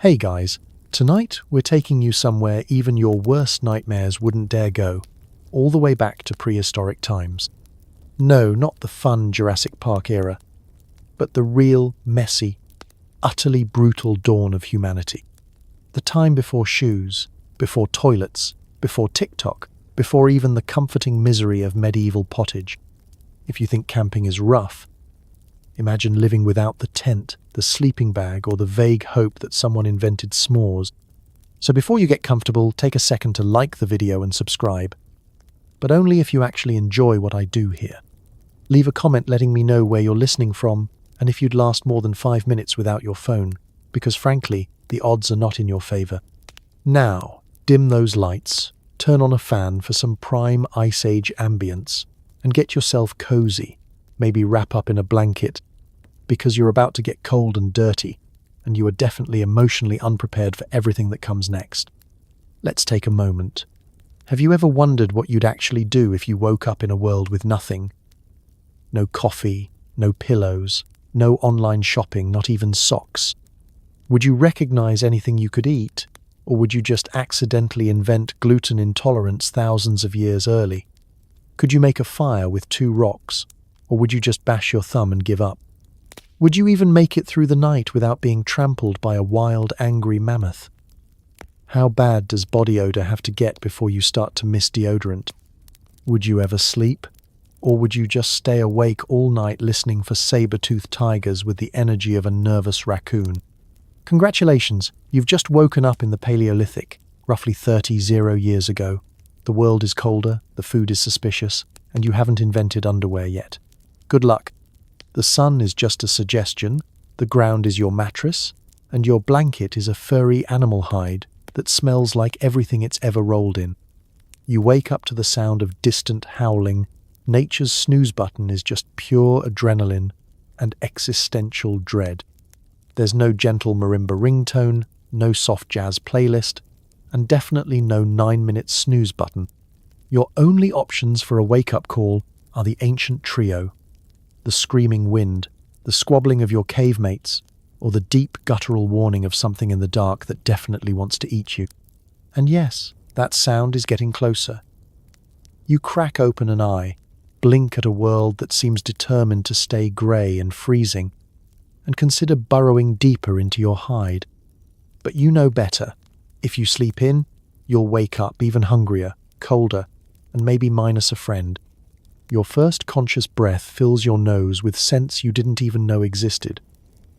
Hey guys, tonight we're taking you somewhere even your worst nightmares wouldn't dare go, all the way back to prehistoric times. No, not the fun Jurassic Park era, but the real, messy, utterly brutal dawn of humanity. The time before shoes, before toilets, before TikTok, before even the comforting misery of medieval pottage. If you think camping is rough, imagine living without the tent, the sleeping bag, or the vague hope that someone invented s'mores. So before you get comfortable, take a second to like the video and subscribe. But only if you actually enjoy what I do here. Leave a comment letting me know where you're listening from and if you'd last more than 5 minutes without your phone, because frankly, the odds are not in your favor. Now, dim those lights, turn on a fan for some prime Ice Age ambience, and get yourself cozy, maybe wrap up in a blanket, because you're about to get cold and dirty, and you are definitely emotionally unprepared for everything that comes next. Let's take a moment. Have you ever wondered what you'd actually do if you woke up in a world with nothing? No coffee, no pillows, no online shopping, not even socks. Would you recognize anything you could eat, or would you just accidentally invent gluten intolerance thousands of years early? Could you make a fire with 2 rocks, or would you just bash your thumb and give up? Would you even make it through the night without being trampled by a wild, angry mammoth? How bad does body odor have to get before you start to miss deodorant? Would you ever sleep? Or would you just stay awake all night listening for saber-toothed tigers with the energy of a nervous raccoon? Congratulations, you've just woken up in the Paleolithic, roughly 30 years ago. The world is colder, the food is suspicious, and you haven't invented underwear yet. Good luck. The sun is just a suggestion, the ground is your mattress, and your blanket is a furry animal hide that smells like everything it's ever rolled in. You wake up to the sound of distant howling. Nature's snooze button is just pure adrenaline and existential dread. There's no gentle marimba ringtone, no soft jazz playlist, and definitely no 9-minute snooze button. Your only options for a wake-up call are the ancient trio: the screaming wind, the squabbling of your cave mates, or the deep guttural warning of something in the dark that definitely wants to eat you. And yes, that sound is getting closer. You crack open an eye, blink at a world that seems determined to stay grey and freezing, and consider burrowing deeper into your hide. But you know better. If you sleep in, you'll wake up even hungrier, colder, and maybe minus a friend. Your first conscious breath fills your nose with scents you didn't even know existed.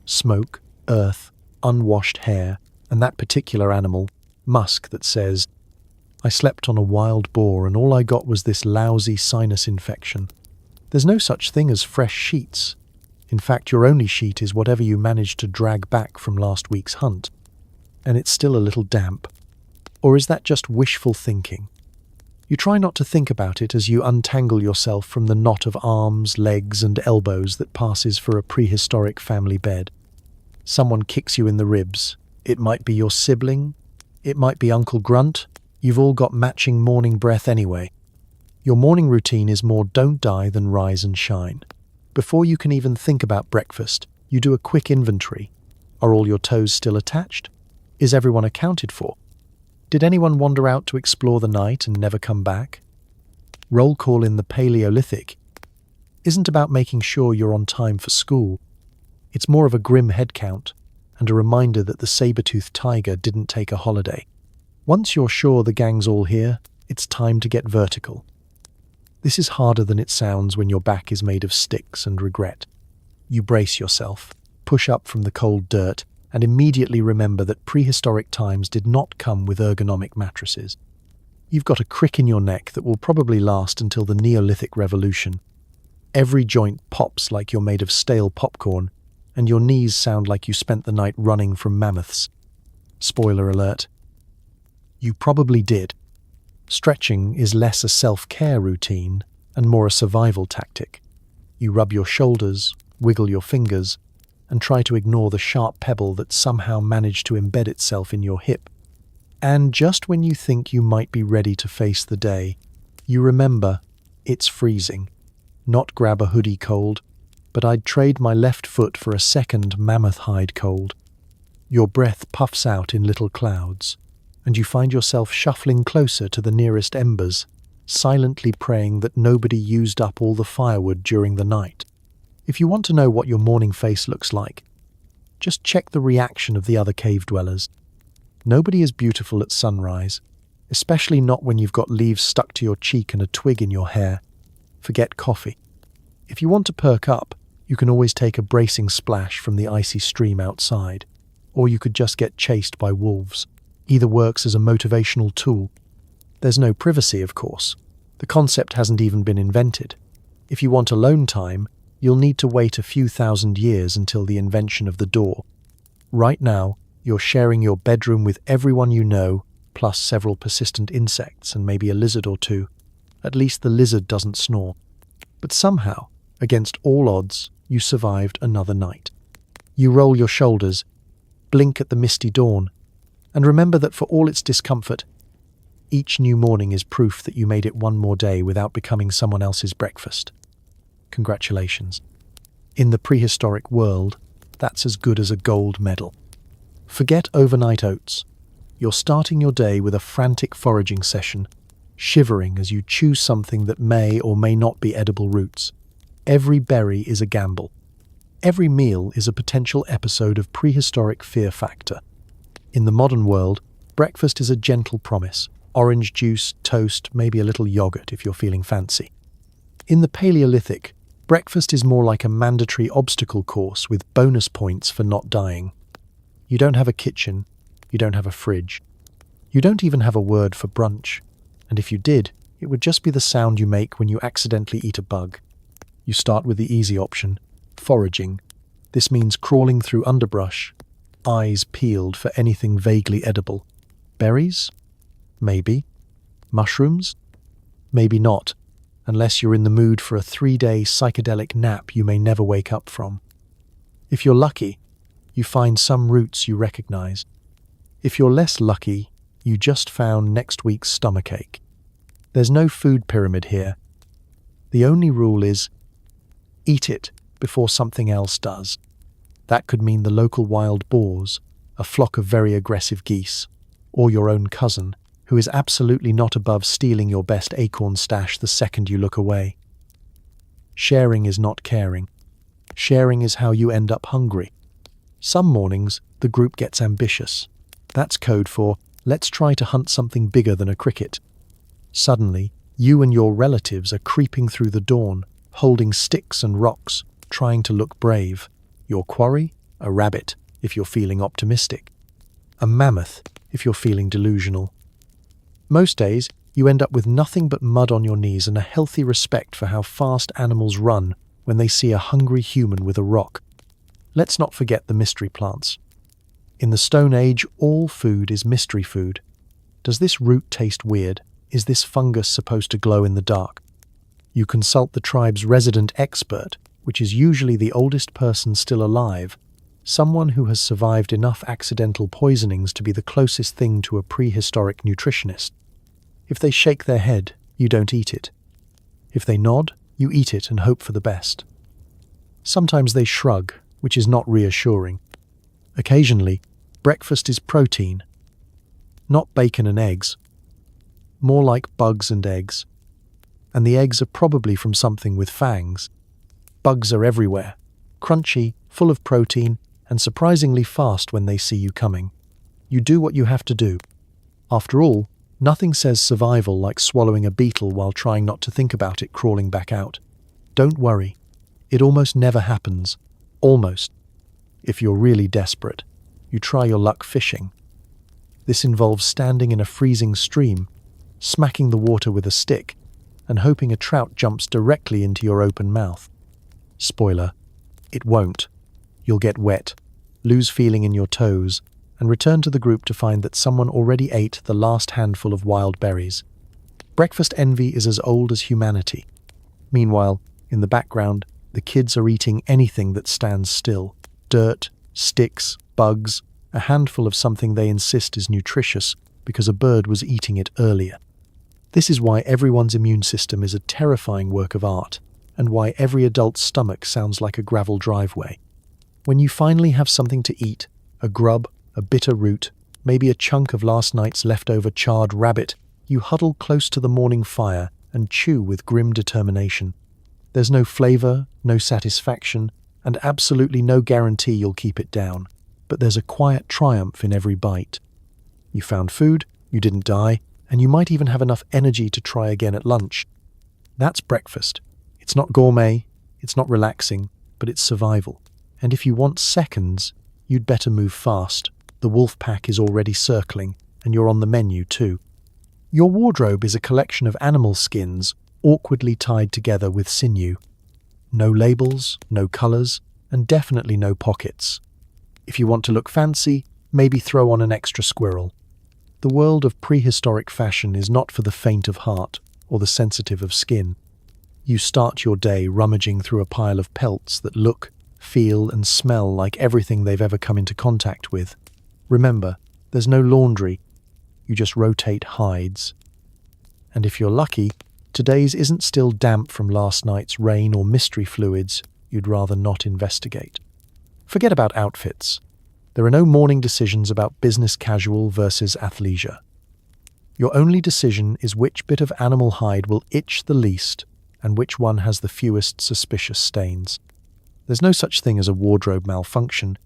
Smoke, earth, unwashed hair, and that particular animal, musk, that says, "I slept on a wild boar and all I got was this lousy sinus infection." There's no such thing as fresh sheets. In fact, your only sheet is whatever you managed to drag back from last week's hunt. And it's still a little damp. Or is that just wishful thinking? You try not to think about it as you untangle yourself from the knot of arms, legs, and elbows that passes for a prehistoric family bed. Someone kicks you in the ribs. It might be your sibling. It might be Uncle Grunt. You've all got matching morning breath anyway. Your morning routine is more don't die than rise and shine. Before you can even think about breakfast, you do a quick inventory. Are all your toes still attached? Is everyone accounted for? Did anyone wander out to explore the night and never come back? Roll call in the Paleolithic isn't about making sure you're on time for school. It's more of a grim head count and a reminder that the saber-toothed tiger didn't take a holiday. Once you're sure the gang's all here, it's time to get vertical. This is harder than it sounds when your back is made of sticks and regret. You brace yourself, push up from the cold dirt, and immediately remember that prehistoric times did not come with ergonomic mattresses. You've got a crick in your neck that will probably last until the Neolithic Revolution. Every joint pops like you're made of stale popcorn, and your knees sound like you spent the night running from mammoths. Spoiler alert. You probably did. Stretching is less a self-care routine and more a survival tactic. You rub your shoulders, wiggle your fingers, and try to ignore the sharp pebble that somehow managed to embed itself in your hip. And just when you think you might be ready to face the day, you remember it's freezing. Not grab a hoodie cold, but I'd trade my left foot for a second mammoth hide cold. Your breath puffs out in little clouds, and you find yourself shuffling closer to the nearest embers, silently praying that nobody used up all the firewood during the night. If you want to know what your morning face looks like, just check the reaction of the other cave dwellers. Nobody is beautiful at sunrise, especially not when you've got leaves stuck to your cheek and a twig in your hair. Forget coffee. If you want to perk up, you can always take a bracing splash from the icy stream outside, or you could just get chased by wolves. Either works as a motivational tool. There's no privacy, of course. The concept hasn't even been invented. If you want alone time, you'll need to wait a few thousand years until the invention of the door. Right now, you're sharing your bedroom with everyone you know, plus several persistent insects and maybe a lizard or two. At least the lizard doesn't snore. But somehow, against all odds, you survived another night. You roll your shoulders, blink at the misty dawn, and remember that for all its discomfort, each new morning is proof that you made it one more day without becoming someone else's breakfast. Congratulations. In the prehistoric world, that's as good as a gold medal. Forget overnight oats. You're starting your day with a frantic foraging session, shivering as you choose something that may or may not be edible roots. Every berry is a gamble. Every meal is a potential episode of prehistoric fear factor. In the modern world, breakfast is a gentle promise. Orange juice, toast, maybe a little yogurt if you're feeling fancy. In the Paleolithic, breakfast is more like a mandatory obstacle course with bonus points for not dying. You don't have a kitchen, you don't have a fridge. You don't even have a word for brunch. And if you did, it would just be the sound you make when you accidentally eat a bug. You start with the easy option, foraging. This means crawling through underbrush, eyes peeled for anything vaguely edible. Berries? Maybe. Mushrooms? Maybe not, unless you're in the mood for a 3-day psychedelic nap you may never wake up from. If you're lucky, you find some roots you recognize. If you're less lucky, you just found next week's stomachache. There's no food pyramid here. The only rule is, eat it before something else does. That could mean the local wild boars, a flock of very aggressive geese, or your own cousin, who is absolutely not above stealing your best acorn stash the second you look away. Sharing is not caring. Sharing is how you end up hungry. Some mornings, the group gets ambitious. That's code for, let's try to hunt something bigger than a cricket. Suddenly, you and your relatives are creeping through the dawn, holding sticks and rocks, trying to look brave. Your quarry? A rabbit, if you're feeling optimistic. A mammoth, if you're feeling delusional. Most days, you end up with nothing but mud on your knees and a healthy respect for how fast animals run when they see a hungry human with a rock. Let's not forget the mystery plants. In the Stone Age, all food is mystery food. Does this root taste weird? Is this fungus supposed to glow in the dark? You consult the tribe's resident expert, which is usually the oldest person still alive, someone who has survived enough accidental poisonings to be the closest thing to a prehistoric nutritionist. If they shake their head, you don't eat it. If they nod, you eat it and hope for the best. Sometimes they shrug, which is not reassuring. Occasionally, breakfast is protein. Not bacon and eggs. More like bugs and eggs. And the eggs are probably from something with fangs. Bugs are everywhere, crunchy, full of protein, and surprisingly fast when they see you coming. You do what you have to do. After all, nothing says survival like swallowing a beetle while trying not to think about it crawling back out. Don't worry. It almost never happens. Almost. If you're really desperate, you try your luck fishing. This involves standing in a freezing stream, smacking the water with a stick, and hoping a trout jumps directly into your open mouth. Spoiler, it won't. You'll get wet, lose feeling in your toes, and return to the group to find that someone already ate the last handful of wild berries. Breakfast envy is as old as humanity. Meanwhile, in the background, the kids are eating anything that stands still. Dirt, sticks, bugs, a handful of something they insist is nutritious because a bird was eating it earlier. This is why everyone's immune system is a terrifying work of art, and why every adult's stomach sounds like a gravel driveway. When you finally have something to eat, a grub a bitter root, maybe a chunk of last night's leftover charred rabbit, you huddle close to the morning fire and chew with grim determination. There's no flavor, no satisfaction, and absolutely no guarantee you'll keep it down. But there's a quiet triumph in every bite. You found food, you didn't die, and you might even have enough energy to try again at lunch. That's breakfast. It's not gourmet, it's not relaxing, but it's survival. And if you want seconds, you'd better move fast. The wolf pack is already circling, and you're on the menu too. Your wardrobe is a collection of animal skins, awkwardly tied together with sinew. No labels, no colors, and definitely no pockets. If you want to look fancy, maybe throw on an extra squirrel. The world of prehistoric fashion is not for the faint of heart or the sensitive of skin. You start your day rummaging through a pile of pelts that look, feel, and smell like everything they've ever come into contact with. Remember, there's no laundry. You just rotate hides. And if you're lucky, today's isn't still damp from last night's rain or mystery fluids you'd rather not investigate. Forget about outfits. There are no morning decisions about business casual versus athleisure. Your only decision is which bit of animal hide will itch the least and which one has the fewest suspicious stains. There's no such thing as a wardrobe malfunction.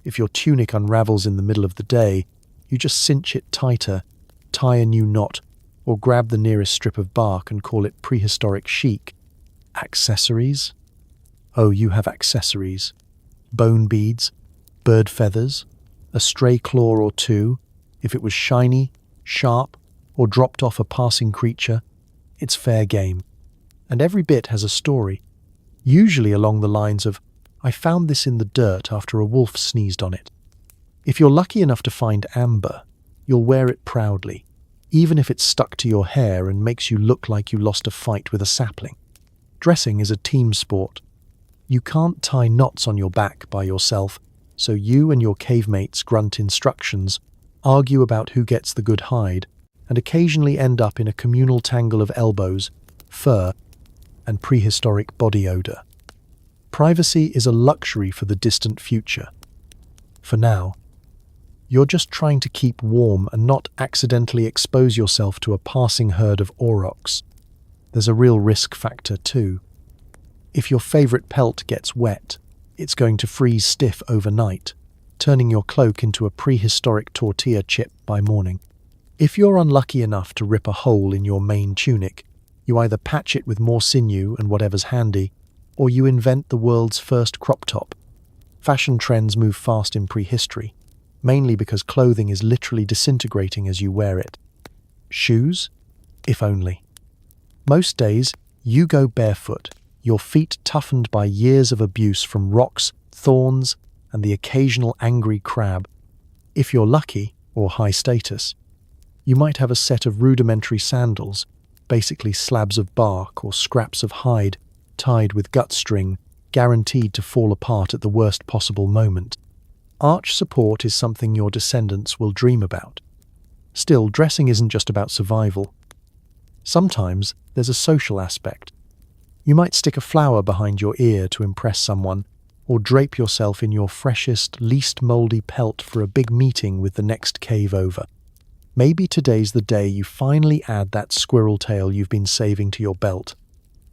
If your tunic unravels in the middle of the day, you just cinch it tighter, tie a new knot, or grab the nearest strip of bark and call it prehistoric chic. Accessories? Oh, you have accessories. Bone beads, bird feathers, a stray claw or two. If it was shiny, sharp, or dropped off a passing creature, it's fair game. And every bit has a story, usually along the lines of, I found this in the dirt after a wolf sneezed on it. If you're lucky enough to find amber, you'll wear it proudly, even if it's stuck to your hair and makes you look like you lost a fight with a sapling. Dressing is a team sport. You can't tie knots on your back by yourself, so you and your cave mates grunt instructions, argue about who gets the good hide, and occasionally end up in a communal tangle of elbows, fur, and prehistoric body odor. Privacy is a luxury for the distant future. For now, you're just trying to keep warm and not accidentally expose yourself to a passing herd of aurochs. There's a real risk factor too. If your favorite pelt gets wet, it's going to freeze stiff overnight, turning your cloak into a prehistoric tortilla chip by morning. If you're unlucky enough to rip a hole in your main tunic, you either patch it with more sinew and whatever's handy, or you invent the world's first crop top. Fashion trends move fast in prehistory, mainly because clothing is literally disintegrating as you wear it. Shoes? If only. Most days, you go barefoot, your feet toughened by years of abuse from rocks, thorns, and the occasional angry crab. If you're lucky, or high status, you might have a set of rudimentary sandals, basically slabs of bark or scraps of hide, tied with gut string, guaranteed to fall apart at the worst possible moment. Arch support is something your descendants will dream about. Still, dressing isn't just about survival. Sometimes there's a social aspect. You might stick a flower behind your ear to impress someone, or drape yourself in your freshest, least mouldy pelt for a big meeting with the next cave over. Maybe today's the day you finally add that squirrel tail you've been saving to your belt.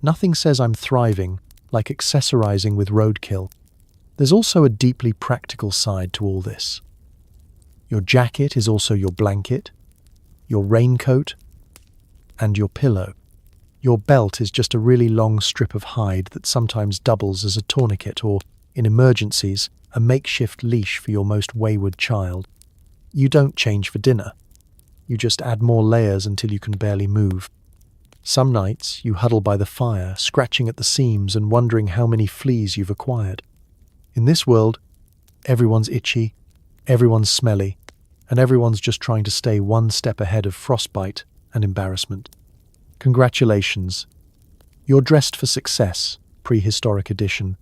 Nothing says I'm thriving like accessorizing with roadkill. There's also a deeply practical side to all this. Your jacket is also your blanket, your raincoat, and your pillow. Your belt is just a really long strip of hide that sometimes doubles as a tourniquet or, in emergencies, a makeshift leash for your most wayward child. You don't change for dinner. You just add more layers until you can barely move. Some nights you huddle by the fire, scratching at the seams and wondering how many fleas you've acquired. In this world, everyone's itchy, everyone's smelly, and everyone's just trying to stay one step ahead of frostbite and embarrassment. Congratulations. You're dressed for success, prehistoric edition.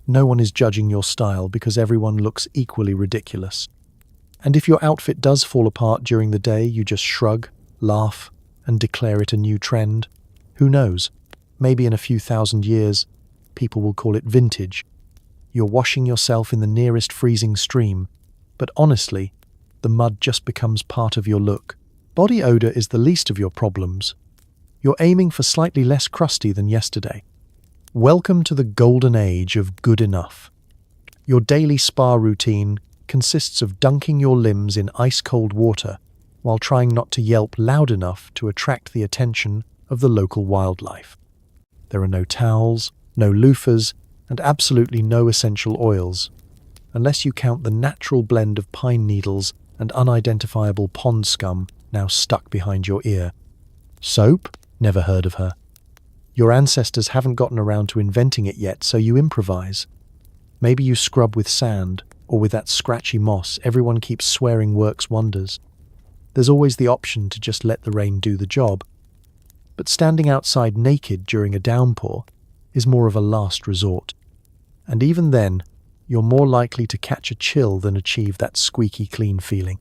No one is judging your style because everyone looks equally ridiculous. And if your outfit does fall apart during the day, you just shrug, laugh, and declare it a new trend. Who knows? Maybe in a few thousand years, people will call it vintage. You're washing yourself in the nearest freezing stream, but honestly, the mud just becomes part of your look. Body odor is the least of your problems. You're aiming for slightly less crusty than yesterday. Welcome to the golden age of good enough. Your daily spa routine consists of dunking your limbs in ice-cold water while trying not to yelp loud enough to attract the attention of the local wildlife. There are no towels, no loofahs, and absolutely no essential oils, unless you count the natural blend of pine needles and unidentifiable pond scum now stuck behind your ear. Soap? Never heard of her. Your ancestors haven't gotten around to inventing it yet, so you improvise. Maybe you scrub with sand, or with that scratchy moss everyone keeps swearing works wonders. There's always the option to just let the rain do the job. But standing outside naked during a downpour is more of a last resort. And even then, you're more likely to catch a chill than achieve that squeaky clean feeling.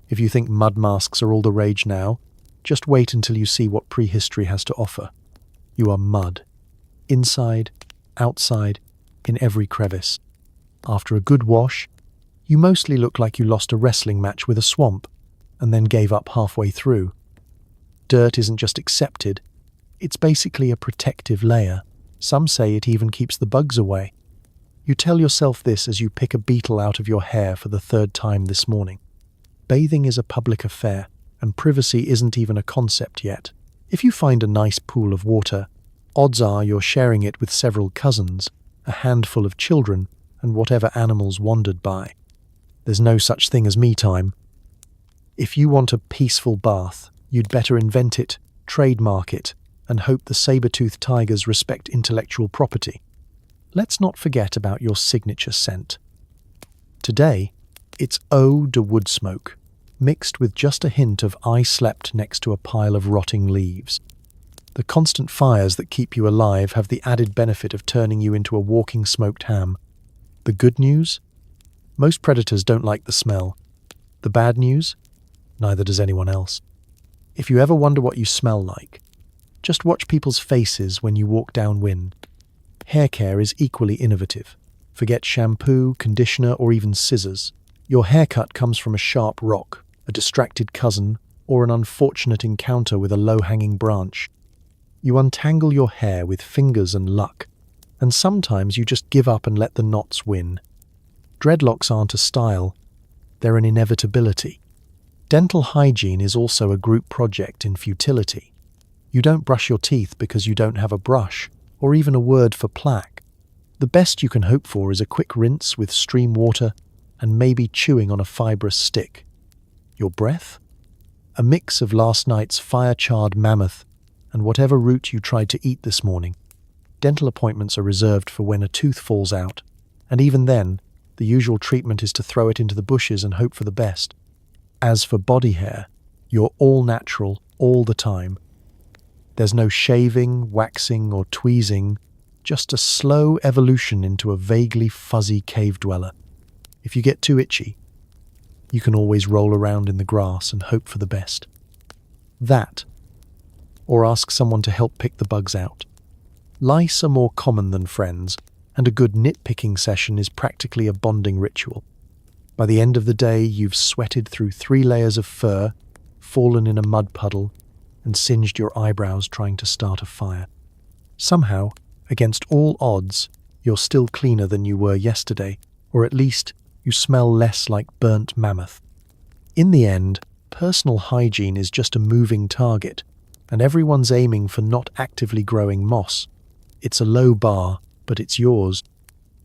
If you think mud masks are all the rage now, just wait until you see what prehistory has to offer. You are mud. Inside, outside, in every crevice. After a good wash, you mostly look like you lost a wrestling match with a swamp, and then gave up halfway through. Dirt isn't just accepted, it's basically a protective layer. Some say it even keeps the bugs away. You tell yourself this as you pick a beetle out of your hair for the third time this morning. Bathing is a public affair, and privacy isn't even a concept yet. If you find a nice pool of water, odds are you're sharing it with several cousins, a handful of children, and whatever animals wandered by. There's no such thing as me time. If you want a peaceful bath, you'd better invent it, trademark it, and hope the saber-toothed tigers respect intellectual property. Let's not forget about your signature scent. Today, it's eau de wood smoke, mixed with just a hint of I slept next to a pile of rotting leaves. The constant fires that keep you alive have the added benefit of turning you into a walking smoked ham. The good news? Most predators don't like the smell. The bad news? Neither does anyone else. If you ever wonder what you smell like, just watch people's faces when you walk downwind. Hair care is equally innovative. Forget shampoo, conditioner, or even scissors. Your haircut comes from a sharp rock, a distracted cousin, or an unfortunate encounter with a low-hanging branch. You untangle your hair with fingers and luck, and sometimes you just give up and let the knots win. Dreadlocks aren't a style, they're an inevitability. Dental hygiene is also a group project in futility. You don't brush your teeth because you don't have a brush, or even a word for plaque. The best you can hope for is a quick rinse with stream water and maybe chewing on a fibrous stick. Your breath? A mix of last night's fire-charred mammoth and whatever root you tried to eat this morning. Dental appointments are reserved for when a tooth falls out, and even then, the usual treatment is to throw it into the bushes and hope for the best. As for body hair, you're all natural all the time. There's no shaving, waxing, or tweezing, just a slow evolution into a vaguely fuzzy cave dweller. If you get too itchy, you can always roll around in the grass and hope for the best. That, or ask someone to help pick the bugs out. Lice are more common than friends, and a good nitpicking session is practically a bonding ritual. By the end of the day, you've sweated through 3 layers of fur, fallen in a mud puddle, and singed your eyebrows trying to start a fire. Somehow, against all odds, you're still cleaner than you were yesterday, or at least you smell less like burnt mammoth. In the end, personal hygiene is just a moving target, and everyone's aiming for not actively growing moss. It's a low bar, but it's yours.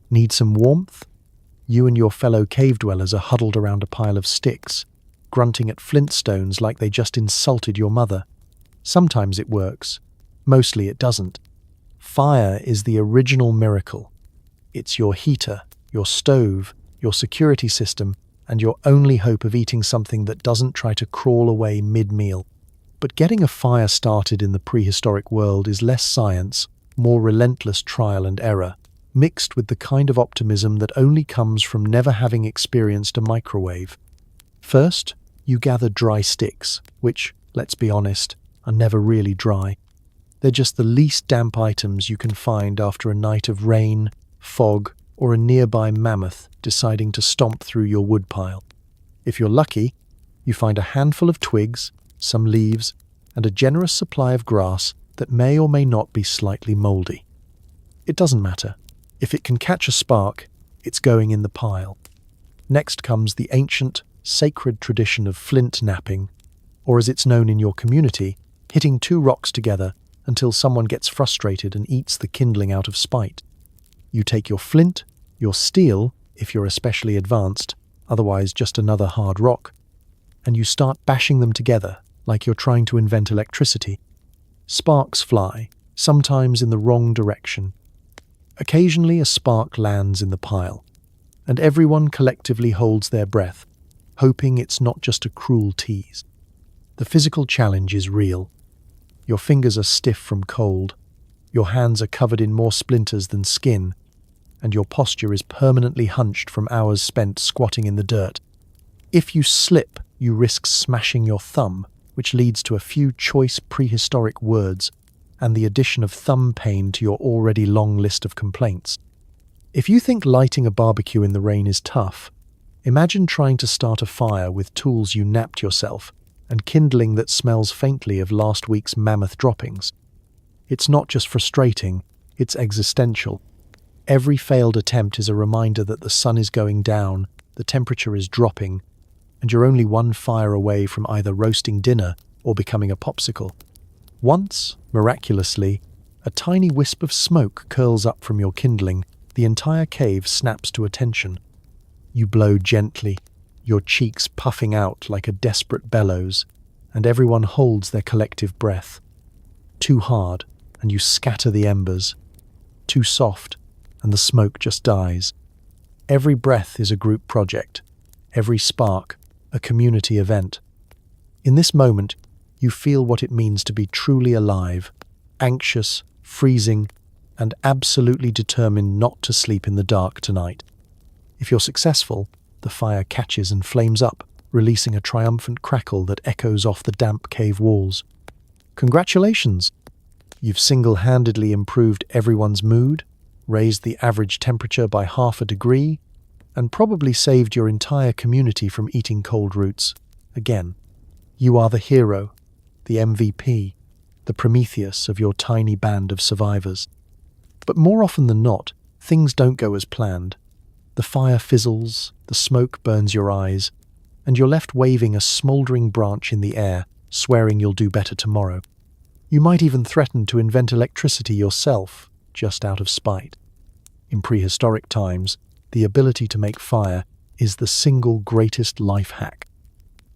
Need some warmth? You and your fellow cave dwellers are huddled around a pile of sticks, grunting at flintstones like they just insulted your mother. Sometimes it works. Mostly it doesn't. Fire is the original miracle. It's your heater, your stove, your security system, and your only hope of eating something that doesn't try to crawl away mid-meal. But getting a fire started in the prehistoric world is less science, more relentless trial and error, mixed with the kind of optimism that only comes from never having experienced a microwave. First, you gather dry sticks, which, let's be honest, are never really dry. They're just the least damp items you can find after a night of rain, fog, or a nearby mammoth deciding to stomp through your woodpile. If you're lucky, you find a handful of twigs, some leaves, and a generous supply of grass that may or may not be slightly moldy. It doesn't matter. If it can catch a spark, it's going in the pile. Next comes the ancient, sacred tradition of flint knapping, or as it's known in your community, hitting two rocks together until someone gets frustrated and eats the kindling out of spite. You take your flint, your steel, if you're especially advanced, otherwise just another hard rock, and you start bashing them together like you're trying to invent electricity. Sparks fly, sometimes in the wrong direction. Occasionally a spark lands in the pile, and everyone collectively holds their breath, hoping it's not just a cruel tease. The physical challenge is real. Your fingers are stiff from cold, your hands are covered in more splinters than skin, and your posture is permanently hunched from hours spent squatting in the dirt. If you slip, you risk smashing your thumb, which leads to a few choice prehistoric words and the addition of thumb pain to your already long list of complaints. If you think lighting a barbecue in the rain is tough, imagine trying to start a fire with tools you napped yourself and kindling that smells faintly of last week's mammoth droppings. It's not just frustrating, it's existential. Every failed attempt is a reminder that the sun is going down, the temperature is dropping, and you're only one fire away from either roasting dinner or becoming a popsicle. Once, miraculously, a tiny wisp of smoke curls up from your kindling. The entire cave snaps to attention. You blow gently, your cheeks puffing out like a desperate bellows, and everyone holds their collective breath. Too hard, and you scatter the embers. Too soft, and the smoke just dies. Every breath is a group project, every spark a community event. In this moment, you feel what it means to be truly alive, anxious, freezing, and absolutely determined not to sleep in the dark tonight. If you're successful, the fire catches and flames up, releasing a triumphant crackle that echoes off the damp cave walls. Congratulations! You've single-handedly improved everyone's mood, raised the average temperature by 0.5 degrees, and probably saved your entire community from eating cold roots. Again, you are the hero, the MVP, the Prometheus of your tiny band of survivors. But more often than not, things don't go as planned. The fire fizzles, the smoke burns your eyes, and you're left waving a smouldering branch in the air, swearing you'll do better tomorrow. You might even threaten to invent electricity yourself, just out of spite. In prehistoric times, the ability to make fire is the single greatest life hack.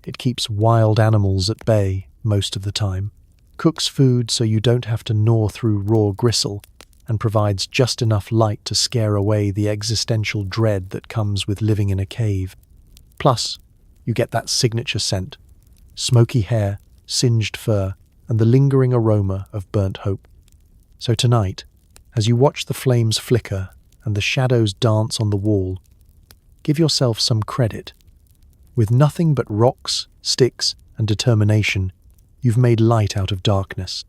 It keeps wild animals at bay most of the time, cooks food so you don't have to gnaw through raw gristle, and provides just enough light to scare away the existential dread that comes with living in a cave. Plus, you get that signature scent, smoky hair, singed fur, and the lingering aroma of burnt hope. So tonight, as you watch the flames flicker and the shadows dance on the wall, give yourself some credit. With nothing but rocks, sticks, and determination, you've made light out of darkness.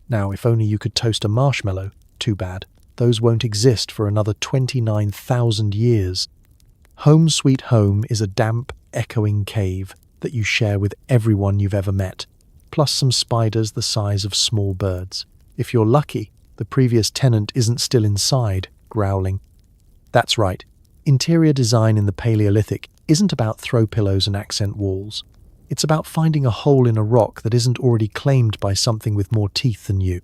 Now, if only you could toast a marshmallow, too bad. Those won't exist for another 29,000 years. Home Sweet Home is a damp, echoing cave that you share with everyone you've ever met, plus some spiders the size of small birds. If you're lucky, the previous tenant isn't still inside, growling. That's right, interior design in the Paleolithic isn't about throw pillows and accent walls. It's about finding a hole in a rock that isn't already claimed by something with more teeth than you.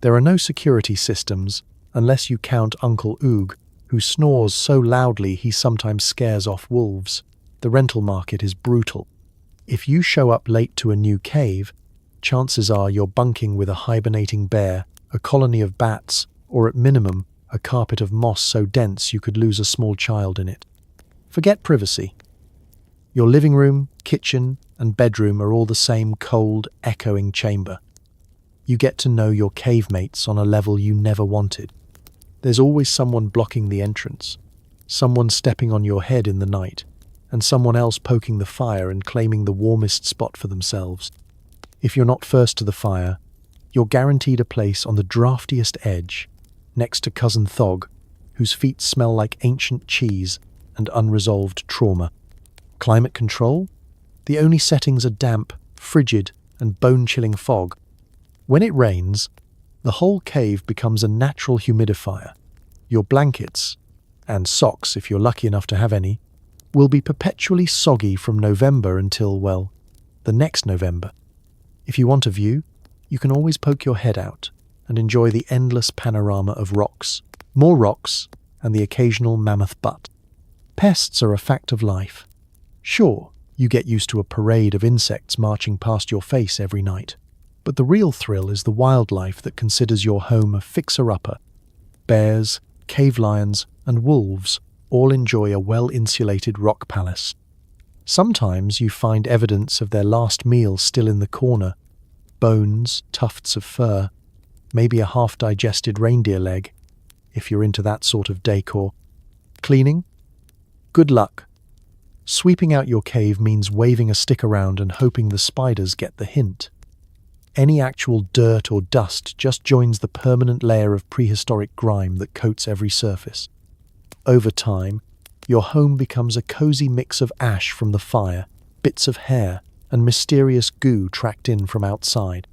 There are no security systems, unless you count Uncle Oog, who snores so loudly he sometimes scares off wolves. The rental market is brutal. If you show up late to a new cave, chances are you're bunking with a hibernating bear, a colony of bats, or at minimum, a carpet of moss so dense you could lose a small child in it. Forget privacy. Your living room, kitchen, and bedroom are all the same cold, echoing chamber. You get to know your cave mates on a level you never wanted. There's always someone blocking the entrance, someone stepping on your head in the night, and someone else poking the fire and claiming the warmest spot for themselves. If you're not first to the fire, you're guaranteed a place on the draftiest edge, next to Cousin Thog, whose feet smell like ancient cheese and unresolved trauma. Climate control? The only settings are damp, frigid, and bone-chilling fog. When it rains, the whole cave becomes a natural humidifier. Your blankets, and socks if you're lucky enough to have any, will be perpetually soggy from November until, well, the next November. If you want a view, you can always poke your head out and enjoy the endless panorama of rocks, more rocks, and the occasional mammoth butt. Pests are a fact of life. Sure, you get used to a parade of insects marching past your face every night, but the real thrill is the wildlife that considers your home a fixer-upper. Bears, cave lions, and wolves all enjoy a well-insulated rock palace. Sometimes you find evidence of their last meal still in the corner: bones, tufts of fur, maybe a half-digested reindeer leg, if you're into that sort of decor. Cleaning? Good luck. Sweeping out your cave means waving a stick around and hoping the spiders get the hint. Any actual dirt or dust just joins the permanent layer of prehistoric grime that coats every surface. Over time, your home becomes a cozy mix of ash from the fire, bits of hair, and mysterious goo tracked in from outside.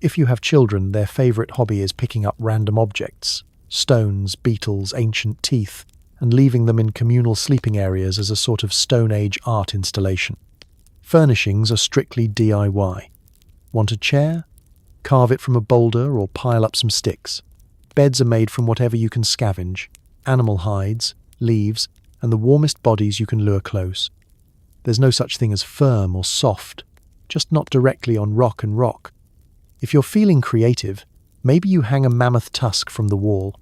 If you have children, their favorite hobby is picking up random objects, stones, beetles, ancient teeth, and leaving them in communal sleeping areas as a sort of Stone Age art installation. Furnishings are strictly DIY. Want a chair? Carve it from a boulder or pile up some sticks. Beds are made from whatever you can scavenge: animal hides, leaves, and the warmest bodies you can lure close. There's no such thing as firm or soft, just not directly on rock and rock. If you're feeling creative, maybe you hang a mammoth tusk from the wall,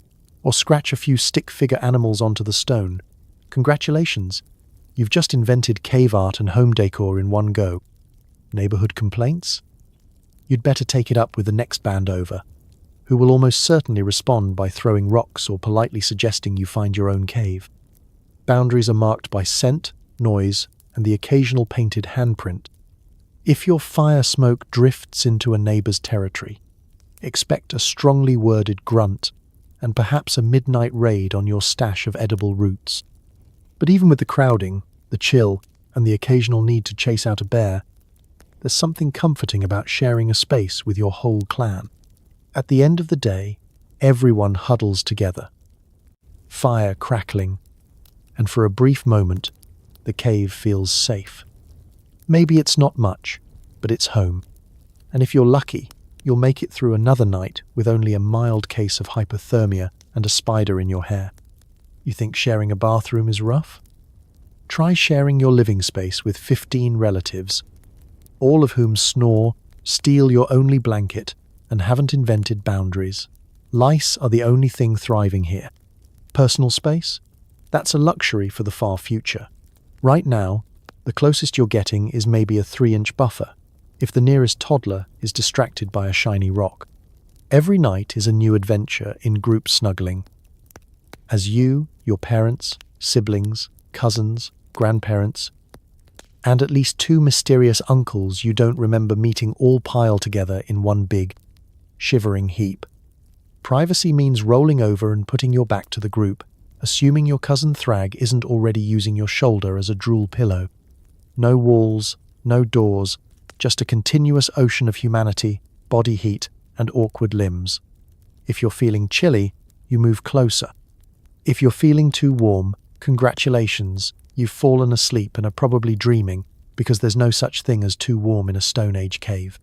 or scratch a few stick-figure animals onto the stone. Congratulations! You've just invented cave art and home decor in one go. Neighborhood complaints? You'd better take it up with the next band over, who will almost certainly respond by throwing rocks or politely suggesting you find your own cave. Boundaries are marked by scent, noise, and the occasional painted handprint. If your fire smoke drifts into a neighbor's territory, expect a strongly worded grunt and perhaps a midnight raid on your stash of edible roots. But even with the crowding, the chill, and the occasional need to chase out a bear, there's something comforting about sharing a space with your whole clan. At the end of the day, everyone huddles together, fire crackling, and for a brief moment, the cave feels safe. Maybe it's not much, but it's home. And if you're lucky, you'll make it through another night with only a mild case of hypothermia and a spider in your hair. You think sharing a bathroom is rough? Try sharing your living space with 15 relatives, all of whom snore, steal your only blanket, and haven't invented boundaries. Lice are the only thing thriving here. Personal space? That's a luxury for the far future. Right now, the closest you're getting is maybe a 3-inch buffer, if the nearest toddler is distracted by a shiny rock. Every night is a new adventure in group snuggling, as you, your parents, siblings, cousins, grandparents, and at least 2 mysterious uncles you don't remember meeting all pile together in one big, shivering heap. Privacy means rolling over and putting your back to the group, assuming your cousin Thrag isn't already using your shoulder as a drool pillow. No walls, no doors, just a continuous ocean of humanity, body heat, and awkward limbs. If you're feeling chilly, you move closer. If you're feeling too warm, congratulations, you've fallen asleep and are probably dreaming, because there's no such thing as too warm in a Stone Age cave.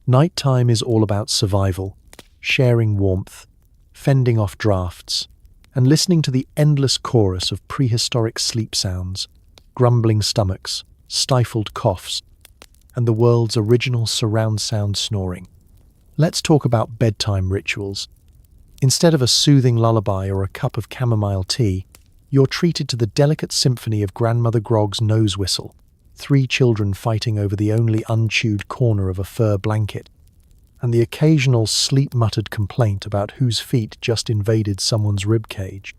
Nighttime is all about survival, sharing warmth, fending off drafts, and listening to the endless chorus of prehistoric sleep sounds, grumbling stomachs, stifled coughs, and the world's original surround sound snoring. Let's talk about bedtime rituals. Instead of a soothing lullaby or a cup of chamomile tea, you're treated to the delicate symphony of Grandmother Grog's nose whistle, 3 children fighting over the only unchewed corner of a fur blanket, and the occasional sleep-muttered complaint about whose feet just invaded someone's ribcage.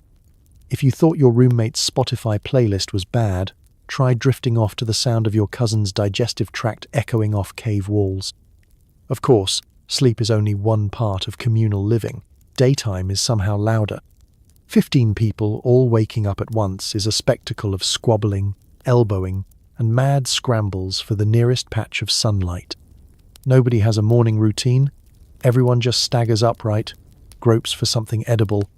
If you thought your roommate's Spotify playlist was bad, try drifting off to the sound of your cousin's digestive tract echoing off cave walls. Of course, sleep is only one part of communal living. Daytime is somehow louder. 15 people all waking up at once is a spectacle of squabbling, elbowing, and mad scrambles for the nearest patch of sunlight. Nobody has a morning routine. Everyone just staggers upright, gropes for something edible,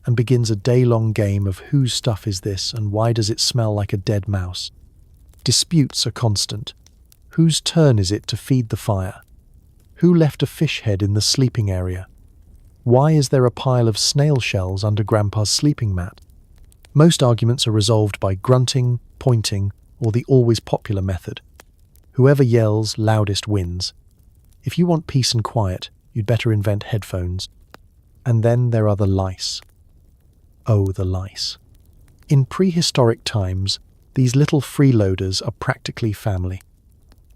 and begins a day-long game of whose stuff is this and why does it smell like a dead mouse. Disputes are constant. Whose turn is it to feed the fire? Who left a fish head in the sleeping area? Why is there a pile of snail shells under Grandpa's sleeping mat? Most arguments are resolved by grunting, pointing, or the always popular method. Whoever yells loudest wins. If you want peace and quiet, you'd better invent headphones. And then there are the lice. Oh, the lice. In prehistoric times, these little freeloaders are practically family.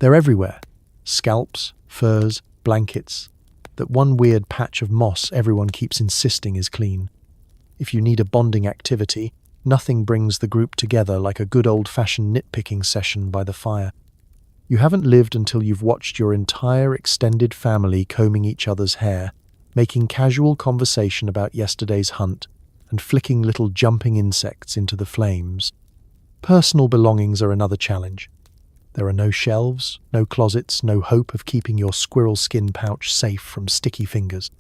They're everywhere. Scalps, furs, blankets, that one weird patch of moss everyone keeps insisting is clean. If you need a bonding activity, nothing brings the group together like a good old-fashioned nitpicking session by the fire. You haven't lived until you've watched your entire extended family combing each other's hair, making casual conversation about yesterday's hunt, and flicking little jumping insects into the flames. Personal belongings are another challenge. There are no shelves, no closets, no hope of keeping your squirrel skin pouch safe from sticky fingers.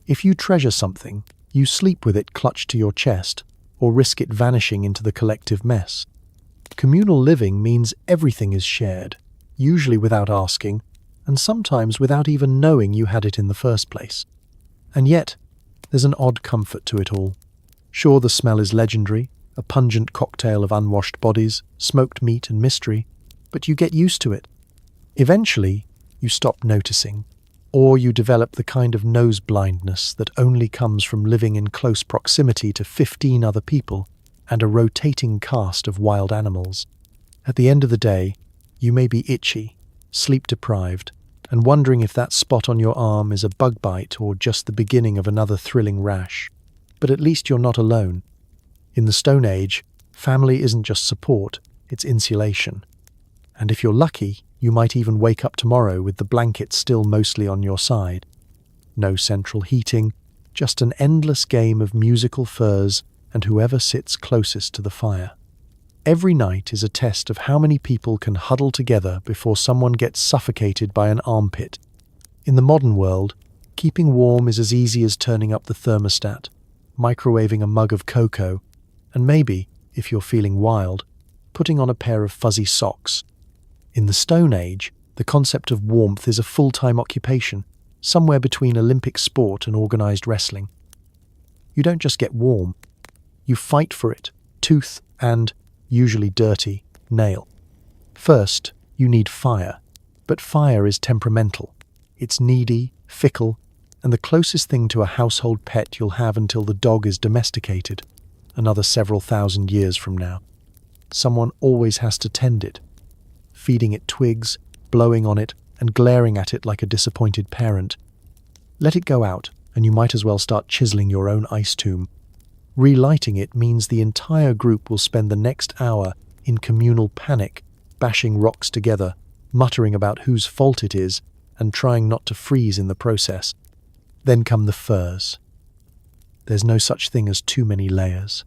If you treasure something, you sleep with it clutched to your chest, or risk it vanishing into the collective mess. Communal living means everything is shared, usually without asking, and sometimes without even knowing you had it in the first place. And yet, there's an odd comfort to it all. Sure, the smell is legendary, a pungent cocktail of unwashed bodies, smoked meat and mystery, but you get used to it. Eventually, you stop noticing, or you develop the kind of nose blindness that only comes from living in close proximity to 15 other people and a rotating cast of wild animals. At the end of the day, you may be itchy, sleep-deprived, and wondering if that spot on your arm is a bug bite or just the beginning of another thrilling rash. But at least you're not alone. In the Stone Age, family isn't just support, it's insulation. And if you're lucky, you might even wake up tomorrow with the blanket still mostly on your side. No central heating, just an endless game of musical furs and whoever sits closest to the fire. Every night is a test of how many people can huddle together before someone gets suffocated by an armpit. In the modern world, keeping warm is as easy as turning up the thermostat, microwaving a mug of cocoa, and maybe, if you're feeling wild, putting on a pair of fuzzy socks. In the Stone Age, the concept of warmth is a full-time occupation, somewhere between Olympic sport and organized wrestling. You don't just get warm, you fight for it, tooth and, usually dirty, nail. First, you need fire, but fire is temperamental. It's needy, fickle, and the closest thing to a household pet you'll have until the dog is domesticated, another several thousand years from now. Someone always has to tend it, feeding it twigs, blowing on it, and glaring at it like a disappointed parent. Let it go out, and you might as well start chiseling your own ice tomb. Relighting it means the entire group will spend the next hour in communal panic, bashing rocks together, muttering about whose fault it is, and trying not to freeze in the process. Then come the furs. There's no such thing as too many layers.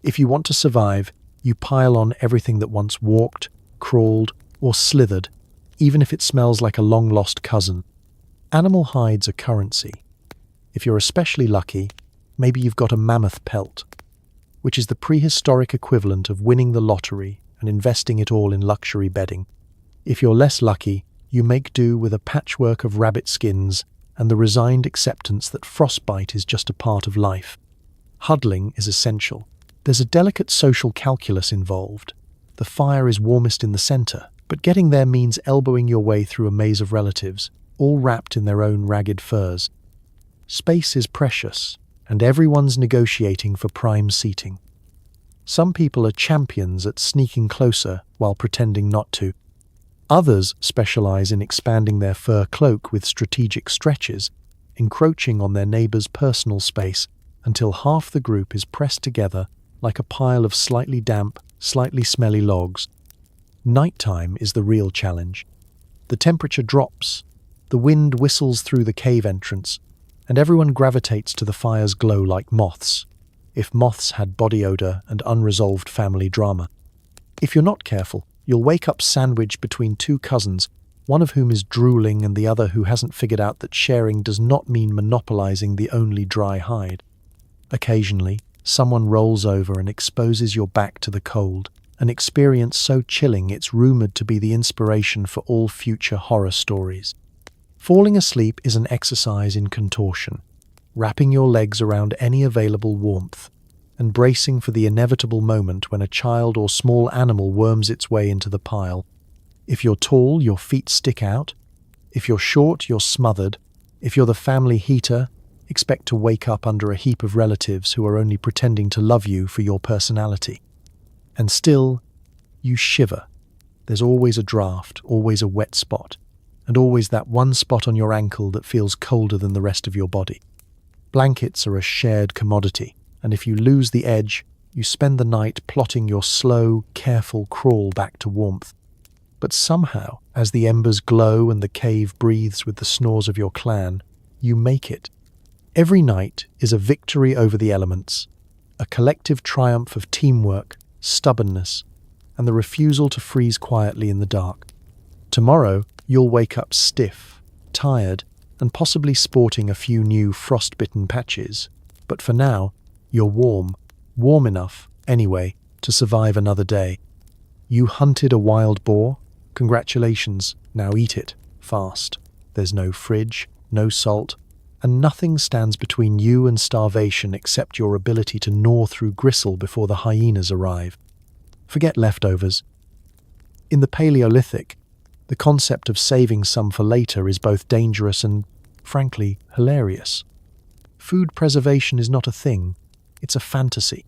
If you want to survive, you pile on everything that once walked, crawled, or slithered, even if it smells like a long-lost cousin. Animal hides are currency. If you're especially lucky, maybe you've got a mammoth pelt, which is the prehistoric equivalent of winning the lottery and investing it all in luxury bedding. If you're less lucky, you make do with a patchwork of rabbit skins and the resigned acceptance that frostbite is just a part of life. Huddling is essential. There's a delicate social calculus involved. The fire is warmest in the center, but getting there means elbowing your way through a maze of relatives, all wrapped in their own ragged furs. Space is precious, and everyone's negotiating for prime seating. Some people are champions at sneaking closer while pretending not to. Others specialize in expanding their fur cloak with strategic stretches, encroaching on their neighbor's personal space until half the group is pressed together like a pile of slightly damp, slightly smelly logs. Nighttime is the real challenge. The temperature drops, the wind whistles through the cave entrance, and everyone gravitates to the fire's glow like moths, if moths had body odor and unresolved family drama. If you're not careful, You'll wake up sandwiched between two cousins, one of whom is drooling and the other who hasn't figured out that sharing does not mean monopolizing the only dry hide. Occasionally, someone rolls over and exposes your back to the cold, an experience so chilling it's rumored to be the inspiration for all future horror stories. Falling asleep is an exercise in contortion, wrapping your legs around any available warmth, and bracing for the inevitable moment when a child or small animal worms its way into the pile. If you're tall, your feet stick out. If you're short, you're smothered. If you're the family heater, expect to wake up under a heap of relatives who are only pretending to love you for your personality. And still, you shiver. There's always a draft, always a wet spot, and always that one spot on your ankle that feels colder than the rest of your body. Blankets are a shared commodity, and if you lose the edge, you spend the night plotting your slow, careful crawl back to warmth. But somehow, as the embers glow and the cave breathes with the snores of your clan, you make it. Every night is a victory over the elements, a collective triumph of teamwork, stubbornness, and the refusal to freeze quietly in the dark. Tomorrow, you'll wake up stiff, tired, and possibly sporting a few new frostbitten patches. But for now, you're warm enough, anyway, to survive another day. You hunted a wild boar? Congratulations, now eat it, fast. There's no fridge, no salt, and nothing stands between you and starvation except your ability to gnaw through gristle before the hyenas arrive. Forget leftovers. In the Paleolithic, the concept of saving some for later is both dangerous and, frankly, hilarious. Food preservation is not a thing, it's a fantasy.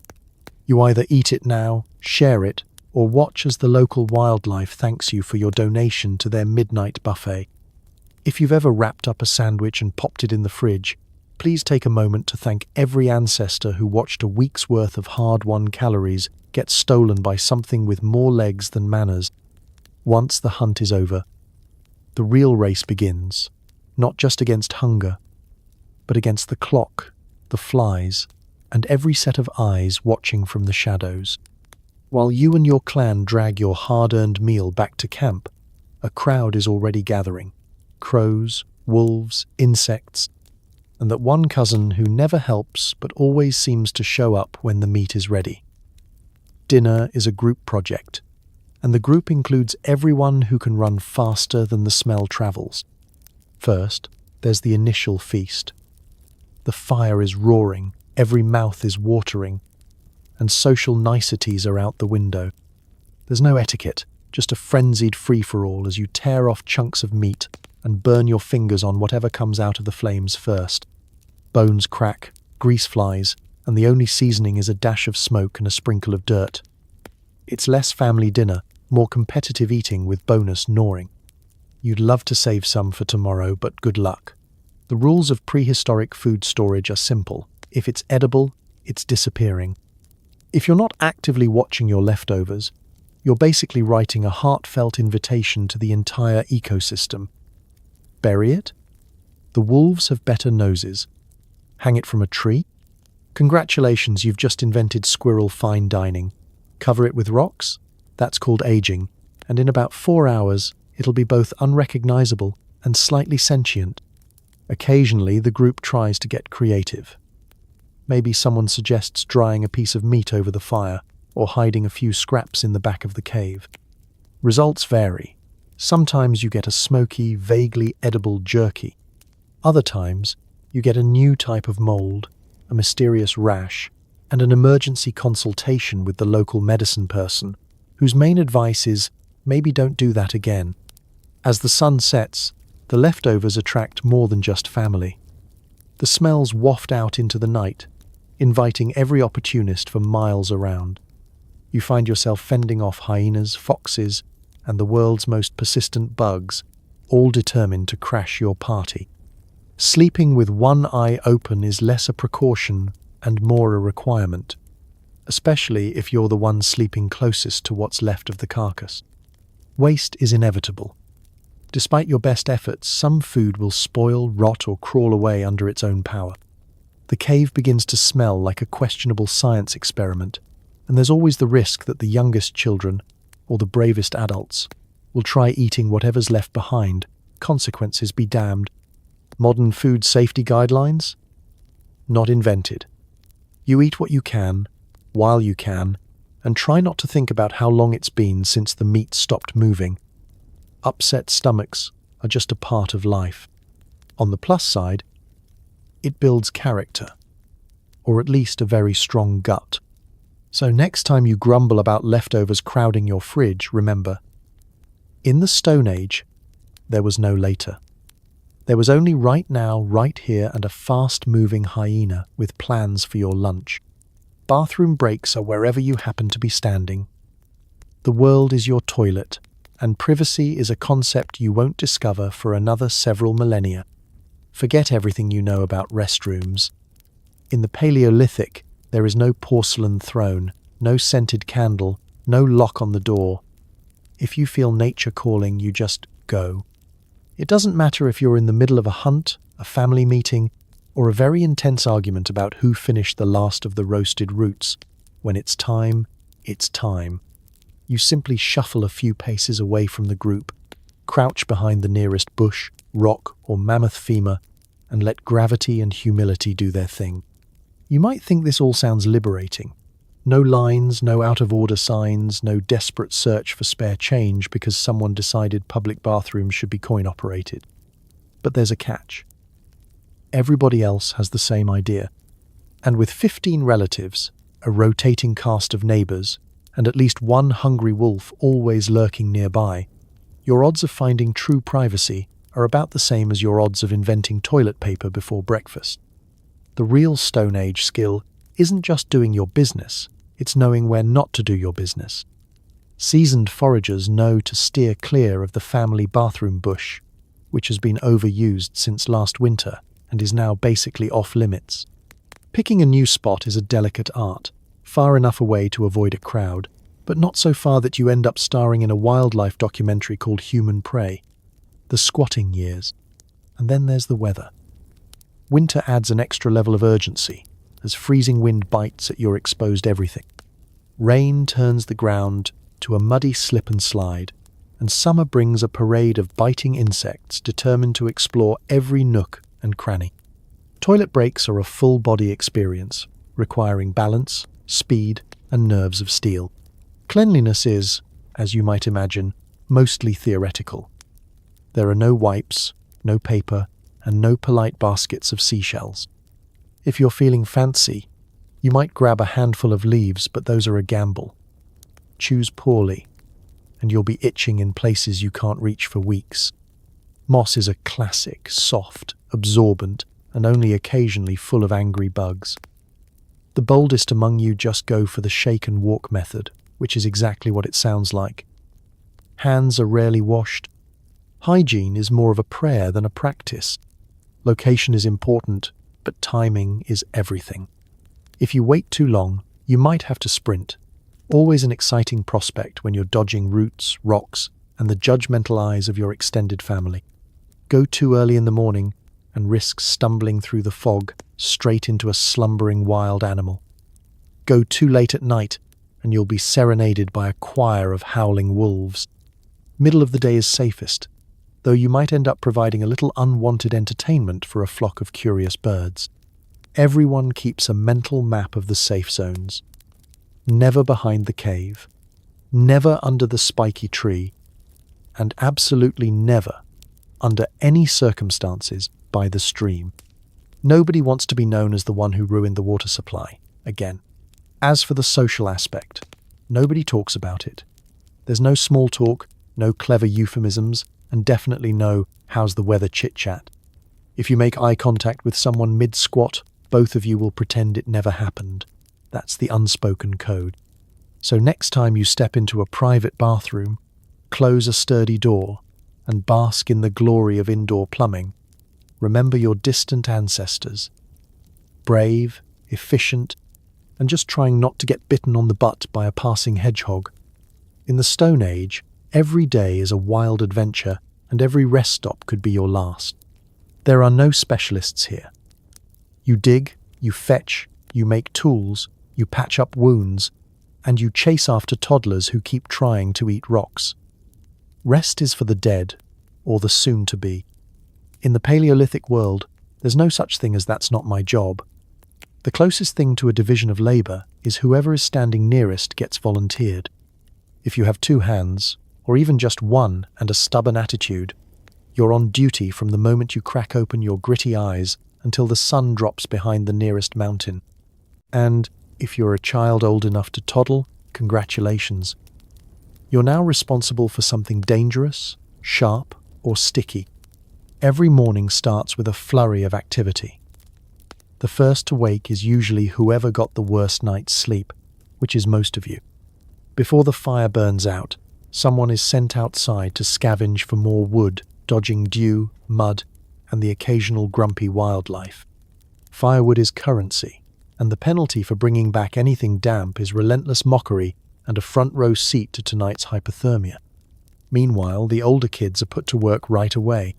You either eat it now, share it, or watch as the local wildlife thanks you for your donation to their midnight buffet. If you've ever wrapped up a sandwich and popped it in the fridge, please take a moment to thank every ancestor who watched a week's worth of hard-won calories get stolen by something with more legs than manners. Once the hunt is over, the real race begins, not just against hunger, but against the clock, the flies, and every set of eyes watching from the shadows. While you and your clan drag your hard-earned meal back to camp, a crowd is already gathering. Crows, wolves, insects, and that one cousin who never helps but always seems to show up when the meat is ready. Dinner is a group project, and the group includes everyone who can run faster than the smell travels. First, there's the initial feast. The fire is roaring, every mouth is watering, and social niceties are out the window. There's no etiquette, just a frenzied free-for-all as you tear off chunks of meat and burn your fingers on whatever comes out of the flames first. Bones crack, grease flies, and the only seasoning is a dash of smoke and a sprinkle of dirt. It's less family dinner, more competitive eating with bonus gnawing. You'd love to save some for tomorrow, but good luck. The rules of prehistoric food storage are simple. If it's edible, it's disappearing. If you're not actively watching your leftovers, you're basically writing a heartfelt invitation to the entire ecosystem. Bury it? The wolves have better noses. Hang it from a tree? Congratulations, you've just invented squirrel fine dining. Cover it with rocks? That's called aging, and in about 4 hours, it'll be both unrecognizable and slightly sentient. Occasionally, the group tries to get creative. Maybe someone suggests drying a piece of meat over the fire or hiding a few scraps in the back of the cave. Results vary. Sometimes you get a smoky, vaguely edible jerky. Other times, you get a new type of mold, a mysterious rash, and an emergency consultation with the local medicine person, whose main advice is, maybe don't do that again. As the sun sets, the leftovers attract more than just family. The smells waft out into the night, inviting every opportunist for miles around. You find yourself fending off hyenas, foxes, and the world's most persistent bugs, all determined to crash your party. Sleeping with one eye open is less a precaution and more a requirement, especially if you're the one sleeping closest to what's left of the carcass. Waste is inevitable. Despite your best efforts, some food will spoil, rot, or crawl away under its own power. The cave begins to smell like a questionable science experiment, and there's always the risk that the youngest children, or the bravest adults, will try eating whatever's left behind, consequences be damned. Modern food safety guidelines? Not invented. You eat what you can, while you can, and try not to think about how long it's been since the meat stopped moving. Upset stomachs are just a part of life. On the plus side, it builds character, or at least a very strong gut. So next time you grumble about leftovers crowding your fridge, remember, in the Stone Age, there was no later. There was only right now, right here, and a fast-moving hyena with plans for your lunch. Bathroom breaks are wherever you happen to be standing. The world is your toilet, and privacy is a concept you won't discover for another several millennia. Forget everything you know about restrooms. In the Paleolithic, there is no porcelain throne, no scented candle, no lock on the door. If you feel nature calling, you just go. It doesn't matter if you're in the middle of a hunt, a family meeting, or a very intense argument about who finished the last of the roasted roots. When it's time, it's time. You simply shuffle a few paces away from the group, crouch behind the nearest bush, rock, or mammoth femur, and let gravity and humility do their thing. You might think this all sounds liberating. No lines, no out-of-order signs, no desperate search for spare change because someone decided public bathrooms should be coin-operated. But there's a catch. Everybody else has the same idea. And with 15 relatives, a rotating cast of neighbors, and at least one hungry wolf always lurking nearby, your odds of finding true privacy are about the same as your odds of inventing toilet paper before breakfast. The real Stone Age skill isn't just doing your business, it's knowing where not to do your business. Seasoned foragers know to steer clear of the family bathroom bush, which has been overused since last winter and is now basically off-limits. Picking a new spot is a delicate art, far enough away to avoid a crowd, but not so far that you end up starring in a wildlife documentary called Human Prey. The squatting years. And then there's the weather. Winter adds an extra level of urgency, as freezing wind bites at your exposed everything. Rain turns the ground to a muddy slip and slide, and summer brings a parade of biting insects determined to explore every nook and cranny. Toilet breaks are a full-body experience, requiring balance, speed, and nerves of steel. Cleanliness is, as you might imagine, mostly theoretical. There are no wipes, no paper, and no polite baskets of seashells. If you're feeling fancy, you might grab a handful of leaves, but those are a gamble. Choose poorly, and you'll be itching in places you can't reach for weeks. Moss is a classic, soft, absorbent, and only occasionally full of angry bugs. The boldest among you just go for the shake and walk method, which is exactly what it sounds like. Hands are rarely washed. Hygiene is more of a prayer than a practice. Location is important, but timing is everything. If you wait too long, you might have to sprint. Always an exciting prospect when you're dodging roots, rocks, and the judgmental eyes of your extended family. Go too early in the morning and risk stumbling through the fog straight into a slumbering wild animal. Go too late at night and you'll be serenaded by a choir of howling wolves. Middle of the day is safest, though you might end up providing a little unwanted entertainment for a flock of curious birds. Everyone keeps a mental map of the safe zones. Never behind the cave, never under the spiky tree, and absolutely never, under any circumstances, by the stream. Nobody wants to be known as the one who ruined the water supply, again. As for the social aspect, nobody talks about it. There's no small talk, no clever euphemisms, and definitely no "how's the weather" chit-chat. If you make eye contact with someone mid-squat, both of you will pretend it never happened. That's the unspoken code. So next time you step into a private bathroom, close a sturdy door, and bask in the glory of indoor plumbing, remember your distant ancestors. Brave, efficient, and just trying not to get bitten on the butt by a passing hedgehog. In the Stone Age, every day is a wild adventure, and every rest stop could be your last. There are no specialists here. You dig, you fetch, you make tools, you patch up wounds, and you chase after toddlers who keep trying to eat rocks. Rest is for the dead, or the soon-to-be. In the Paleolithic world, there's no such thing as "that's not my job." The closest thing to a division of labor is whoever is standing nearest gets volunteered. If you have two hands, or even just one and a stubborn attitude, you're on duty from the moment you crack open your gritty eyes until the sun drops behind the nearest mountain. And if you're a child old enough to toddle, congratulations. You're now responsible for something dangerous, sharp, or sticky. Every morning starts with a flurry of activity. The first to wake is usually whoever got the worst night's sleep, which is most of you. Before the fire burns out, someone is sent outside to scavenge for more wood, dodging dew, mud, and the occasional grumpy wildlife. Firewood is currency, and the penalty for bringing back anything damp is relentless mockery and a front-row seat to tonight's hypothermia. Meanwhile, the older kids are put to work right away.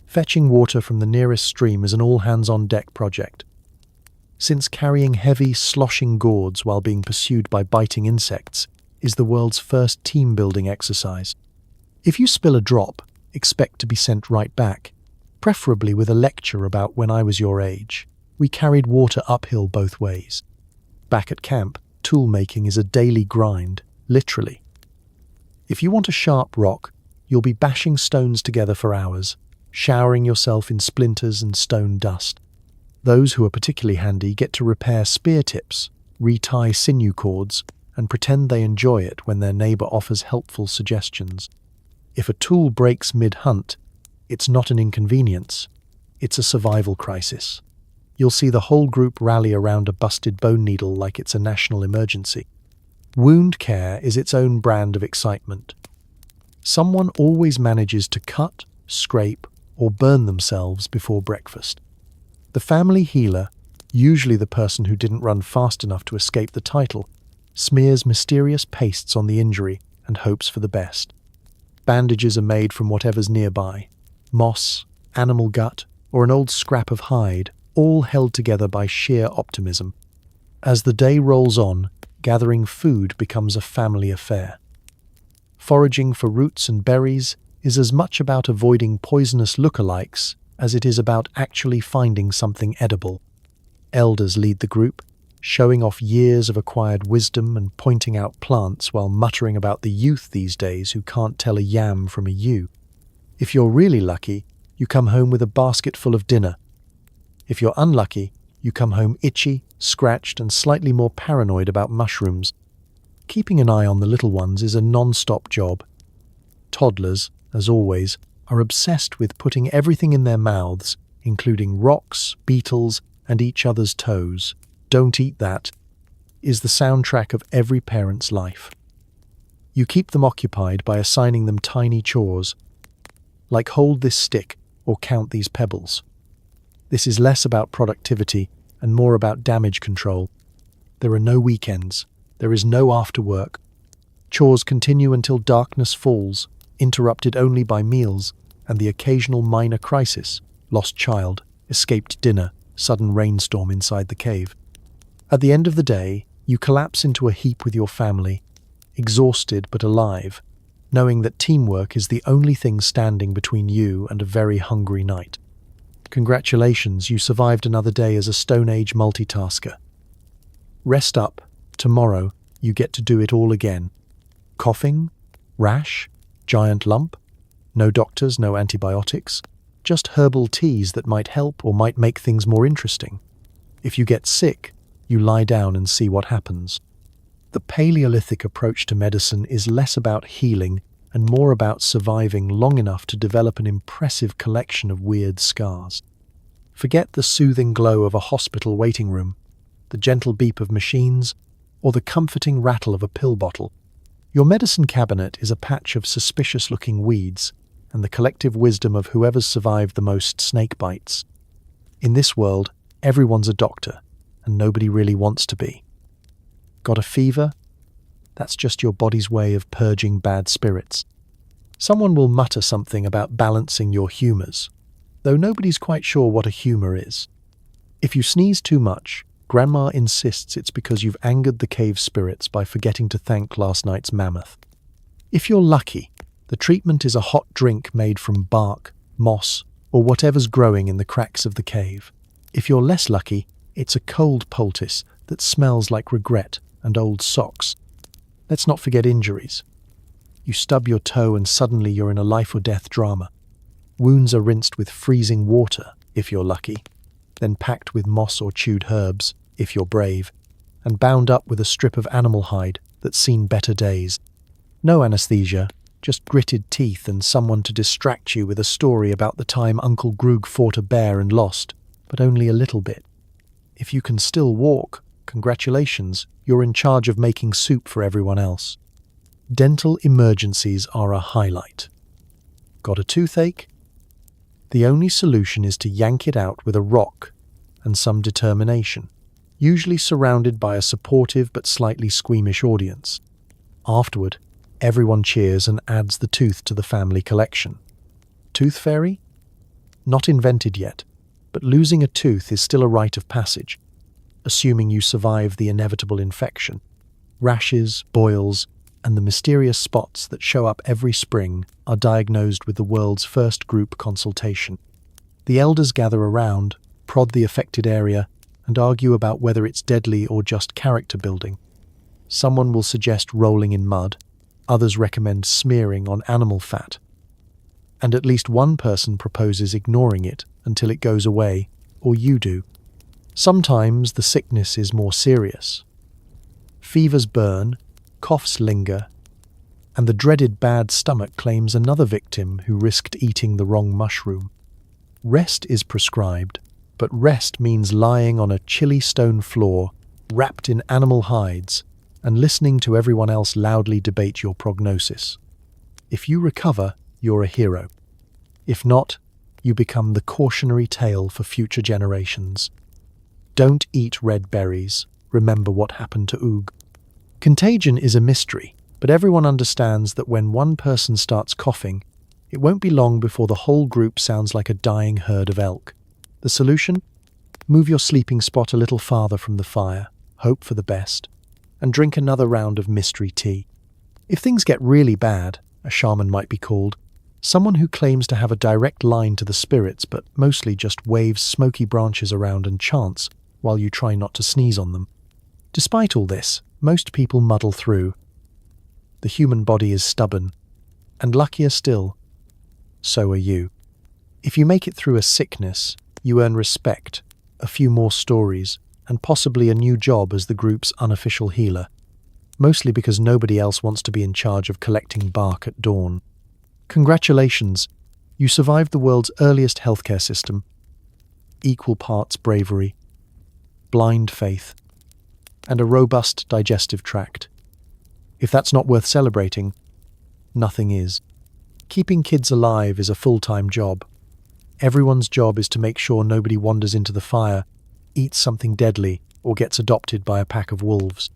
Fetching water from the nearest stream is an all-hands-on-deck project. Since carrying heavy, sloshing gourds while being pursued by biting insects is the world's first team-building exercise. If you spill a drop, expect to be sent right back, preferably with a lecture about when I was your age. We carried water uphill both ways. Back at camp, tool-making is a daily grind, literally. If you want a sharp rock, you'll be bashing stones together for hours, showering yourself in splinters and stone dust. Those who are particularly handy get to repair spear tips, retie sinew cords, and pretend they enjoy it when their neighbor offers helpful suggestions. If a tool breaks mid-hunt, it's not an inconvenience, it's a survival crisis. You'll see the whole group rally around a busted bone needle like it's a national emergency. Wound care is its own brand of excitement. Someone always manages to cut, scrape, or burn themselves before breakfast. The family healer, usually the person who didn't run fast enough to escape the title, smears mysterious pastes on the injury and hopes for the best. Bandages are made from whatever's nearby, moss, animal gut, or an old scrap of hide, all held together by sheer optimism. As the day rolls on, gathering food becomes a family affair. Foraging for roots and berries is as much about avoiding poisonous lookalikes as it is about actually finding something edible. Elders lead the group, showing off years of acquired wisdom and pointing out plants while muttering about the youth these days who can't tell a yam from a ewe. If you're really lucky, you come home with a basket full of dinner. If you're unlucky, you come home itchy, scratched, and slightly more paranoid about mushrooms. Keeping an eye on the little ones is a non-stop job. Toddlers, as always, are obsessed with putting everything in their mouths, including rocks, beetles, and each other's toes. "Don't eat that" is the soundtrack of every parent's life. You keep them occupied by assigning them tiny chores, like hold this stick or count these pebbles. This is less about productivity and more about damage control. There are no weekends. There is no after work. Chores continue until darkness falls, interrupted only by meals and the occasional minor crisis: lost child, escaped dinner, sudden rainstorm inside the cave. At the end of the day, you collapse into a heap with your family, exhausted but alive, knowing that teamwork is the only thing standing between you and a very hungry night. Congratulations, you survived another day as a Stone Age multitasker. Rest up. Tomorrow, you get to do it all again. Coughing? Rash? Giant lump? No doctors, no antibiotics. Just herbal teas that might help or might make things more interesting. If you get sick, you lie down and see what happens. The Paleolithic approach to medicine is less about healing and more about surviving long enough to develop an impressive collection of weird scars. Forget the soothing glow of a hospital waiting room, the gentle beep of machines, or the comforting rattle of a pill bottle. Your medicine cabinet is a patch of suspicious-looking weeds and the collective wisdom of whoever's survived the most snake bites. In this world, everyone's a doctor, and nobody really wants to be. Got a fever? That's just your body's way of purging bad spirits. Someone will mutter something about balancing your humours, though nobody's quite sure what a humour is. If you sneeze too much, Grandma insists it's because you've angered the cave spirits by forgetting to thank last night's mammoth. If you're lucky, the treatment is a hot drink made from bark, moss, or whatever's growing in the cracks of the cave. If you're less lucky, it's a cold poultice that smells like regret and old socks. Let's not forget injuries. You stub your toe and suddenly you're in a life or death drama. Wounds are rinsed with freezing water, if you're lucky, then packed with moss or chewed herbs, if you're brave, and bound up with a strip of animal hide that's seen better days. No anesthesia, just gritted teeth and someone to distract you with a story about the time Uncle Grug fought a bear and lost, but only a little bit. If you can still walk, congratulations, you're in charge of making soup for everyone else. Dental emergencies are a highlight. Got a toothache? The only solution is to yank it out with a rock and some determination, usually surrounded by a supportive but slightly squeamish audience. Afterward, everyone cheers and adds the tooth to the family collection. Tooth fairy? Not invented yet, but losing a tooth is still a rite of passage, assuming you survive the inevitable infection. Rashes, boils, and the mysterious spots that show up every spring are diagnosed with the world's first group consultation. The elders gather around, prod the affected area, and argue about whether it's deadly or just character building. Someone will suggest rolling in mud, others recommend smearing on animal fat, and at least one person proposes ignoring it until it goes away, or you do. Sometimes the sickness is more serious. Fevers burn, coughs linger, and the dreaded bad stomach claims another victim who risked eating the wrong mushroom. Rest is prescribed, but rest means lying on a chilly stone floor, wrapped in animal hides, and listening to everyone else loudly debate your prognosis. If you recover, you're a hero. If not, you become the cautionary tale for future generations. Don't eat red berries. Remember what happened to Oog. Contagion is a mystery, but everyone understands that when one person starts coughing, it won't be long before the whole group sounds like a dying herd of elk. The solution? Move your sleeping spot a little farther from the fire, hope for the best, and drink another round of mystery tea. If things get really bad, a shaman might be called, someone who claims to have a direct line to the spirits but mostly just waves smoky branches around and chants while you try not to sneeze on them. Despite all this, most people muddle through. The human body is stubborn, and luckier still, so are you. If you make it through a sickness, you earn respect, a few more stories, and possibly a new job as the group's unofficial healer, mostly because nobody else wants to be in charge of collecting bark at dawn. Congratulations, you survived the world's earliest healthcare system. Equal parts bravery, blind faith, and a robust digestive tract. If that's not worth celebrating, nothing is. Keeping kids alive is a full-time job. Everyone's job is to make sure nobody wanders into the fire, eats something deadly, or gets adopted by a pack of wolves.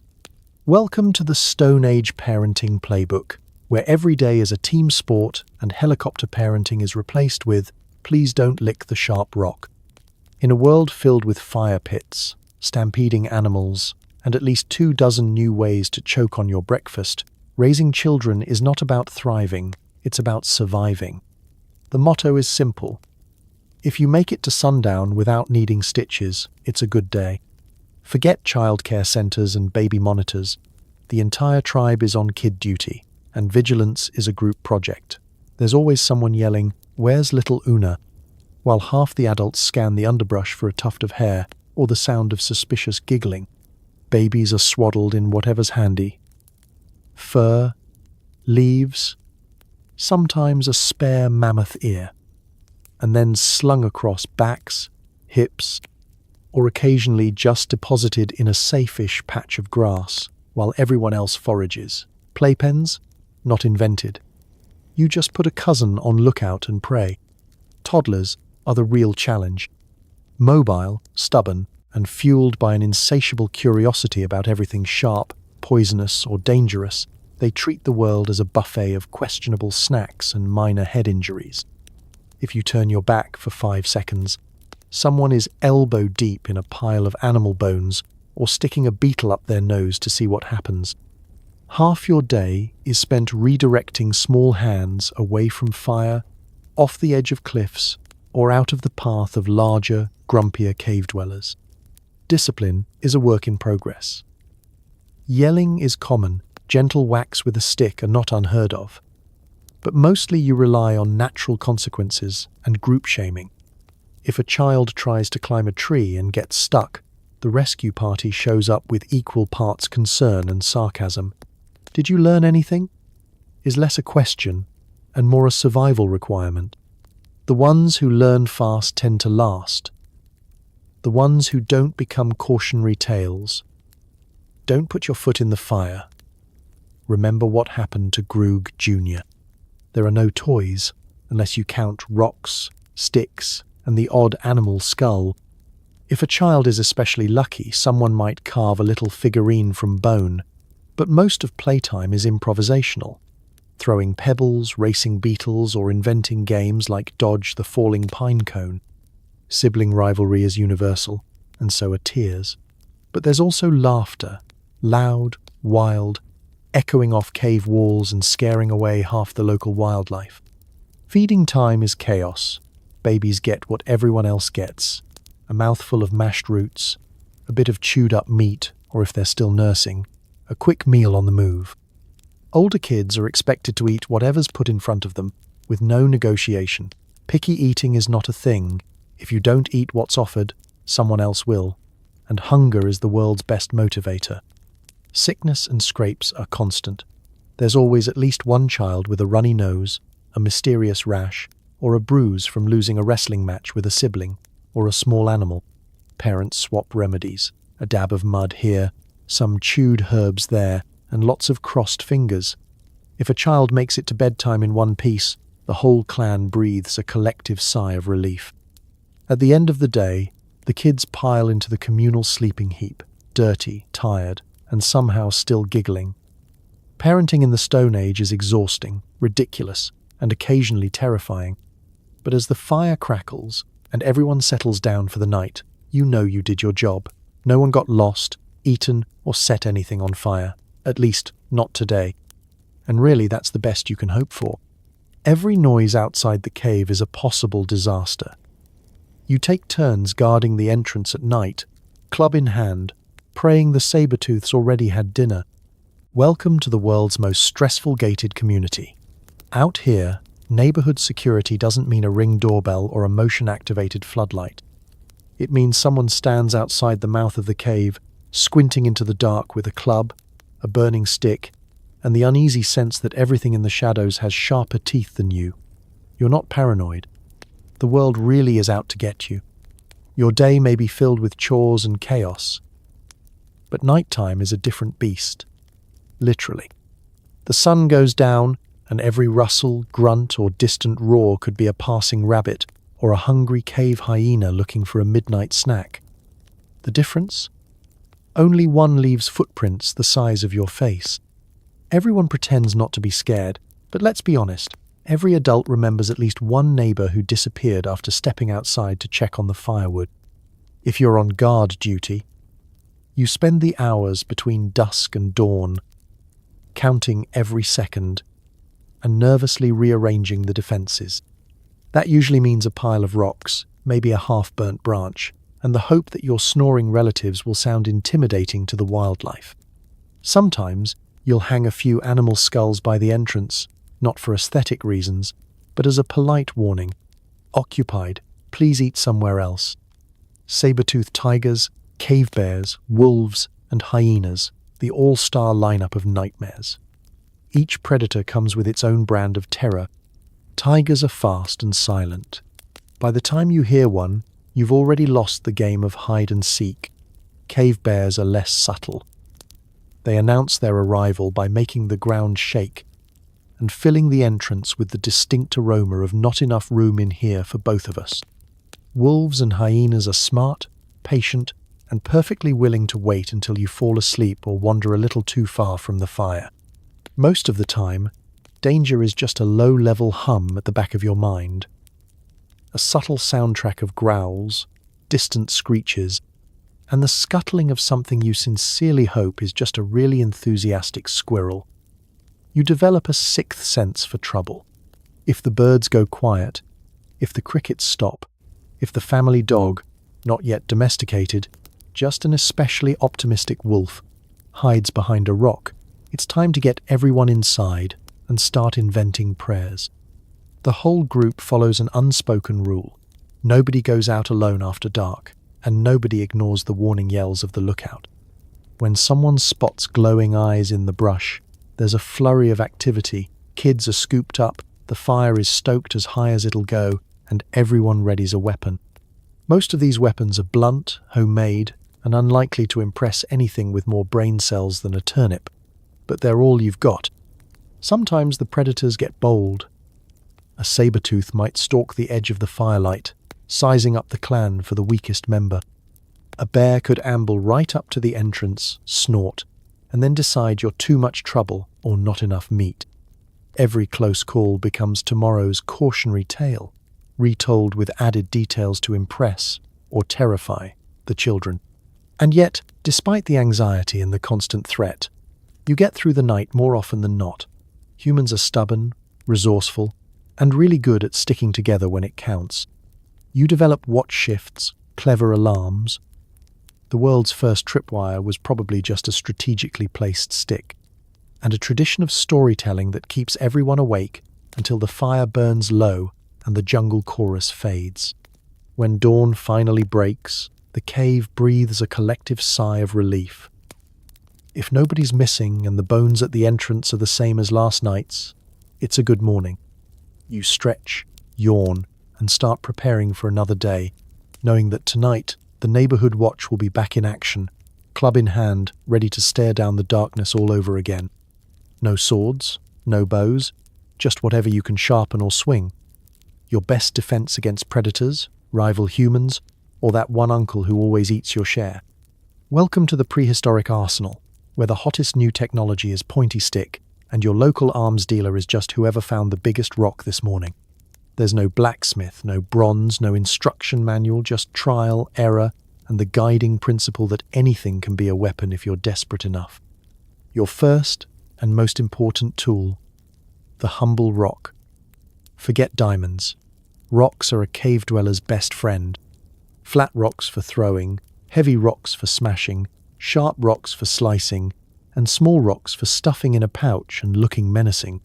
Welcome to the Stone Age parenting playbook, where every day is a team sport and helicopter parenting is replaced with "please don't lick the sharp rock." In a world filled with fire pits, stampeding animals, and at least 24 new ways to choke on your breakfast, raising children is not about thriving, it's about surviving. The motto is simple. If you make it to sundown without needing stitches, it's a good day. Forget childcare centres and baby monitors. The entire tribe is on kid duty, and vigilance is a group project. There's always someone yelling, "Where's little Una?" while half the adults scan the underbrush for a tuft of hair or the sound of suspicious giggling. Babies are swaddled in whatever's handy. Fur, leaves, sometimes a spare mammoth ear, and then slung across backs, hips, or occasionally just deposited in a safe-ish patch of grass while everyone else forages. Playpens? Not invented. You just put a cousin on lookout and pray. Toddlers are the real challenge. Mobile, stubborn, and fueled by an insatiable curiosity about everything sharp, poisonous, or dangerous, they treat the world as a buffet of questionable snacks and minor head injuries. If you turn your back for 5 seconds, Someone is elbow deep in a pile of animal bones or sticking a beetle up their nose to see what happens. Half your day is spent redirecting small hands away from fire, off the edge of cliffs, or out of the path of larger, grumpier cave dwellers. Discipline is a work in progress. Yelling is common, gentle whacks with a stick are not unheard of. But mostly you rely on natural consequences and group shaming. If a child tries to climb a tree and gets stuck, the rescue party shows up with equal parts concern and sarcasm. Did you learn anything? Is less a question and more a survival requirement. The ones who learn fast tend to last. The ones who don't become cautionary tales. Don't put your foot in the fire. Remember what happened to Groog Jr. There are no toys, unless you count rocks, sticks, and the odd animal skull. If a child is especially lucky, someone might carve a little figurine from bone, but most of playtime is improvisational. Throwing pebbles, racing beetles, or inventing games like Dodge the Falling Pine Cone. Sibling rivalry is universal, and so are tears. But there's also laughter, loud, wild, echoing off cave walls and scaring away half the local wildlife. Feeding time is chaos. Babies get what everyone else gets. A mouthful of mashed roots, a bit of chewed up meat, or if they're still nursing, a quick meal on the move. Older kids are expected to eat whatever's put in front of them, with no negotiation. Picky eating is not a thing. If you don't eat what's offered, someone else will. And hunger is the world's best motivator. Sickness and scrapes are constant. There's always at least one child with a runny nose, a mysterious rash, or a bruise from losing a wrestling match with a sibling, or a small animal. Parents swap remedies, a dab of mud here, some chewed herbs there, and lots of crossed fingers. If a child makes it to bedtime in one piece, the whole clan breathes a collective sigh of relief. At the end of the day, the kids pile into the communal sleeping heap, dirty, tired, and somehow still giggling. Parenting in the Stone Age is exhausting, ridiculous, and occasionally terrifying. But as the fire crackles and everyone settles down for the night, you know you did your job. No one got lost, eaten, or set anything on fire. At least, not today. And really, that's the best you can hope for. Every noise outside the cave is a possible disaster. You take turns guarding the entrance at night, club in hand, praying the saber-tooths already had dinner. Welcome to the world's most stressful gated community. Out here, neighborhood security doesn't mean a Ring doorbell or a motion-activated floodlight. It means someone stands outside the mouth of the cave, squinting into the dark with a club, a burning stick, and the uneasy sense that everything in the shadows has sharper teeth than you. You're not paranoid. The world really is out to get you. Your day may be filled with chores and chaos, but nighttime is a different beast. Literally. The sun goes down, and every rustle, grunt, or distant roar could be a passing rabbit or a hungry cave hyena looking for a midnight snack. The difference? Only one leaves footprints the size of your face. Everyone pretends not to be scared, but let's be honest, every adult remembers at least one neighbor who disappeared after stepping outside to check on the firewood. If you're on guard duty, you spend the hours between dusk and dawn, counting every second and nervously rearranging the defenses. That usually means a pile of rocks, maybe a half-burnt branch, and the hope that your snoring relatives will sound intimidating to the wildlife. Sometimes you'll hang a few animal skulls by the entrance, not for aesthetic reasons, but as a polite warning. Occupied, please eat somewhere else. Saber-toothed tigers, cave bears, wolves, and hyenas, the all-star lineup of nightmares. Each predator comes with its own brand of terror. Tigers are fast and silent. By the time you hear one, you've already lost the game of hide and seek. Cave bears are less subtle. They announce their arrival by making the ground shake and filling the entrance with the distinct aroma of not enough room in here for both of us. Wolves and hyenas are smart, patient, and perfectly willing to wait until you fall asleep or wander a little too far from the fire. Most of the time, danger is just a low-level hum at the back of your mind. A subtle soundtrack of growls, distant screeches, and the scuttling of something you sincerely hope is just a really enthusiastic squirrel. You develop a sixth sense for trouble. If the birds go quiet, if the crickets stop, if the family dog, not yet domesticated, just an especially optimistic wolf, hides behind a rock, it's time to get everyone inside and start inventing prayers. The whole group follows an unspoken rule. Nobody goes out alone after dark, and nobody ignores the warning yells of the lookout. When someone spots glowing eyes in the brush, there's a flurry of activity. Kids are scooped up, the fire is stoked as high as it'll go, and everyone readies a weapon. Most of these weapons are blunt, homemade, and unlikely to impress anything with more brain cells than a turnip. But they're all you've got. Sometimes the predators get bold. A saber-tooth might stalk the edge of the firelight, sizing up the clan for the weakest member. A bear could amble right up to the entrance, snort, and then decide you're too much trouble or not enough meat. Every close call becomes tomorrow's cautionary tale, retold with added details to impress or terrify the children. And yet, despite the anxiety and the constant threat, you get through the night more often than not. Humans are stubborn, resourceful, and really good at sticking together when it counts. You develop watch shifts, clever alarms. The world's first tripwire was probably just a strategically placed stick, and a tradition of storytelling that keeps everyone awake until the fire burns low and the jungle chorus fades. When dawn finally breaks, the cave breathes a collective sigh of relief. If nobody's missing and the bones at the entrance are the same as last night's, it's a good morning. You stretch, yawn, and start preparing for another day, knowing that tonight the neighborhood watch will be back in action, club in hand, ready to stare down the darkness all over again. No swords, no bows, just whatever you can sharpen or swing. Your best defense against predators, rival humans, or that one uncle who always eats your share. Welcome to the prehistoric arsenal, where the hottest new technology is pointy stick, and your local arms dealer is just whoever found the biggest rock this morning. There's no blacksmith, no bronze, no instruction manual, just trial, error, and the guiding principle that anything can be a weapon if you're desperate enough. Your first and most important tool, the humble rock. Forget diamonds. Rocks are a cave dweller's best friend. Flat rocks for throwing, heavy rocks for smashing, sharp rocks for slicing, and small rocks for stuffing in a pouch and looking menacing.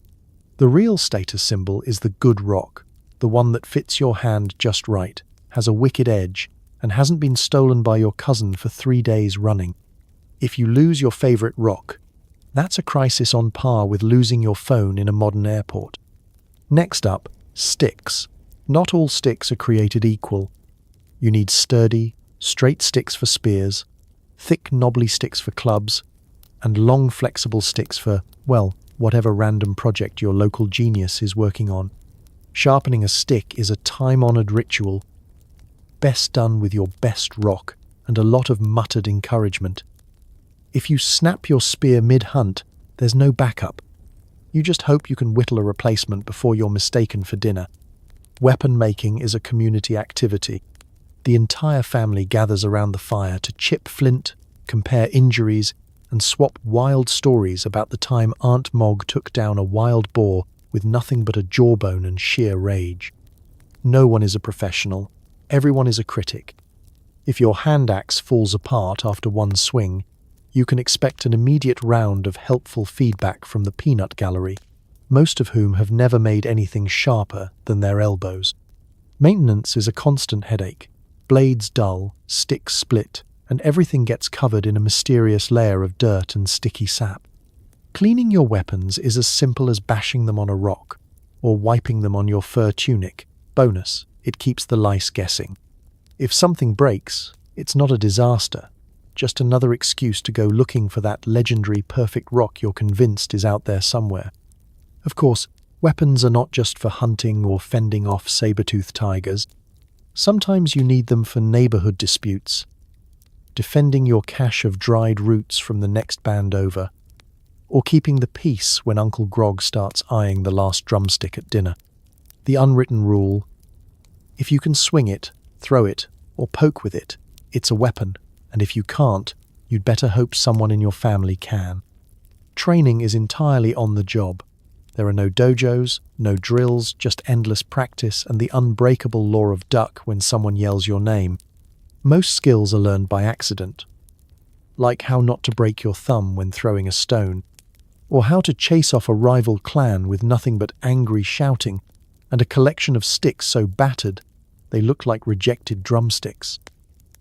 The real status symbol is the good rock, the one that fits your hand just right, has a wicked edge, and hasn't been stolen by your cousin for 3 days running. If you lose your favorite rock, that's a crisis on par with losing your phone in a modern airport. Next up, sticks. Not all sticks are created equal. You need sturdy, straight sticks for spears, thick, knobbly sticks for clubs, and long, flexible sticks for, well, whatever random project your local genius is working on. Sharpening a stick is a time-honored ritual, best done with your best rock and a lot of muttered encouragement. If you snap your spear mid-hunt, there's no backup. You just hope you can whittle a replacement before you're mistaken for dinner. Weapon making is a community activity. The entire family gathers around the fire to chip flint, compare injuries, and swap wild stories about the time Aunt Mog took down a wild boar with nothing but a jawbone and sheer rage. No one is a professional. Everyone is a critic. If your hand axe falls apart after one swing, you can expect an immediate round of helpful feedback from the peanut gallery, most of whom have never made anything sharper than their elbows. Maintenance is a constant headache. Blades dull, sticks split, and everything gets covered in a mysterious layer of dirt and sticky sap. Cleaning your weapons is as simple as bashing them on a rock, or wiping them on your fur tunic. Bonus, it keeps the lice guessing. If something breaks, it's not a disaster, just another excuse to go looking for that legendary perfect rock you're convinced is out there somewhere. Of course, weapons are not just for hunting or fending off saber-toothed tigers. Sometimes you need them for neighborhood disputes, defending your cache of dried roots from the next band over, or keeping the peace when Uncle Grog starts eyeing the last drumstick at dinner. The unwritten rule: if you can swing it, throw it, or poke with it. It's a weapon, and if you can't, you'd better hope someone in your family can. Training is entirely on the job. There are no dojos, no drills, just endless practice and the unbreakable law of duck when someone yells your name. Most skills are learned by accident, like how not to break your thumb when throwing a stone, or how to chase off a rival clan with nothing but angry shouting and a collection of sticks so battered they look like rejected drumsticks.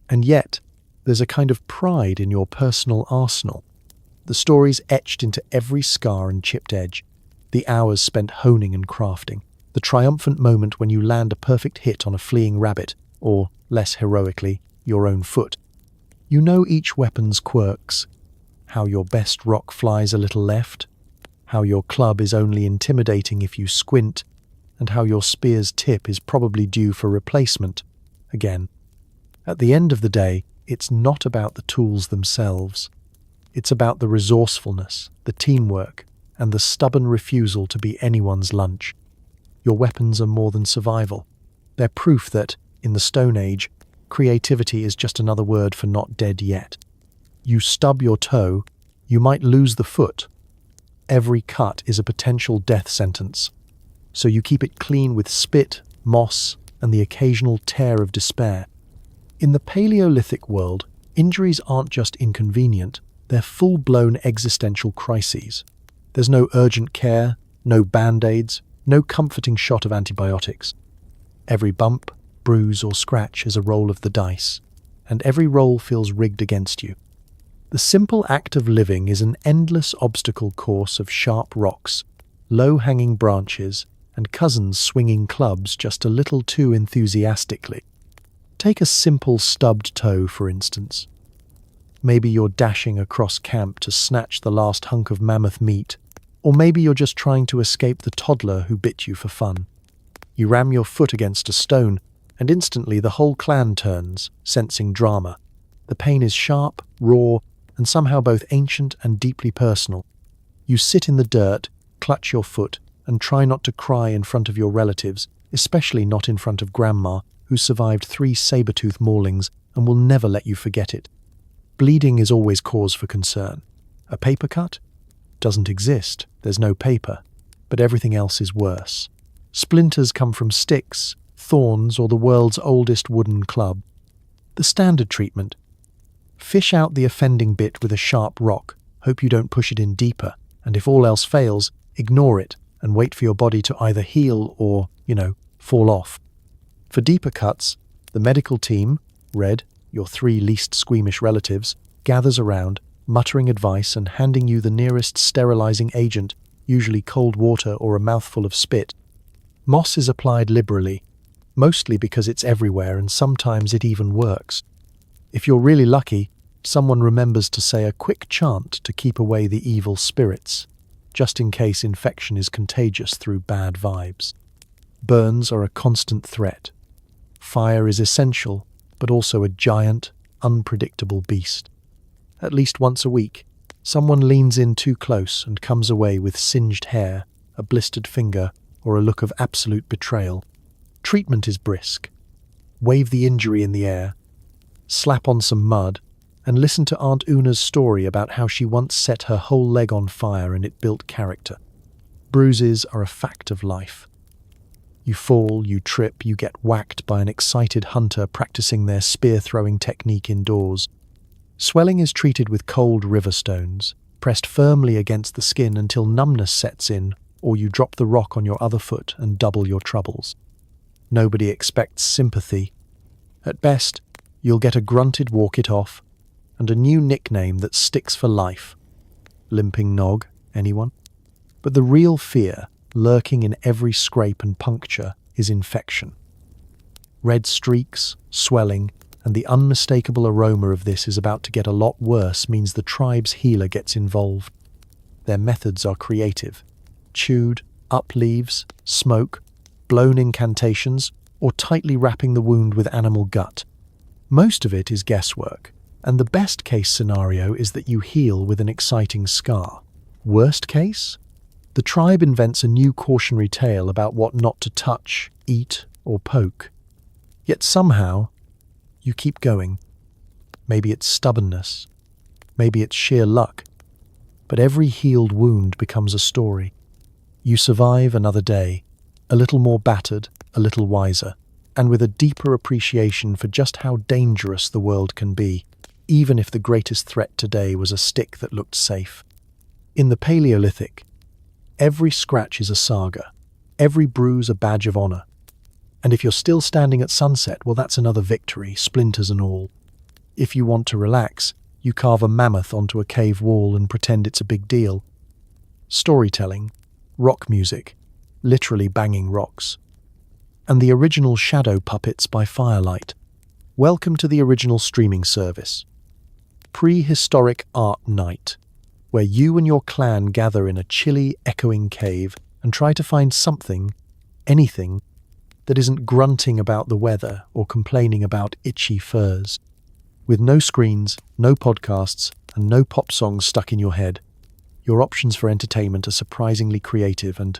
And yet, there's a kind of pride in your personal arsenal. The stories etched into every scar and chipped edge, the hours spent honing and crafting, the triumphant moment when you land a perfect hit on a fleeing rabbit, or, less heroically, your own foot. You know each weapon's quirks, how your best rock flies a little left, how your club is only intimidating if you squint, and how your spear's tip is probably due for replacement. Again, at the end of the day, it's not about the tools themselves. It's about the resourcefulness, the teamwork, and the stubborn refusal to be anyone's lunch. Your weapons are more than survival. They're proof that, in the Stone Age, creativity is just another word for not dead yet. You stub your toe, you might lose the foot. Every cut is a potential death sentence. So you keep it clean with spit, moss, and the occasional tear of despair. In the Paleolithic world, injuries aren't just inconvenient, they're full-blown existential crises. There's no urgent care, no band-aids, no comforting shot of antibiotics. Every bump, bruise, or scratch is a roll of the dice, and every roll feels rigged against you. The simple act of living is an endless obstacle course of sharp rocks, low-hanging branches, and cousins swinging clubs just a little too enthusiastically. Take a simple stubbed toe, for instance. Maybe you're dashing across camp to snatch the last hunk of mammoth meat, or maybe you're just trying to escape the toddler who bit you for fun. You ram your foot against a stone, and instantly the whole clan turns, sensing drama. The pain is sharp, raw, and somehow both ancient and deeply personal. You sit in the dirt, clutch your foot, and try not to cry in front of your relatives, especially not in front of Grandma, who survived 3 saber-tooth maulings and will never let you forget it. Bleeding is always cause for concern. A paper cut? Doesn't exist, there's no paper, but everything else is worse. Splinters come from sticks, thorns, or the world's oldest wooden club. The standard treatment: fish out the offending bit with a sharp rock, hope you don't push it in deeper, and if all else fails, ignore it and wait for your body to either heal or, fall off. For deeper cuts, the medical team, Red, your 3 least squeamish relatives, gathers around, muttering advice and handing you the nearest sterilizing agent, usually cold water or a mouthful of spit. Moss is applied liberally, mostly because it's everywhere and sometimes it even works. If you're really lucky, someone remembers to say a quick chant to keep away the evil spirits, just in case infection is contagious through bad vibes. Burns are a constant threat. Fire is essential, but also a giant, unpredictable beast. At least once a week, someone leans in too close and comes away with singed hair, a blistered finger, or a look of absolute betrayal. Treatment is brisk. Wave the injury in the air, slap on some mud, and listen to Aunt Una's story about how she once set her whole leg on fire and it built character. Bruises are a fact of life. You fall, you trip, you get whacked by an excited hunter practicing their spear-throwing technique indoors. Swelling is treated with cold river stones, pressed firmly against the skin until numbness sets in, or you drop the rock on your other foot and double your troubles. Nobody expects sympathy. At best, you'll get a grunted walk it off, and a new nickname that sticks for life. Limping Nog, anyone? But the real fear, lurking in every scrape and puncture, is infection. Red streaks, swelling, and the unmistakable aroma of this is about to get a lot worse means the tribe's healer gets involved. Their methods are creative. Chewed, up leaves, smoke, blown incantations, or tightly wrapping the wound with animal gut. Most of it is guesswork, and the best case scenario is that you heal with an exciting scar. Worst case? The tribe invents a new cautionary tale about what not to touch, eat, or poke. Yet somehow, you keep going. Maybe it's stubbornness, maybe it's sheer luck, but every healed wound becomes a story. You survive another day, a little more battered, a little wiser, and with a deeper appreciation for just how dangerous the world can be, even if the greatest threat today was a stick that looked safe. In the Paleolithic, every scratch is a saga, every bruise a badge of honor. And if you're still standing at sunset, well, that's another victory, splinters and all. If you want to relax, you carve a mammoth onto a cave wall and pretend it's a big deal. Storytelling, rock music, literally banging rocks. And the original shadow puppets by firelight. Welcome to the original streaming service. Prehistoric Art Night, where you and your clan gather in a chilly, echoing cave and try to find something, anything, that isn't grunting about the weather or complaining about itchy furs. With no screens, no podcasts, and no pop songs stuck in your head, your options for entertainment are surprisingly creative and,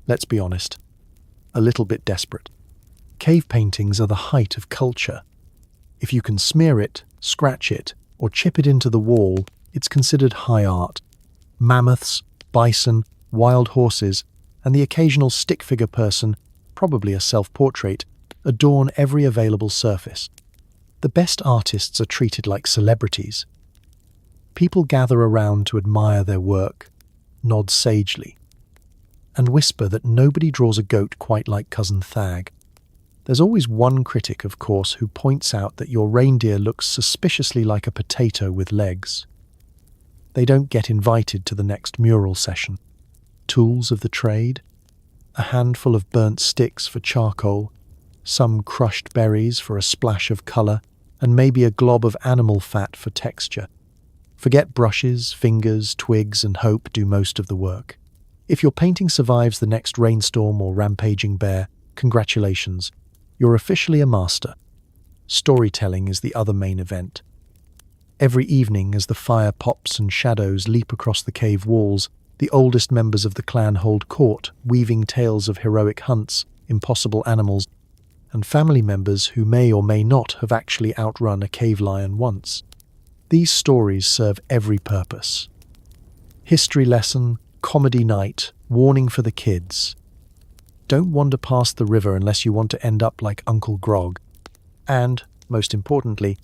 let's be honest, a little bit desperate. Cave paintings are the height of culture. If you can smear it, scratch it, or chip it into the wall, it's considered high art. Mammoths, bison, wild horses, and the occasional stick figure person, probably a self-portrait, adorn every available surface. The best artists are treated like celebrities. People gather around to admire their work, nod sagely, and whisper that nobody draws a goat quite like Cousin Thag. There's always one critic, of course, who points out that your reindeer looks suspiciously like a potato with legs. They don't get invited to the next mural session. Tools of the trade? A handful of burnt sticks for charcoal, some crushed berries for a splash of colour, and maybe a glob of animal fat for texture. Forget brushes, fingers, twigs, and hope do most of the work. If your painting survives the next rainstorm or rampaging bear, congratulations, you're officially a master. Storytelling is the other main event. Every evening, as the fire pops and shadows leap across the cave walls, the oldest members of the clan hold court, weaving tales of heroic hunts, impossible animals, and family members who may or may not have actually outrun a cave lion once. These stories serve every purpose. History lesson, comedy night, warning for the kids. Don't wander past the river unless you want to end up like Uncle Grog. And, most importantly,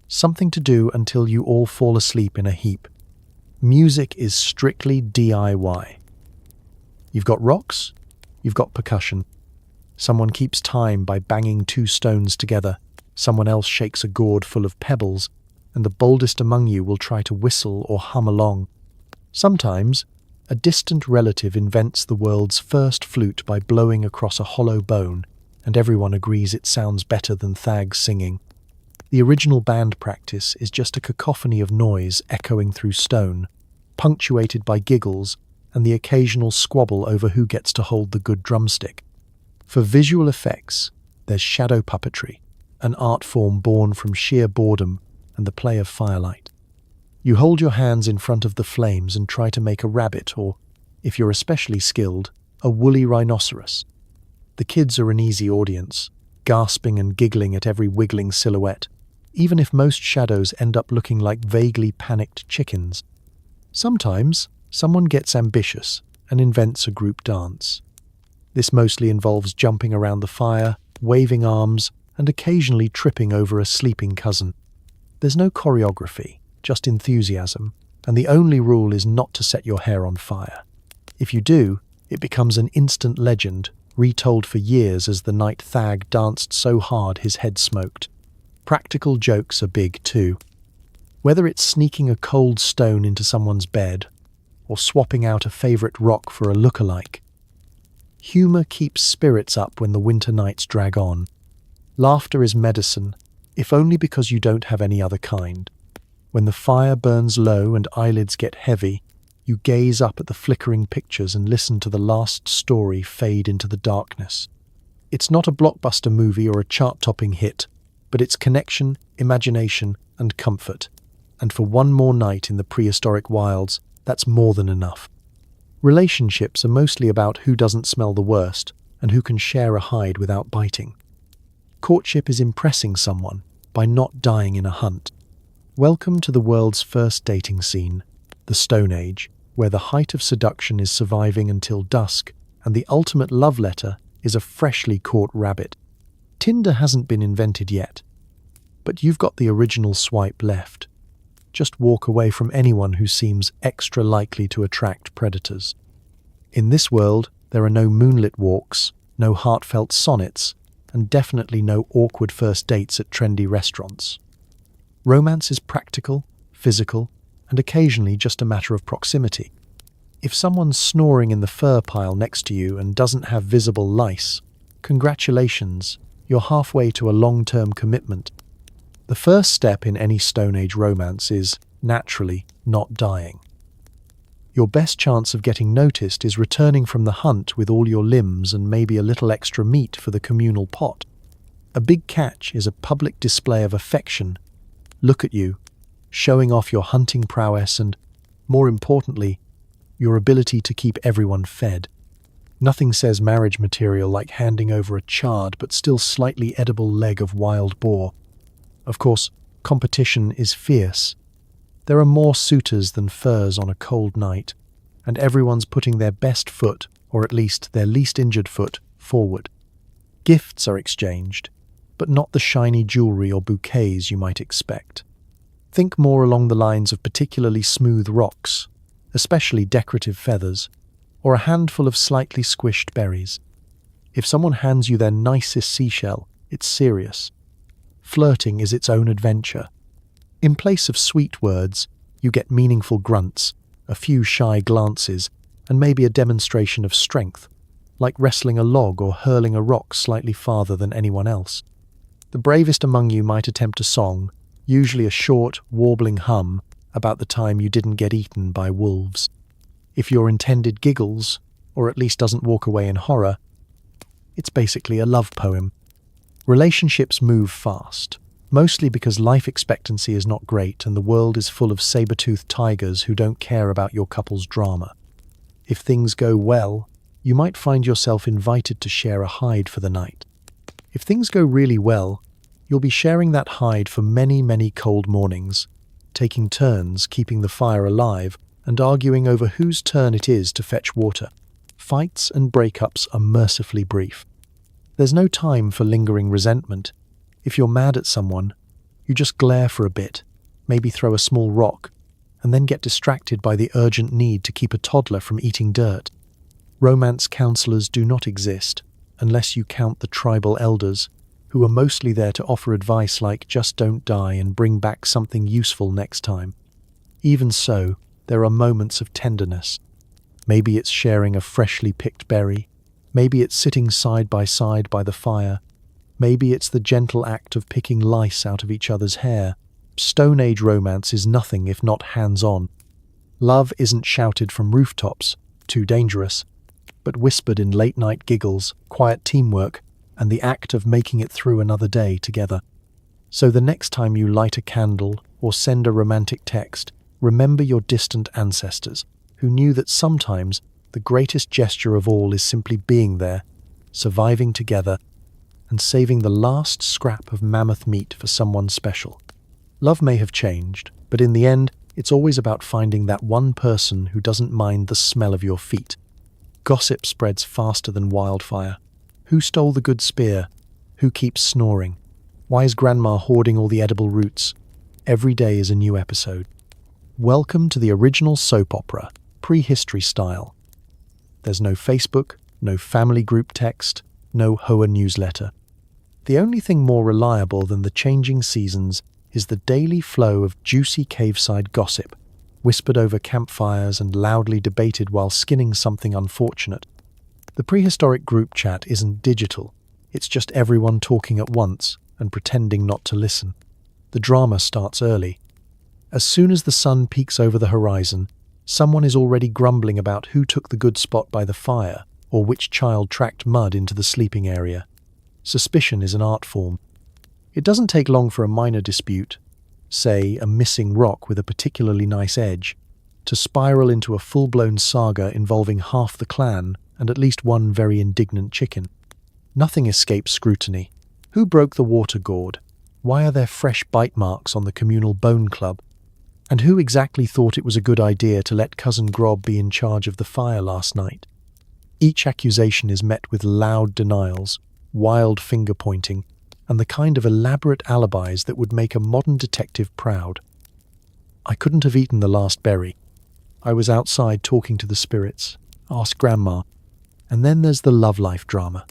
something to do until you all fall asleep in a heap. Music is strictly DIY. You've got rocks, you've got percussion. Someone keeps time by banging two stones together, someone else shakes a gourd full of pebbles, and the boldest among you will try to whistle or hum along. Sometimes, a distant relative invents the world's first flute by blowing across a hollow bone, and everyone agrees it sounds better than Thag's singing. The original band practice is just a cacophony of noise echoing through stone, punctuated by giggles and the occasional squabble over who gets to hold the good drumstick. For visual effects, there's shadow puppetry, an art form born from sheer boredom and the play of firelight. You hold your hands in front of the flames and try to make a rabbit or, if you're especially skilled, a woolly rhinoceros. The kids are an easy audience, gasping and giggling at every wiggling silhouette, even if most shadows end up looking like vaguely panicked chickens. Sometimes, someone gets ambitious and invents a group dance. This mostly involves jumping around the fire, waving arms, and occasionally tripping over a sleeping cousin. There's no choreography, just enthusiasm, and the only rule is not to set your hair on fire. If you do, it becomes an instant legend, retold for years as the night Thag danced so hard his head smoked. Practical jokes are big too. Whether it's sneaking a cold stone into someone's bed, or swapping out a favourite rock for a look-alike, humour keeps spirits up when the winter nights drag on. Laughter is medicine, if only because you don't have any other kind. When the fire burns low and eyelids get heavy, you gaze up at the flickering pictures and listen to the last story fade into the darkness. It's not a blockbuster movie or a chart-topping hit, but it's connection, imagination, and comfort. And for one more night in the prehistoric wilds, that's more than enough. Relationships are mostly about who doesn't smell the worst and who can share a hide without biting. Courtship is impressing someone by not dying in a hunt. Welcome to the world's first dating scene, the Stone Age, where the height of seduction is surviving until dusk, and the ultimate love letter is a freshly caught rabbit. Tinder hasn't been invented yet, but you've got the original swipe left. Just walk away from anyone who seems extra likely to attract predators. In this world, there are no moonlit walks, no heartfelt sonnets, and definitely no awkward first dates at trendy restaurants. Romance is practical, physical, and occasionally just a matter of proximity. If someone's snoring in the fur pile next to you and doesn't have visible lice, congratulations, you're halfway to a long-term commitment. The first step in any Stone Age romance is, naturally, not dying. Your best chance of getting noticed is returning from the hunt with all your limbs and maybe a little extra meat for the communal pot. A big catch is a public display of affection. Look at you, showing off your hunting prowess and, more importantly, your ability to keep everyone fed. Nothing says marriage material like handing over a charred but still slightly edible leg of wild boar. Of course, competition is fierce. There are more suitors than furs on a cold night, and everyone's putting their best foot, or at least their least injured foot, forward. Gifts are exchanged, but not the shiny jewelry or bouquets you might expect. Think more along the lines of particularly smooth rocks, especially decorative feathers, or a handful of slightly squished berries. If someone hands you their nicest seashell, it's serious. Flirting is its own adventure. In place of sweet words, you get meaningful grunts, a few shy glances, and maybe a demonstration of strength, like wrestling a log or hurling a rock slightly farther than anyone else. The bravest among you might attempt a song, usually a short, warbling hum, about the time you didn't get eaten by wolves. If your intended giggles, or at least doesn't walk away in horror, it's basically a love poem. Relationships move fast, mostly because life expectancy is not great and the world is full of saber-toothed tigers who don't care about your couple's drama. If things go well, you might find yourself invited to share a hide for the night. If things go really well, you'll be sharing that hide for many, many cold mornings, taking turns keeping the fire alive and arguing over whose turn it is to fetch water. Fights and breakups are mercifully brief. There's no time for lingering resentment. If you're mad at someone, you just glare for a bit, maybe throw a small rock, and then get distracted by the urgent need to keep a toddler from eating dirt. Romance counselors do not exist, unless you count the tribal elders, who are mostly there to offer advice like just don't die and bring back something useful next time. Even so, there are moments of tenderness. Maybe it's sharing a freshly picked berry, maybe it's sitting side by the fire, maybe it's the gentle act of picking lice out of each other's hair. Stone Age romance is nothing if not hands-on. Love isn't shouted from rooftops, too dangerous, but whispered in late-night giggles, quiet teamwork, and the act of making it through another day together. So the next time you light a candle or send a romantic text, remember your distant ancestors, who knew that sometimes the greatest gesture of all is simply being there, surviving together, and saving the last scrap of mammoth meat for someone special. Love may have changed, but in the end, it's always about finding that one person who doesn't mind the smell of your feet. Gossip spreads faster than wildfire. Who stole the good spear? Who keeps snoring? Why is Grandma hoarding all the edible roots? Every day is a new episode. Welcome to the original soap opera, prehistory style. There's no Facebook, no family group text, no Hoa newsletter. The only thing more reliable than the changing seasons is the daily flow of juicy caveside gossip, whispered over campfires and loudly debated while skinning something unfortunate. The prehistoric group chat isn't digital, it's just everyone talking at once and pretending not to listen. The drama starts early. As soon as the sun peeks over the horizon, someone is already grumbling about who took the good spot by the fire or which child tracked mud into the sleeping area. Suspicion is an art form. It doesn't take long for a minor dispute, say a missing rock with a particularly nice edge, to spiral into a full-blown saga involving half the clan and at least one very indignant chicken. Nothing escapes scrutiny. Who broke the water gourd? Why are there fresh bite marks on the communal bone club? And who exactly thought it was a good idea to let Cousin Grob be in charge of the fire last night? Each accusation is met with loud denials, wild finger-pointing, and the kind of elaborate alibis that would make a modern detective proud. I couldn't have eaten the last berry. I was outside talking to the spirits. Ask Grandma. And then there's the love life drama.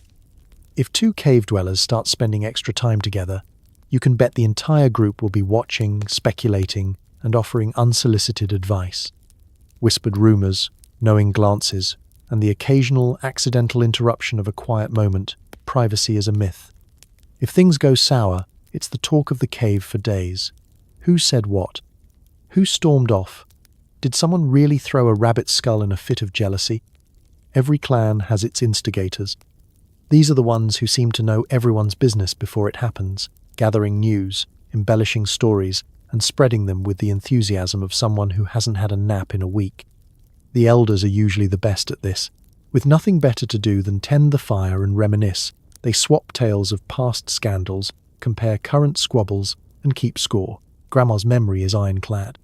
If two cave dwellers start spending extra time together, you can bet the entire group will be watching, speculating, and offering unsolicited advice. Whispered rumors, knowing glances, and the occasional accidental interruption of a quiet moment, privacy is a myth. If things go sour, it's the talk of the cave for days. Who said what? Who stormed off? Did someone really throw a rabbit skull in a fit of jealousy? Every clan has its instigators. These are the ones who seem to know everyone's business before it happens, gathering news, embellishing stories, and spreading them with the enthusiasm of someone who hasn't had a nap in a week. The elders are usually the best at this. With nothing better to do than tend the fire and reminisce, they swap tales of past scandals, compare current squabbles, and keep score. Grandma's memory is ironclad.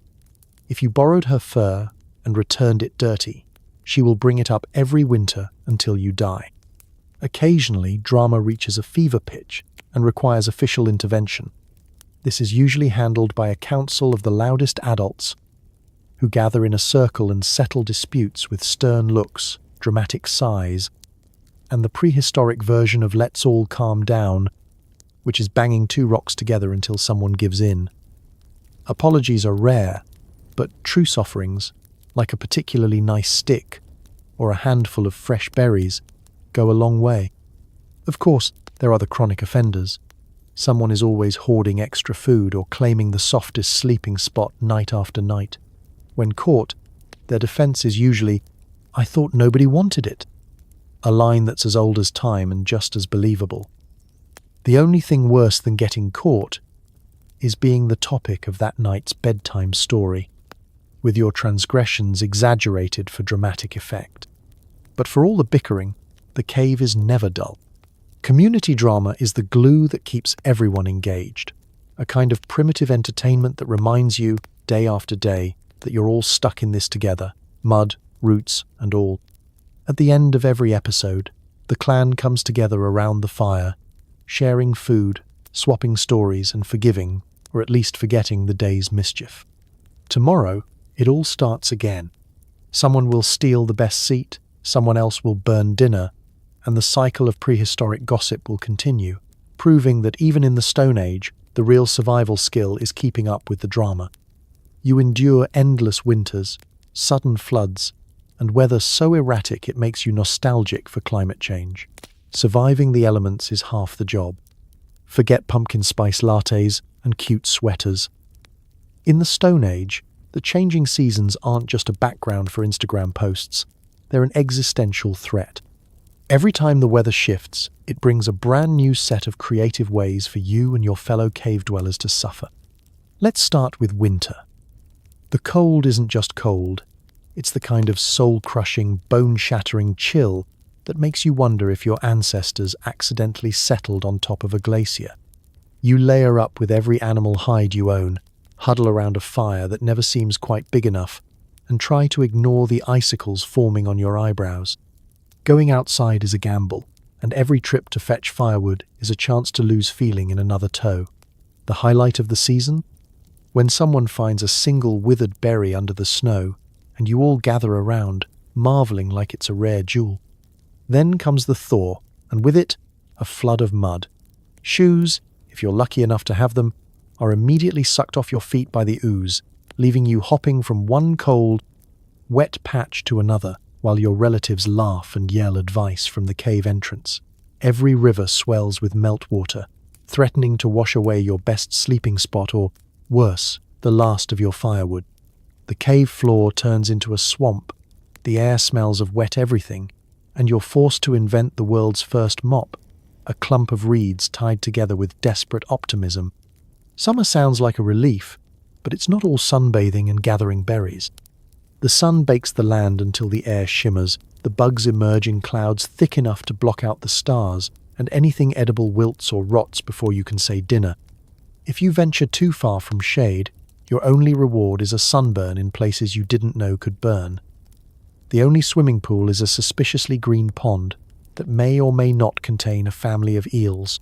If you borrowed her fur and returned it dirty, she will bring it up every winter until you die. Occasionally, drama reaches a fever pitch and requires official intervention. This is usually handled by a council of the loudest adults who gather in a circle and settle disputes with stern looks, dramatic sighs, and the prehistoric version of let's all calm down, which is banging two rocks together until someone gives in. Apologies are rare, but truce offerings, like a particularly nice stick or a handful of fresh berries, go a long way. Of course, there are the chronic offenders. Someone is always hoarding extra food or claiming the softest sleeping spot night after night. When caught, their defense is usually, "I thought nobody wanted it," a line that's as old as time and just as believable. The only thing worse than getting caught is being the topic of that night's bedtime story, with your transgressions exaggerated for dramatic effect. But for all the bickering, the cave is never dull. Community drama is the glue that keeps everyone engaged, a kind of primitive entertainment that reminds you, day after day, that you're all stuck in this together, mud, roots, and all. At the end of every episode, the clan comes together around the fire, sharing food, swapping stories, and forgiving, or at least forgetting the day's mischief. Tomorrow, it all starts again. Someone will steal the best seat, someone else will burn dinner, and the cycle of prehistoric gossip will continue, proving that even in the Stone Age, the real survival skill is keeping up with the drama. You endure endless winters, sudden floods, and weather so erratic it makes you nostalgic for climate change. Surviving the elements is half the job. Forget pumpkin spice lattes and cute sweaters. In the Stone Age, the changing seasons aren't just a background for Instagram posts, they're an existential threat. Every time the weather shifts, it brings a brand new set of creative ways for you and your fellow cave dwellers to suffer. Let's start with winter. The cold isn't just cold, it's the kind of soul-crushing, bone-shattering chill that makes you wonder if your ancestors accidentally settled on top of a glacier. You layer up with every animal hide you own, huddle around a fire that never seems quite big enough, and try to ignore the icicles forming on your eyebrows. Going outside is a gamble, and every trip to fetch firewood is a chance to lose feeling in another toe. The highlight of the season? When someone finds a single withered berry under the snow, and you all gather around, marveling like it's a rare jewel. Then comes the thaw, and with it, a flood of mud. Shoes, if you're lucky enough to have them, are immediately sucked off your feet by the ooze, leaving you hopping from one cold, wet patch to another, while your relatives laugh and yell advice from the cave entrance. Every river swells with meltwater, threatening to wash away your best sleeping spot or, worse, the last of your firewood. The cave floor turns into a swamp, the air smells of wet everything, and you're forced to invent the world's first mop, a clump of reeds tied together with desperate optimism. Summer sounds like a relief, but it's not all sunbathing and gathering berries. The sun bakes the land until the air shimmers, the bugs emerge in clouds thick enough to block out the stars, and anything edible wilts or rots before you can say dinner. If you venture too far from shade, your only reward is a sunburn in places you didn't know could burn. The only swimming pool is a suspiciously green pond that may or may not contain a family of eels.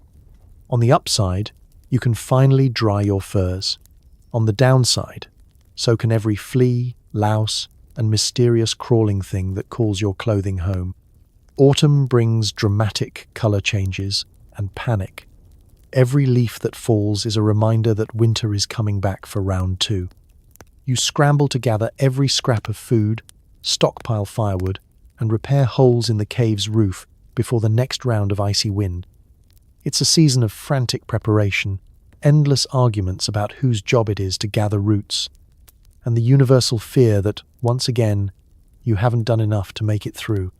On the upside, you can finally dry your furs. On the downside, so can every flea, louse, and mysterious crawling thing that calls your clothing home. Autumn brings dramatic color changes and panic. Every leaf that falls is a reminder that winter is coming back for round 2. You scramble to gather every scrap of food, stockpile firewood, and repair holes in the cave's roof before the next round of icy wind. It's a season of frantic preparation, endless arguments about whose job it is to gather roots, and the universal fear that, once again, you haven't done enough to make it through.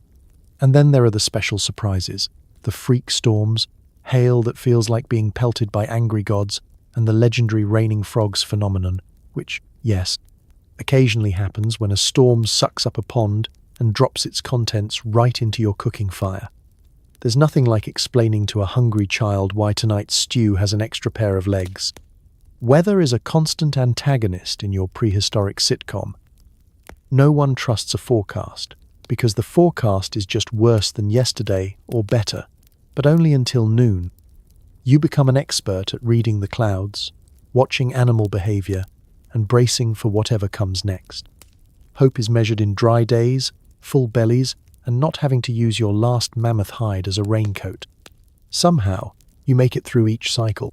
And then there are the special surprises, the freak storms, hail that feels like being pelted by angry gods, and the legendary raining frogs phenomenon, which, yes, occasionally happens when a storm sucks up a pond and drops its contents right into your cooking fire. There's nothing like explaining to a hungry child why tonight's stew has an extra pair of legs. Weather is a constant antagonist in your prehistoric sitcom. No one trusts a forecast, because the forecast is just worse than yesterday or better, but only until noon. You become an expert at reading the clouds, watching animal behavior, and bracing for whatever comes next. Hope is measured in dry days, full bellies, and not having to use your last mammoth hide as a raincoat. Somehow, you make it through each cycle.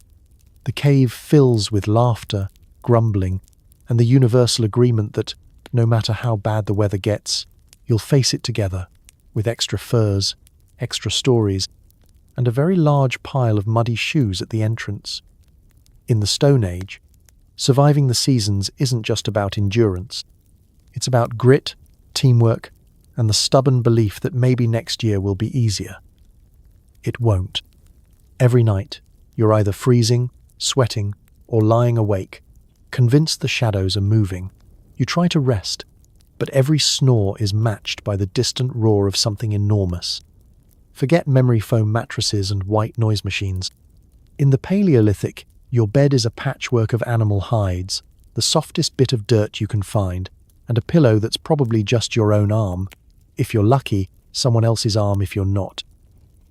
The cave fills with laughter, grumbling, and the universal agreement that, no matter how bad the weather gets, you'll face it together, with extra furs, extra stories, and a very large pile of muddy shoes at the entrance. In the Stone Age, surviving the seasons isn't just about endurance. It's about grit, teamwork, and the stubborn belief that maybe next year will be easier. It won't. Every night, you're either freezing, sweating, or lying awake, convinced the shadows are moving. You try to rest, but every snore is matched by the distant roar of something enormous. Forget memory foam mattresses and white noise machines. In the Paleolithic, your bed is a patchwork of animal hides, the softest bit of dirt you can find, and a pillow that's probably just your own arm. If you're lucky, someone else's arm if you're not.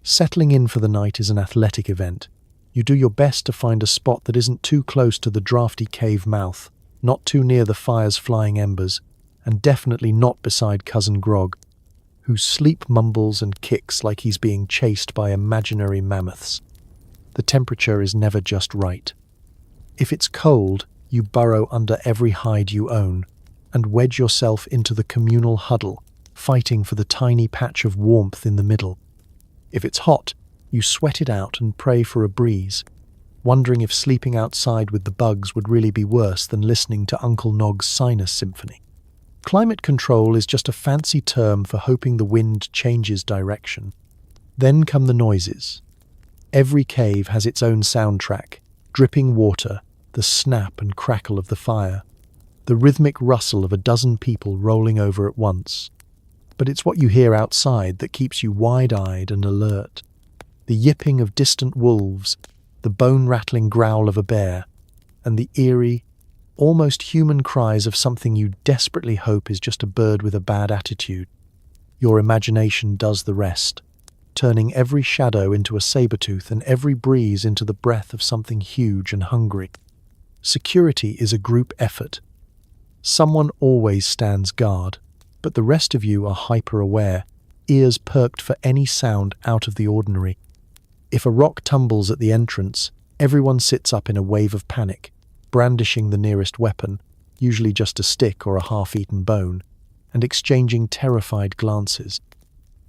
Settling in for the night is an athletic event. You do your best to find a spot that isn't too close to the drafty cave mouth, not too near the fire's flying embers, and definitely not beside Cousin Grog, whose sleep mumbles and kicks like he's being chased by imaginary mammoths. The temperature is never just right. If it's cold, you burrow under every hide you own, and wedge yourself into the communal huddle, fighting for the tiny patch of warmth in the middle. If it's hot, you sweat it out and pray for a breeze, wondering if sleeping outside with the bugs would really be worse than listening to Uncle Nog's sinus symphony. Climate control is just a fancy term for hoping the wind changes direction. Then come the noises. Every cave has its own soundtrack: dripping water, the snap and crackle of the fire, the rhythmic rustle of a dozen people rolling over at once. But it's what you hear outside that keeps you wide-eyed and alert. The yipping of distant wolves, the bone-rattling growl of a bear, and the eerie, almost human cries of something you desperately hope is just a bird with a bad attitude. Your imagination does the rest, turning every shadow into a saber-tooth and every breeze into the breath of something huge and hungry. Security is a group effort. Someone always stands guard, but the rest of you are hyper-aware, ears perked for any sound out of the ordinary. If a rock tumbles at the entrance, everyone sits up in a wave of panic, brandishing the nearest weapon, usually just a stick or a half-eaten bone, and exchanging terrified glances.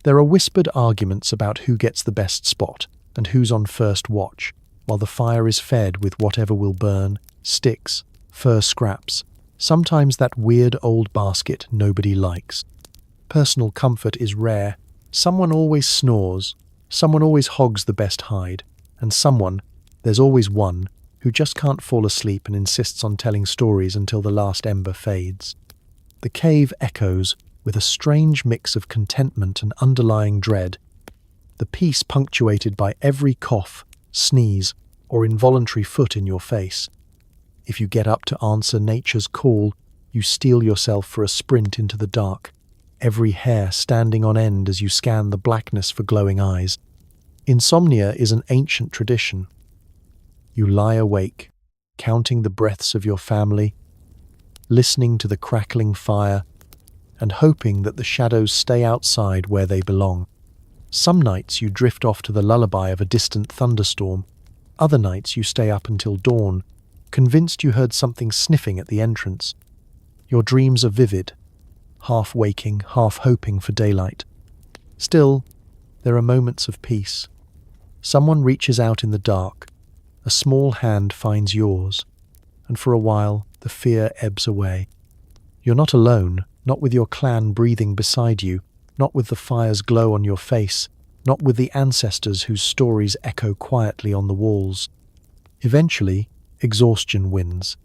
There are whispered arguments about who gets the best spot and who's on first watch, while the fire is fed with whatever will burn, sticks, fur scraps, sometimes that weird old basket nobody likes. Personal comfort is rare. Someone always snores, someone always hogs the best hide, and there's always one, who just can't fall asleep and insists on telling stories until the last ember fades. The cave echoes with a strange mix of contentment and underlying dread. the peace punctuated by every cough, sneeze, or involuntary foot in your face. If you get up to answer nature's call, you steel yourself for a sprint into the dark, every hair standing on end as you scan the blackness for glowing eyes. Insomnia is an ancient tradition. You lie awake, counting the breaths of your family, listening to the crackling fire, and hoping that the shadows stay outside where they belong. Some nights you drift off to the lullaby of a distant thunderstorm. Other nights you stay up until dawn, convinced you heard something sniffing at the entrance. Your dreams are vivid, half waking, half hoping for daylight. Still, there are moments of peace. Someone reaches out in the dark, a small hand finds yours, and for a while the fear ebbs away. You're not alone, not with your clan breathing beside you, not with the fire's glow on your face, not with the ancestors whose stories echo quietly on the walls. Eventually, exhaustion wins.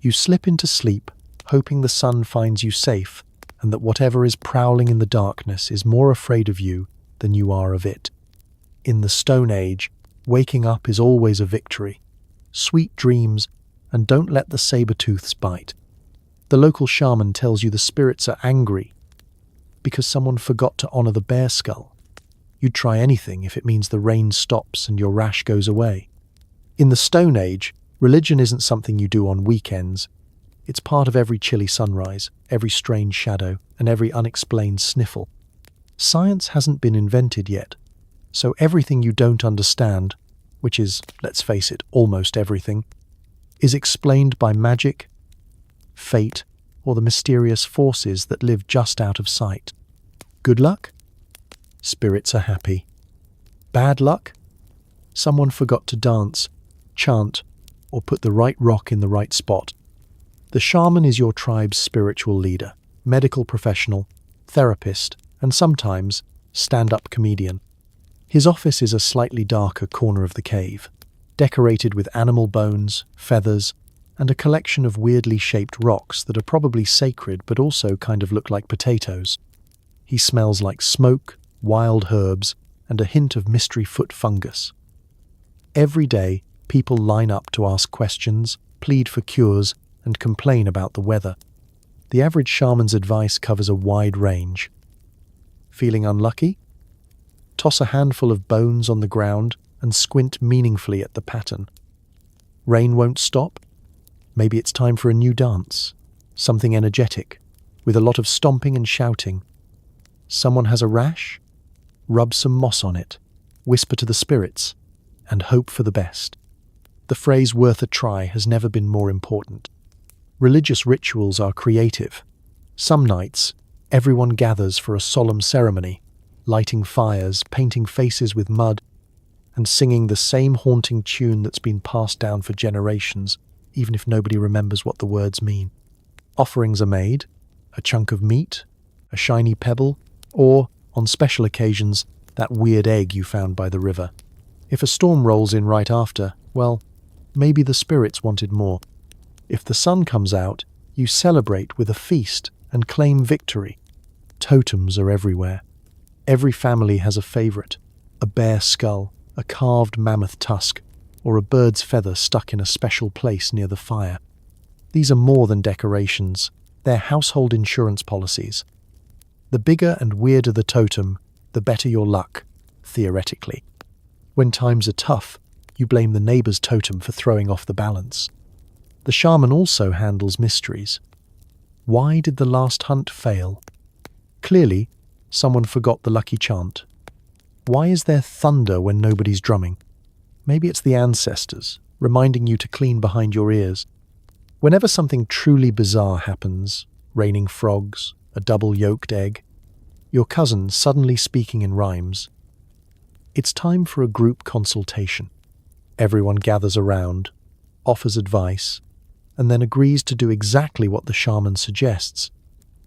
You slip into sleep, hoping the sun finds you safe, and that whatever is prowling in the darkness is more afraid of you than you are of it. In the Stone Age, waking up is always a victory. Sweet dreams, and don't let the saber-tooths bite. The local shaman tells you the spirits are angry because someone forgot to honor the bear skull. You'd try anything if it means the rain stops and your rash goes away. In the Stone Age, religion isn't something you do on weekends. It's part of every chilly sunrise, every strange shadow, and every unexplained sniffle. Science hasn't been invented yet, so everything you don't understand, which is, let's face it, almost everything, is explained by magic, fate, or the mysterious forces that live just out of sight. Good luck? Spirits are happy. Bad luck? Someone forgot to dance, chant, or put the right rock in the right spot. The shaman is your tribe's spiritual leader, medical professional, therapist, and sometimes stand-up comedian. His office is a slightly darker corner of the cave, decorated with animal bones, feathers, and a collection of weirdly shaped rocks that are probably sacred but also kind of look like potatoes. He smells like smoke, wild herbs, and a hint of mystery foot fungus. Every day, people line up to ask questions, plead for cures, and complain about the weather. The average shaman's advice covers a wide range. Feeling unlucky? Toss a handful of bones on the ground and squint meaningfully at the pattern. Rain won't stop? Maybe it's time for a new dance, something energetic, with a lot of stomping and shouting. Someone has a rash? Rub some moss on it, whisper to the spirits, and hope for the best. The phrase "worth a try" has never been more important. Religious rituals are creative. Some nights, everyone gathers for a solemn ceremony, lighting fires, painting faces with mud, and singing the same haunting tune that's been passed down for generations, even if nobody remembers what the words mean. Offerings are made, a chunk of meat, a shiny pebble, or, on special occasions, that weird egg you found by the river. If a storm rolls in right after, well, maybe the spirits wanted more. If the sun comes out, you celebrate with a feast and claim victory. Totems are everywhere. Every family has a favorite: a bear skull, a carved mammoth tusk, or a bird's feather stuck in a special place near the fire. These are more than decorations. They're household insurance policies. The bigger and weirder the totem, the better your luck, theoretically. When times are tough, you blame the neighbor's totem for throwing off the balance. The shaman also handles mysteries. Why did the last hunt fail? Clearly, someone forgot the lucky chant. Why is there thunder when nobody's drumming? Maybe it's the ancestors, reminding you to clean behind your ears. Whenever something truly bizarre happens, raining frogs, a double-yolked egg, your cousin suddenly speaking in rhymes, it's time for a group consultation. Everyone gathers around, offers advice, and then agrees to do exactly what the shaman suggests,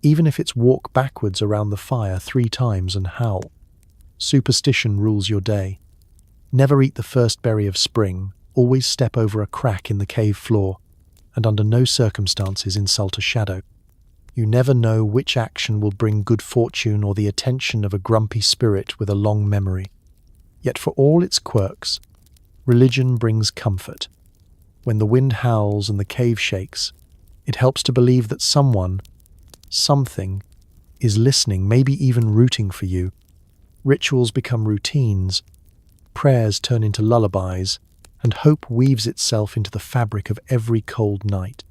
even if it's walk backwards around the fire 3 times and howl. Superstition rules your day. Never eat the first berry of spring, always step over a crack in the cave floor, and under no circumstances insult a shadow. You never know which action will bring good fortune or the attention of a grumpy spirit with a long memory. Yet for all its quirks, religion brings comfort. When the wind howls and the cave shakes, it helps to believe that someone, something, is listening, maybe even rooting for you. Rituals become routines, prayers turn into lullabies, and hope weaves itself into the fabric of every cold night.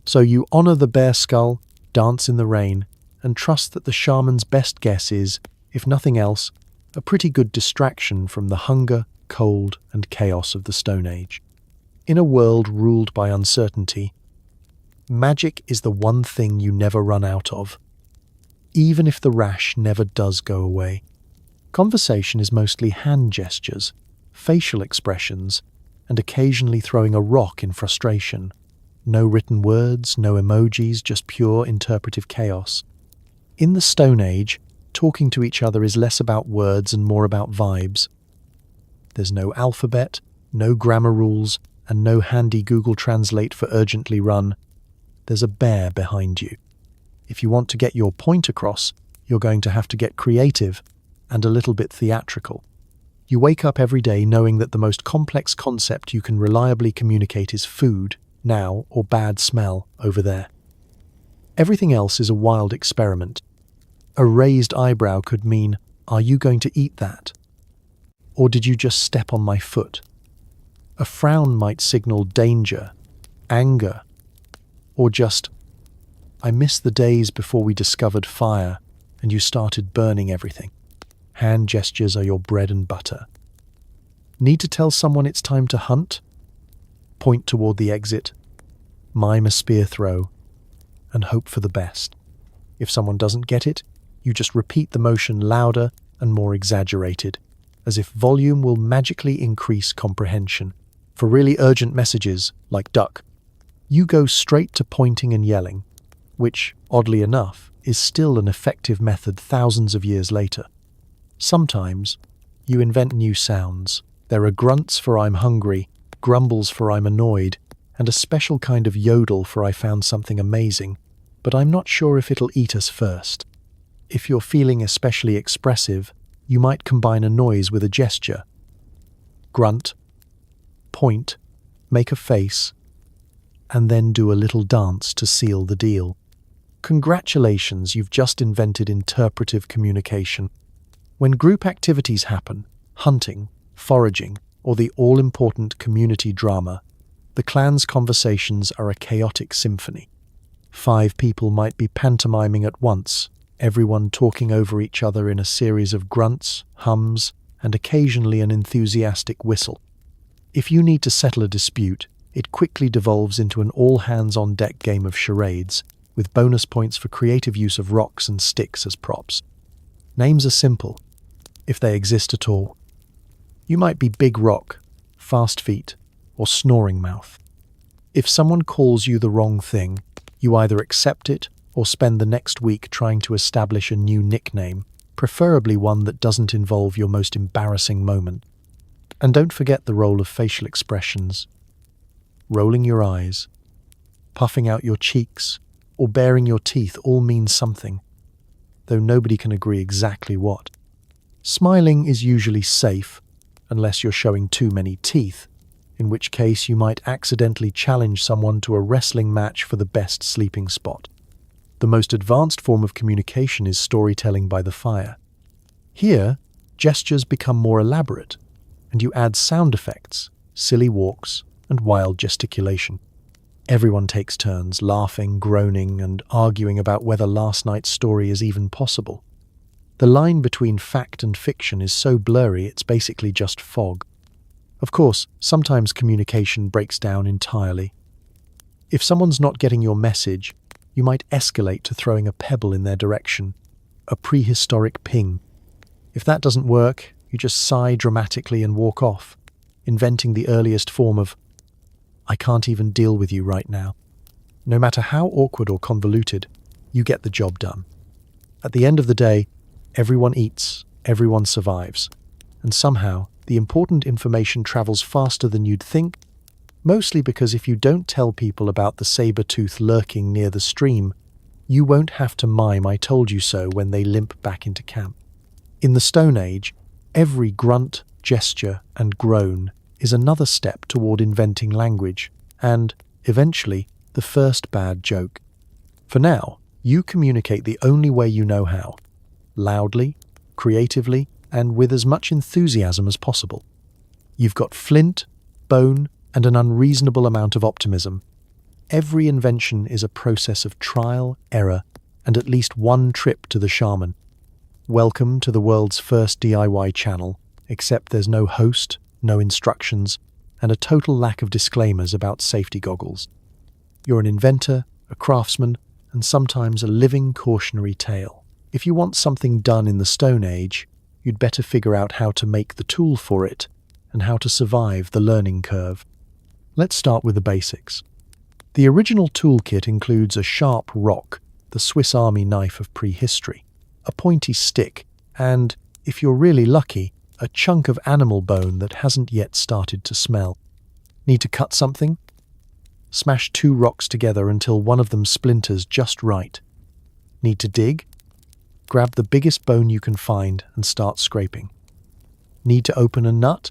So you honor the bear skull, dance in the rain, and trust that the shaman's best guess is, if nothing else, a pretty good distraction from the hunger, cold, and chaos of the Stone Age. In a world ruled by uncertainty, magic is the one thing you never run out of, even if the rash never does go away. Conversation is mostly hand gestures, facial expressions, and occasionally throwing a rock in frustration. No written words, no emojis, just pure interpretive chaos. In the Stone Age, talking to each other is less about words and more about vibes. There's no alphabet, no grammar rules, and no handy Google Translate for urgently run. There's a bear behind you. If you want to get your point across, you're going to have to get creative and a little bit theatrical. You wake up every day knowing that the most complex concept you can reliably communicate is food, now, or bad smell, over there. Everything else is a wild experiment. A raised eyebrow could mean, "Are you going to eat that?" Or "Did you just step on my foot?" A frown might signal danger, anger, or just, "I miss the days before we discovered fire and you started burning everything." Hand gestures are your bread and butter. Need to tell someone it's time to hunt? Point toward the exit, mime a spear throw, and hope for the best. If someone doesn't get it, you just repeat the motion louder and more exaggerated, as if volume will magically increase comprehension. For really urgent messages, like duck, you go straight to pointing and yelling, which, oddly enough, is still an effective method thousands of years later. Sometimes, you invent new sounds. There are grunts for "I'm hungry," grumbles for "I'm annoyed," and a special kind of yodel for "I found something amazing, but I'm not sure if it'll eat us first." If you're feeling especially expressive, you might combine a noise with a gesture. Grunt, point, make a face, and then do a little dance to seal the deal. Congratulations, you've just invented interpretive communication. When group activities happen, hunting, foraging, or the all-important community drama, the clan's conversations are a chaotic symphony. 5 people might be pantomiming at once, everyone talking over each other in a series of grunts, hums, and occasionally an enthusiastic whistle. If you need to settle a dispute, it quickly devolves into an all-hands-on-deck game of charades, with bonus points for creative use of rocks and sticks as props. Names are simple, if they exist at all. You might be Big Rock, Fast Feet, or Snoring Mouth. If someone calls you the wrong thing, you either accept it or spend the next week trying to establish a new nickname, preferably one that doesn't involve your most embarrassing moment. And don't forget the role of facial expressions. Rolling your eyes, puffing out your cheeks, or baring your teeth all mean something, though nobody can agree exactly what. Smiling is usually safe, unless you're showing too many teeth, in which case you might accidentally challenge someone to a wrestling match for the best sleeping spot. The most advanced form of communication is storytelling by the fire. Here, gestures become more elaborate, and you add sound effects, silly walks, and wild gesticulation. Everyone takes turns laughing, groaning, and arguing about whether last night's story is even possible. The line between fact and fiction is so blurry it's basically just fog. Of course, sometimes communication breaks down entirely. If someone's not getting your message, you might escalate to throwing a pebble in their direction, a prehistoric ping. If that doesn't work, you just sigh dramatically and walk off, inventing the earliest form of, "I can't even deal with you right now." No matter how awkward or convoluted, you get the job done. At the end of the day, everyone eats, everyone survives, and somehow the important information travels faster than you'd think, mostly because if you don't tell people about the saber-tooth lurking near the stream, you won't have to mime "I told you so" when they limp back into camp. In the Stone Age, every grunt, gesture, and groan is another step toward inventing language and, eventually, the first bad joke. For now, you communicate the only way you know how: loudly, creatively, and with as much enthusiasm as possible. You've got flint, bone, and an unreasonable amount of optimism. Every invention is a process of trial, error, and at least one trip to the shaman. Welcome to the world's first DIY channel, except there's no host, no instructions, and a total lack of disclaimers about safety goggles. You're an inventor, a craftsman, and sometimes a living cautionary tale. If you want something done in the Stone Age, you'd better figure out how to make the tool for it and how to survive the learning curve. Let's start with the basics. The original toolkit includes a sharp rock, the Swiss Army knife of prehistory, a pointy stick, and, if you're really lucky, a chunk of animal bone that hasn't yet started to smell. Need to cut something? Smash 2 rocks together until one of them splinters just right. Need to dig? Grab the biggest bone you can find and start scraping. Need to open a nut?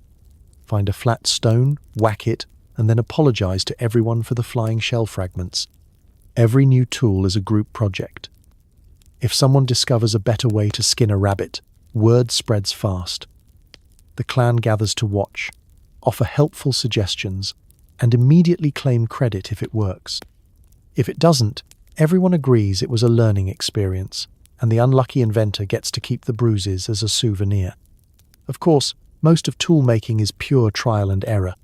Find a flat stone, whack it, and then apologize to everyone for the flying shell fragments. Every new tool is a group project. If someone discovers a better way to skin a rabbit, word spreads fast. The clan gathers to watch, offer helpful suggestions, and immediately claim credit if it works. If it doesn't, everyone agrees it was a learning experience, and the unlucky inventor gets to keep the bruises as a souvenir. Of course, most of tool making is pure trial and error.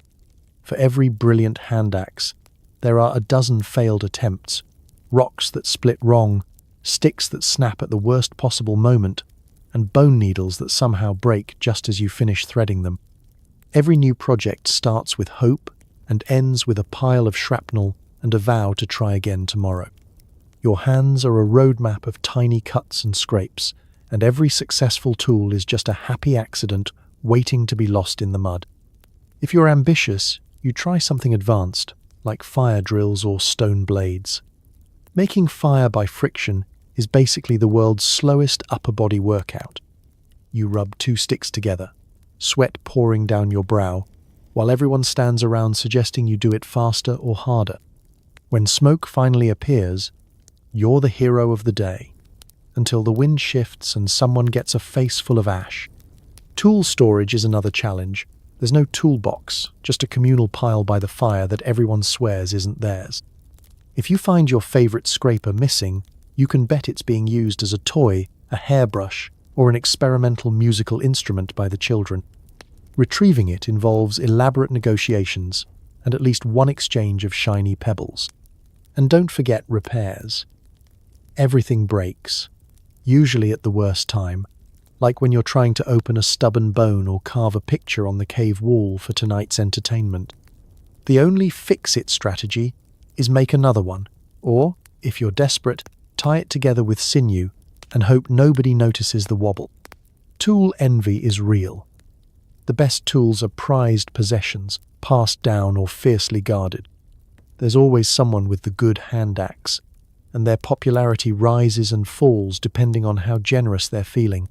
For every brilliant hand axe, there are a dozen failed attempts, rocks that split wrong, sticks that snap at the worst possible moment, and bone needles that somehow break just as you finish threading them. Every new project starts with hope and ends with a pile of shrapnel and a vow to try again tomorrow. Your hands are a roadmap of tiny cuts and scrapes, and every successful tool is just a happy accident waiting to be lost in the mud. If you're ambitious, you try something advanced, like fire drills or stone blades. Making fire by friction is basically the world's slowest upper body workout. You rub 2 sticks together, sweat pouring down your brow, while everyone stands around suggesting you do it faster or harder. When smoke finally appears, you're the hero of the day, until the wind shifts and someone gets a face full of ash. Tool storage is another challenge. There's no toolbox, just a communal pile by the fire that everyone swears isn't theirs. If you find your favorite scraper missing, you can bet it's being used as a toy, a hairbrush, or an experimental musical instrument by the children. Retrieving it involves elaborate negotiations and at least one exchange of shiny pebbles. And don't forget repairs. Everything breaks, usually at the worst time, like when you're trying to open a stubborn bone or carve a picture on the cave wall for tonight's entertainment. The only fix-it strategy is make another one, or, if you're desperate, tie it together with sinew and hope nobody notices the wobble. Tool envy is real. The best tools are prized possessions, passed down or fiercely guarded. There's always someone with the good hand axe, and their popularity rises and falls depending on how generous they're feeling.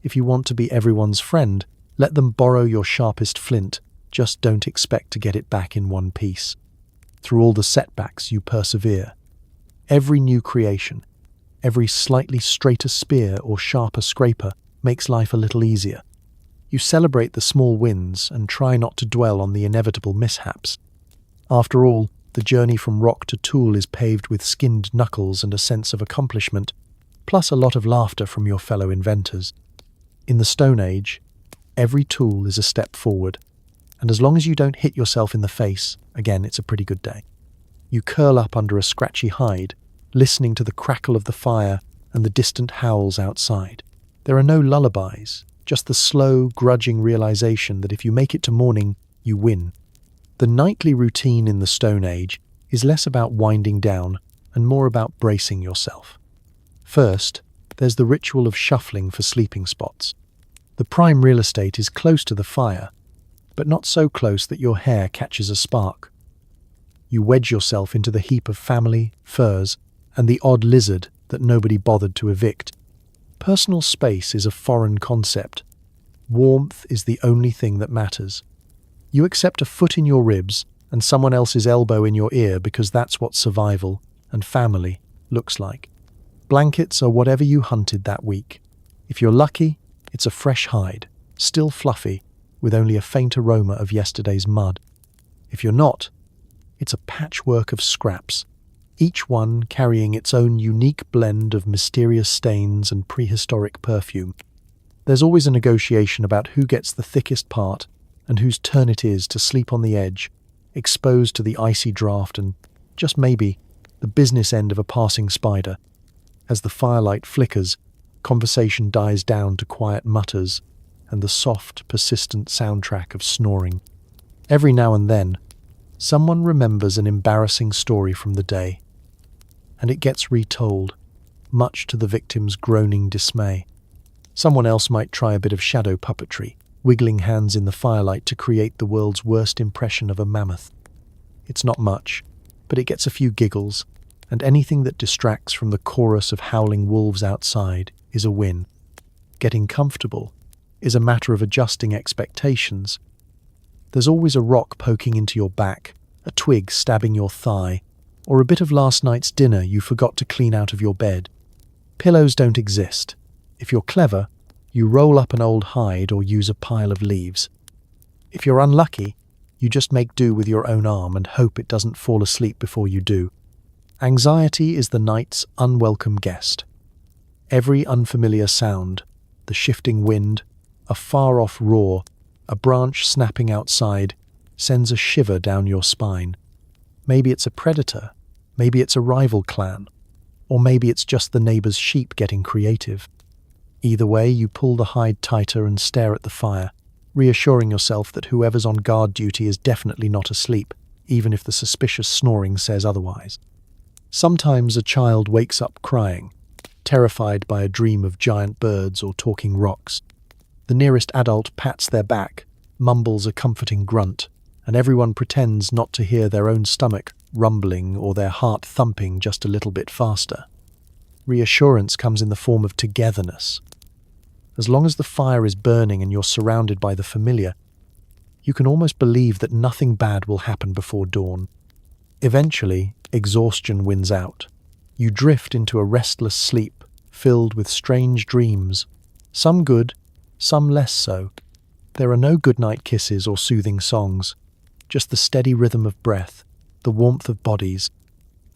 If you want to be everyone's friend, let them borrow your sharpest flint, just don't expect to get it back in one piece. Through all the setbacks, you persevere. Every new creation, every slightly straighter spear or sharper scraper makes life a little easier. You celebrate the small wins and try not to dwell on the inevitable mishaps. After all, the journey from rock to tool is paved with skinned knuckles and a sense of accomplishment, plus a lot of laughter from your fellow inventors. In the Stone Age, every tool is a step forward, and as long as you don't hit yourself in the face, again, it's a pretty good day. You curl up under a scratchy hide, listening to the crackle of the fire and the distant howls outside. There are no lullabies, just the slow, grudging realization that if you make it to morning, you win. The nightly routine in the Stone Age is less about winding down and more about bracing yourself. First, there's the ritual of shuffling for sleeping spots. The prime real estate is close to the fire, but not so close that your hair catches a spark. You wedge yourself into the heap of family, furs, and the odd lizard that nobody bothered to evict. Personal space is a foreign concept. Warmth is the only thing that matters. You accept a foot in your ribs and someone else's elbow in your ear because that's what survival and family looks like. Blankets are whatever you hunted that week. If you're lucky, it's a fresh hide, still fluffy, with only a faint aroma of yesterday's mud. If you're not, it's a patchwork of scraps, each one carrying its own unique blend of mysterious stains and prehistoric perfume. There's always a negotiation about who gets the thickest part and whose turn it is to sleep on the edge, exposed to the icy draft and, just maybe, the business end of a passing spider. As the firelight flickers, conversation dies down to quiet mutters and the soft, persistent soundtrack of snoring. Every now and then, someone remembers an embarrassing story from the day, and it gets retold, much to the victim's groaning dismay. Someone else might try a bit of shadow puppetry, wiggling hands in the firelight to create the world's worst impression of a mammoth. It's not much, but it gets a few giggles, and anything that distracts from the chorus of howling wolves outside is a win. Getting comfortable is a matter of adjusting expectations. There's always a rock poking into your back, a twig stabbing your thigh, or a bit of last night's dinner you forgot to clean out of your bed. Pillows don't exist. If you're clever, you roll up an old hide or use a pile of leaves. If you're unlucky, you just make do with your own arm and hope it doesn't fall asleep before you do. Anxiety is the night's unwelcome guest. Every unfamiliar sound, the shifting wind, a far-off roar, a branch snapping outside, sends a shiver down your spine. Maybe it's a predator, maybe it's a rival clan, or maybe it's just the neighbor's sheep getting creative. Either way, you pull the hide tighter and stare at the fire, reassuring yourself that whoever's on guard duty is definitely not asleep, even if the suspicious snoring says otherwise. Sometimes a child wakes up crying, terrified by a dream of giant birds or talking rocks. The nearest adult pats their back, mumbles a comforting grunt, and everyone pretends not to hear their own stomach rumbling or their heart thumping just a little bit faster. Reassurance comes in the form of togetherness. As long as the fire is burning and you're surrounded by the familiar, you can almost believe that nothing bad will happen before dawn. Eventually, exhaustion wins out. You drift into a restless sleep filled with strange dreams, some good, some less so. There are no goodnight kisses or soothing songs, just the steady rhythm of breath, the warmth of bodies,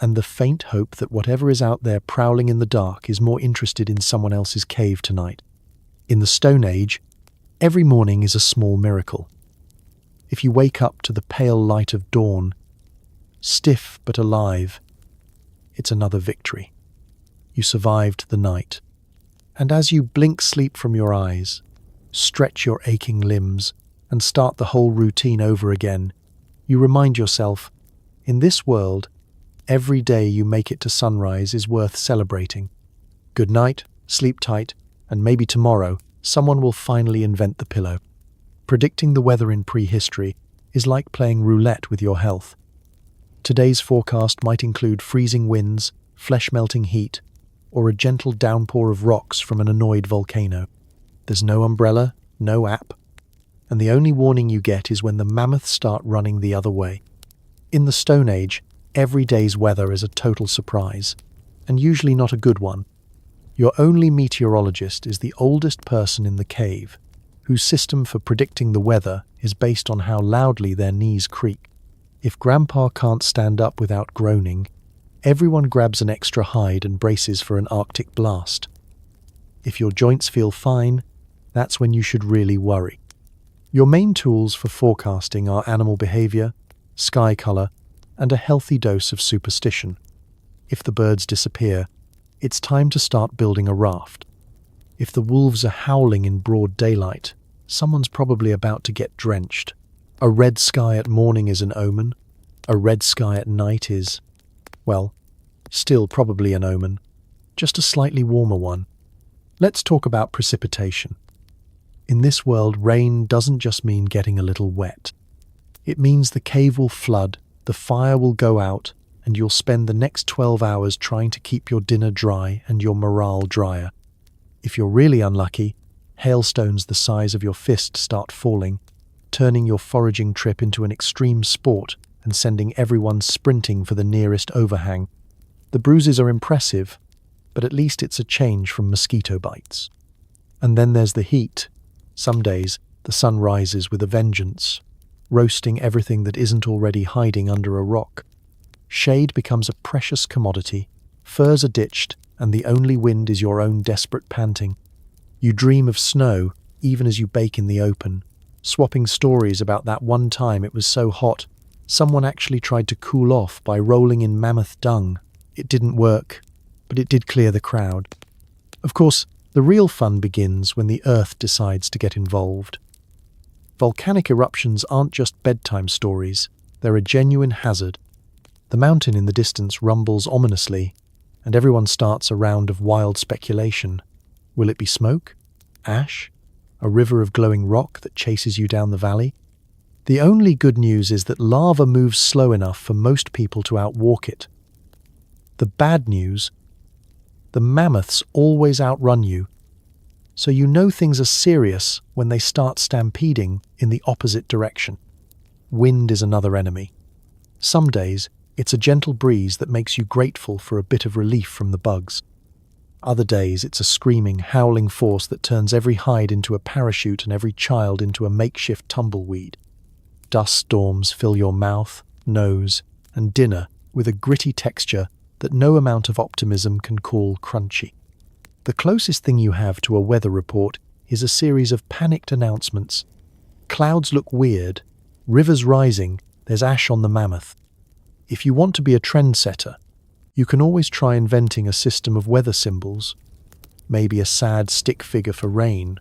and the faint hope that whatever is out there prowling in the dark is more interested in someone else's cave tonight. In the Stone Age, every morning is a small miracle. If you wake up to the pale light of dawn, stiff but alive, it's another victory. You survived the night. And as you blink sleep from your eyes, stretch your aching limbs, and start the whole routine over again, you remind yourself, in this world, every day you make it to sunrise is worth celebrating. Good night, sleep tight, and maybe tomorrow someone will finally invent the pillow. Predicting the weather in prehistory is like playing roulette with your health. Today's forecast might include freezing winds, flesh-melting heat, or a gentle downpour of rocks from an annoyed volcano. There's no umbrella, no app, and the only warning you get is when the mammoths start running the other way. In the Stone Age, every day's weather is a total surprise, and usually not a good one. Your only meteorologist is the oldest person in the cave, whose system for predicting the weather is based on how loudly their knees creak. If Grandpa can't stand up without groaning, everyone grabs an extra hide and braces for an Arctic blast. If your joints feel fine, that's when you should really worry. Your main tools for forecasting are animal behavior, sky color, and a healthy dose of superstition. If the birds disappear, it's time to start building a raft. If the wolves are howling in broad daylight, someone's probably about to get drenched. A red sky at morning is an omen. A red sky at night is, well, still probably an omen, just a slightly warmer one. Let's talk about precipitation. In this world, rain doesn't just mean getting a little wet. It means the cave will flood, the fire will go out, and you'll spend the next 12 hours trying to keep your dinner dry and your morale drier. If you're really unlucky, Hailstones the size of your fist start falling, turning your foraging trip into an extreme sport and sending everyone sprinting for the nearest overhang. The bruises are impressive, but at least it's a change from mosquito bites. And then there's the heat. Some days, the sun rises with a vengeance, roasting everything that isn't already hiding under a rock. Shade becomes a precious commodity, furs are ditched, and the only wind is your own desperate panting. You dream of snow, even as you bake in the open, swapping stories about that one time it was so hot, someone actually tried to cool off by rolling in mammoth dung. It didn't work, but it did clear the crowd. Of course, the real fun begins when the Earth decides to get involved. Volcanic eruptions aren't just bedtime stories, they're a genuine hazard. The mountain in the distance rumbles ominously, and everyone starts a round of wild speculation. Will it be smoke? Ash? A river of glowing rock that chases you down the valley? The only good news is that lava moves slow enough for most people to outwalk it. The bad news? The mammoths always outrun you, so you know things are serious when they start stampeding in the opposite direction. Wind is another enemy. Some days, it's a gentle breeze that makes you grateful for a bit of relief from the bugs. Other days, it's a screaming, howling force that turns every hide into a parachute and every child into a makeshift tumbleweed. Dust storms fill your mouth, nose, and dinner with a gritty texture that no amount of optimism can call crunchy. The closest thing you have to a weather report is a series of panicked announcements. Clouds look weird, rivers rising, there's ash on the mammoth. If you want to be a trendsetter, you can always try inventing a system of weather symbols. Maybe a sad stick figure for rain,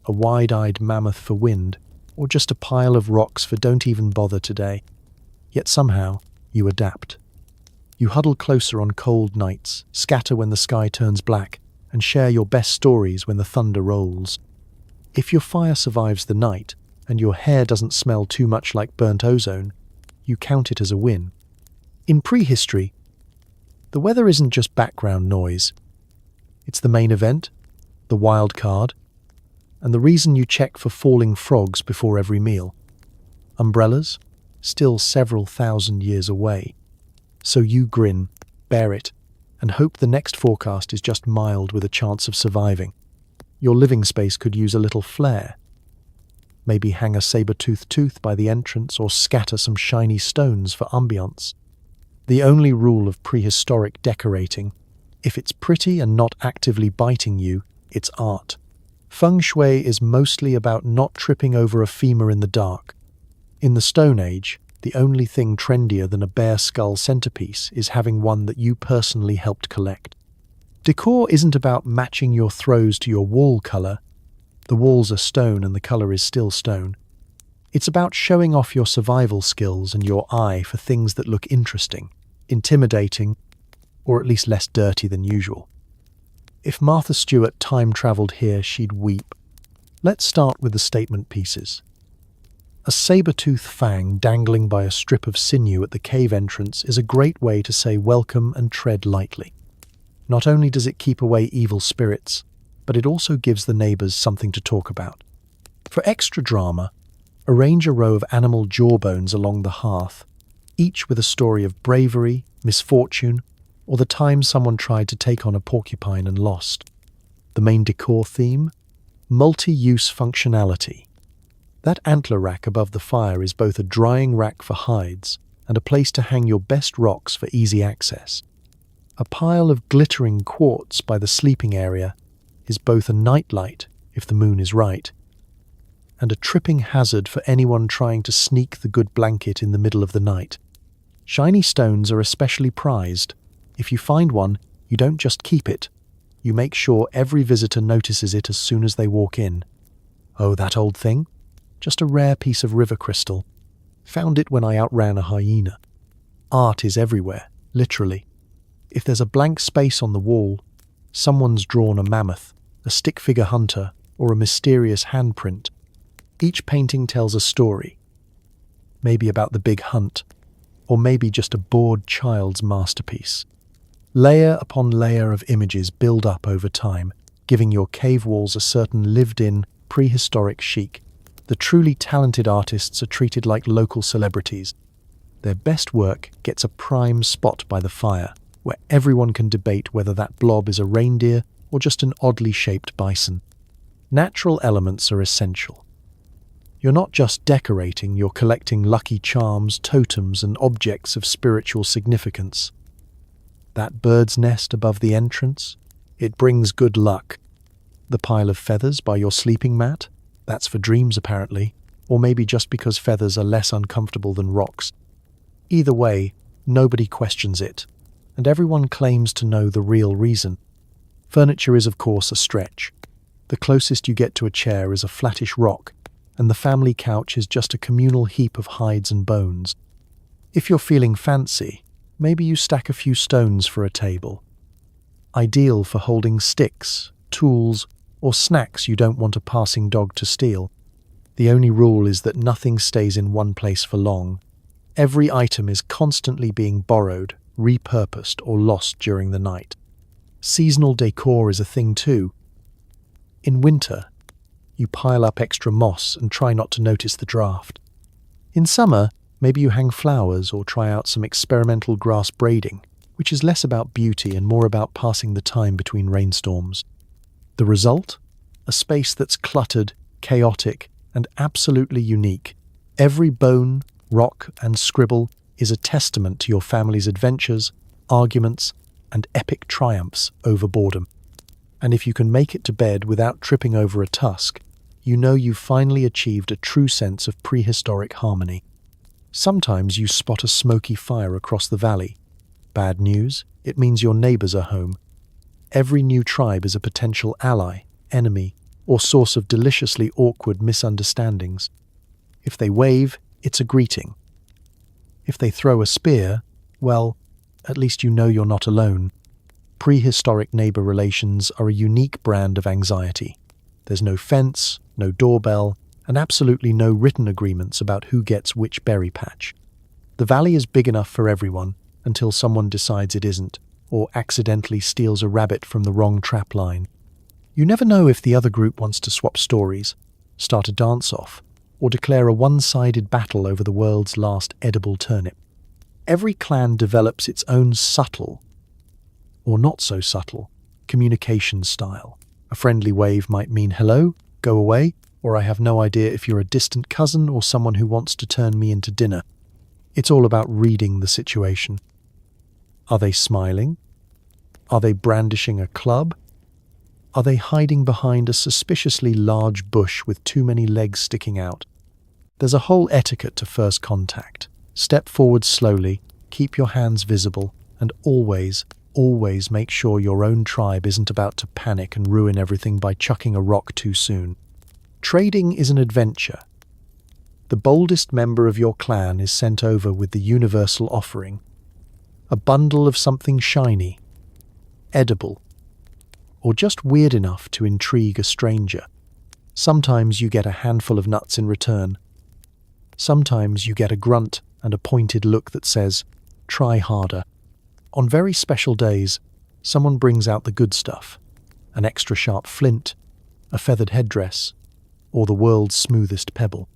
a wide-eyed mammoth for wind, or just a pile of rocks for don't even bother today. Yet somehow, you adapt. You huddle closer on cold nights, scatter when the sky turns black, and share your best stories when the thunder rolls. If your fire survives the night, and your hair doesn't smell too much like burnt ozone, you count it as a win. In prehistory, the weather isn't just background noise. It's the main event, the wild card, and the reason you check for falling frogs before every meal. Umbrellas? Still several thousand years away. So you grin, bear it, and hope the next forecast is just mild with a chance of surviving. Your living space could use a little flair. Maybe hang a saber-toothed tooth by the entrance or scatter some shiny stones for ambiance. The only rule of prehistoric decorating: if it's pretty and not actively biting you, it's art. Feng Shui is mostly about not tripping over a femur in the dark. In the Stone Age, the only thing trendier than a bear skull centerpiece is having one that you personally helped collect. Decor isn't about matching your throws to your wall color. The walls are stone and the color is still stone. It's about showing off your survival skills and your eye for things that look interesting, intimidating, or at least less dirty than usual. If Martha Stewart time-traveled here, she'd weep. Let's start with the statement pieces. A saber-toothed fang dangling by a strip of sinew at the cave entrance is a great way to say welcome and tread lightly. Not only does it keep away evil spirits, but it also gives the neighbors something to talk about. For extra drama, arrange a row of animal jawbones along the hearth, each with a story of bravery, misfortune, or the time someone tried to take on a porcupine and lost. The main decor theme? Multi-use functionality. That antler rack above the fire is both a drying rack for hides and a place to hang your best rocks for easy access. A pile of glittering quartz by the sleeping area is both a nightlight, if the moon is right, and a tripping hazard for anyone trying to sneak the good blanket in the middle of the night. Shiny stones are especially prized. If you find one, you don't just keep it. You make sure every visitor notices it as soon as they walk in. Oh, that old thing? Just a rare piece of river crystal. Found it when I outran a hyena. Art is everywhere, literally. If there's a blank space on the wall, someone's drawn a mammoth, a stick figure hunter, or a mysterious handprint. Each painting tells a story. Maybe about the big hunt, or maybe just a bored child's masterpiece. Layer upon layer of images build up over time, giving your cave walls a certain lived-in, prehistoric chic. The truly talented artists are treated like local celebrities. Their best work gets a prime spot by the fire, where everyone can debate whether that blob is a reindeer or just an oddly shaped bison. Natural elements are essential. You're not just decorating, you're collecting lucky charms, totems, and objects of spiritual significance. That bird's nest above the entrance, it brings good luck. The pile of feathers by your sleeping mat, that's for dreams apparently, or maybe just because feathers are less uncomfortable than rocks. Either way, nobody questions it, and everyone claims to know the real reason. Furniture is of course a stretch. The closest you get to a chair is a flattish rock, and the family couch is just a communal heap of hides and bones. If you're feeling fancy, maybe you stack a few stones for a table. Ideal for holding sticks, tools, or snacks you don't want a passing dog to steal. The only rule is that nothing stays in one place for long. Every item is constantly being borrowed, repurposed, or lost during the night. Seasonal decor is a thing too. In winter, you pile up extra moss and try not to notice the draft. In summer, maybe you hang flowers or try out some experimental grass braiding, which is less about beauty and more about passing the time between rainstorms. The result? A space that's cluttered, chaotic, and absolutely unique. Every bone, rock, and scribble is a testament to your family's adventures, arguments, and epic triumphs over boredom. And if you can make it to bed without tripping over a tusk, you know you've finally achieved a true sense of prehistoric harmony. Sometimes you spot a smoky fire across the valley. Bad news, it means your neighbors are home. Every new tribe is a potential ally, enemy, or source of deliciously awkward misunderstandings. If they wave, it's a greeting. If they throw a spear, well, at least you know you're not alone. Prehistoric neighbor relations are a unique brand of anxiety. There's no fence, no doorbell, and absolutely no written agreements about who gets which berry patch. The valley is big enough for everyone until someone decides it isn't, or accidentally steals a rabbit from the wrong trap line. You never know if the other group wants to swap stories, start a dance-off, or declare a one-sided battle over the world's last edible turnip. Every clan develops its own subtle, or not so subtle, communication style. A friendly wave might mean hello, go away, or I have no idea if you're a distant cousin or someone who wants to turn me into dinner. It's all about reading the situation. Are they smiling? Are they brandishing a club? Are they hiding behind a suspiciously large bush with too many legs sticking out? There's a whole etiquette to first contact. Step forward slowly, keep your hands visible, and always make sure your own tribe isn't about to panic and ruin everything by chucking a rock too soon. Trading is an adventure. The boldest member of your clan is sent over with the universal offering, a bundle of something shiny, edible, or just weird enough to intrigue a stranger. Sometimes you get a handful of nuts in return. Sometimes you get a grunt and a pointed look that says, "Try harder." On very special days, someone brings out the good stuff, an extra sharp flint, a feathered headdress, or the world's smoothest pebble.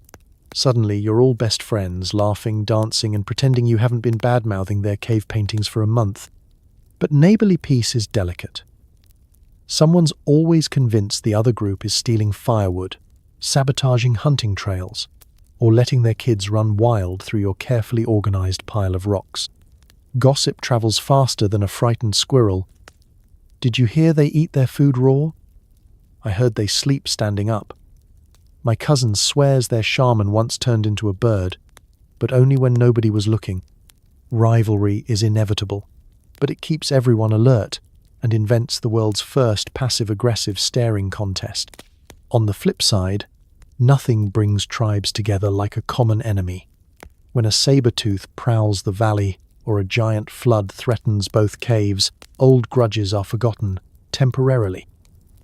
Suddenly, you're all best friends, laughing, dancing, and pretending you haven't been bad-mouthing their cave paintings for a month. But neighborly peace is delicate. Someone's always convinced the other group is stealing firewood, sabotaging hunting trails, or letting their kids run wild through your carefully organized pile of rocks. Gossip travels faster than a frightened squirrel. Did you hear they eat their food raw? I heard they sleep standing up. My cousin swears their shaman once turned into a bird, but only when nobody was looking. Rivalry is inevitable, but it keeps everyone alert and invents the world's first passive-aggressive staring contest. On the flip side, nothing brings tribes together like a common enemy. When a saber-tooth prowls the valley or a giant flood threatens both caves, old grudges are forgotten, temporarily.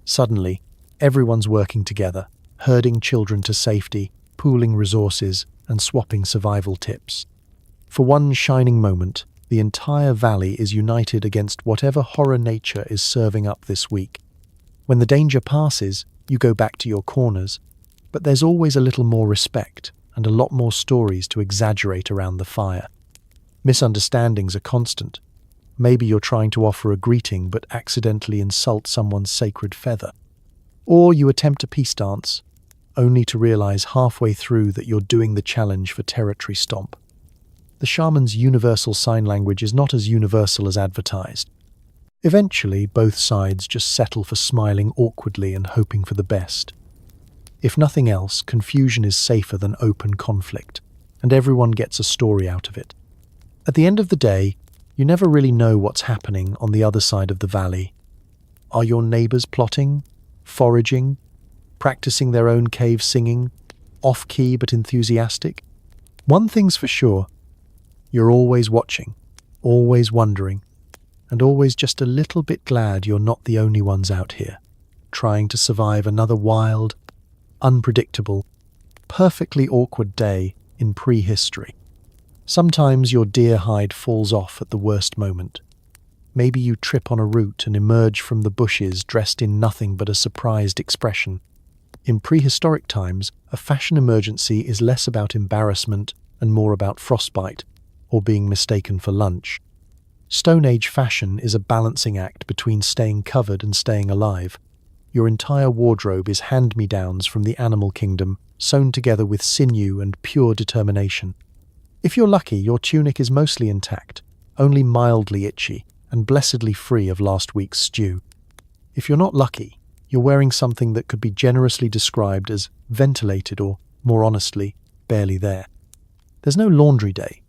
Suddenly, everyone's working together, herding children to safety, pooling resources, and swapping survival tips. For one shining moment, the entire valley is united against whatever horror nature is serving up this week. When the danger passes, you go back to your corners, but there's always a little more respect and a lot more stories to exaggerate around the fire. Misunderstandings are constant. Maybe you're trying to offer a greeting but accidentally insult someone's sacred feather. Or you attempt a peace dance, only to realize halfway through that you're doing the challenge for territory stomp. The shaman's universal sign language is not as universal as advertised. Eventually, both sides just settle for smiling awkwardly and hoping for the best. If nothing else, confusion is safer than open conflict, and everyone gets a story out of it. At the end of the day, you never really know what's happening on the other side of the valley. Are your neighbors plotting, foraging, practicing their own cave singing, off-key but enthusiastic? One thing's for sure, you're always watching, always wondering, and always just a little bit glad you're not the only ones out here, trying to survive another wild, unpredictable, perfectly awkward day in prehistory. Sometimes your deer hide falls off at the worst moment. Maybe you trip on a root and emerge from the bushes dressed in nothing but a surprised expression. In prehistoric times, a fashion emergency is less about embarrassment and more about frostbite, or being mistaken for lunch. Stone Age fashion is a balancing act between staying covered and staying alive. Your entire wardrobe is hand-me-downs from the animal kingdom, sewn together with sinew and pure determination. If you're lucky, your tunic is mostly intact, only mildly itchy, and blessedly free of last week's stew. If you're not lucky, you're wearing something that could be generously described as ventilated or, more honestly, barely there. There's no laundry day,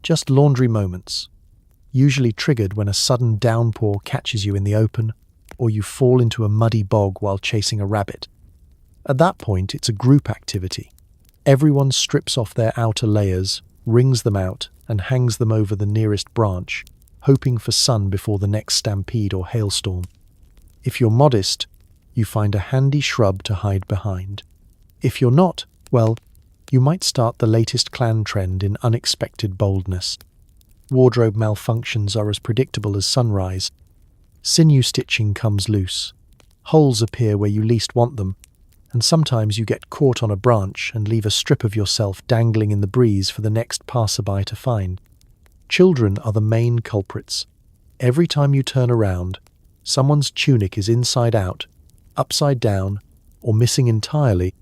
just laundry moments, usually triggered when a sudden downpour catches you in the open, or you fall into a muddy bog while chasing a rabbit. At that point, it's a group activity. Everyone strips off their outer layers, wrings them out, and hangs them over the nearest branch, hoping for sun before the next stampede or hailstorm. If you're modest, you find a handy shrub to hide behind. If you're not, well, you might start the latest clan trend in unexpected boldness. Wardrobe malfunctions are as predictable as sunrise. Sinew stitching comes loose. Holes appear where you least want them, and sometimes you get caught on a branch and leave a strip of yourself dangling in the breeze for the next passerby to find. Children are the main culprits. Every time you turn around, someone's tunic is inside out, upside down, or missing entirely,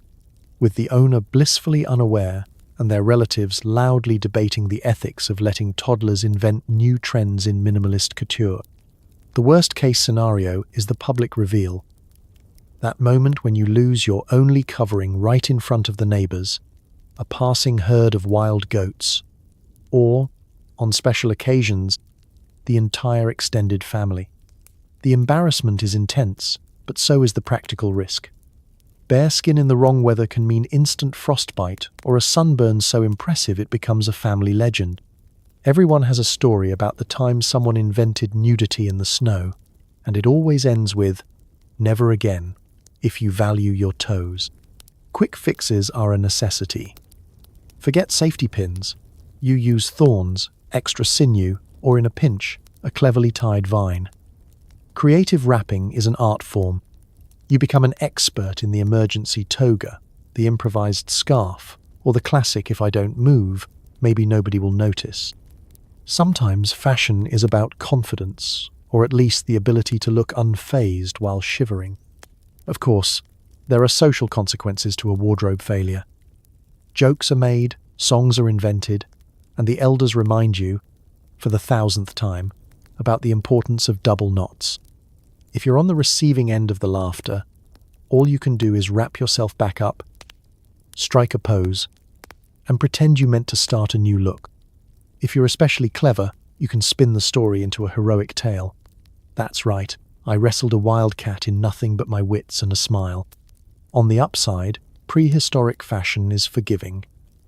with the owner blissfully unaware and their relatives loudly debating the ethics of letting toddlers invent new trends in minimalist couture. The worst-case scenario is the public reveal. That moment when you lose your only covering right in front of the neighbors, a passing herd of wild goats, or, on special occasions, the entire extended family. The embarrassment is intense, but so is the practical risk. Bare skin in the wrong weather can mean instant frostbite or a sunburn so impressive it becomes a family legend. Everyone has a story about the time someone invented nudity in the snow, and it always ends with, "Never again, if you value your toes." Quick fixes are a necessity. Forget safety pins. You use thorns, extra sinew, or in a pinch, a cleverly tied vine. Creative wrapping is an art form. You become an expert in the emergency toga, the improvised scarf, or the classic "if I don't move, maybe nobody will notice." Sometimes fashion is about confidence, or at least the ability to look unfazed while shivering. Of course, there are social consequences to a wardrobe failure. Jokes are made, songs are invented, and the elders remind you, for the 1000th time, about the importance of double knots. If you're on the receiving end of the laughter, all you can do is wrap yourself back up, strike a pose, and pretend you meant to start a new look. If you're especially clever, you can spin the story into a heroic tale. That's right, I wrestled a wildcat in nothing but my wits and a smile. On the upside, prehistoric fashion is forgiving.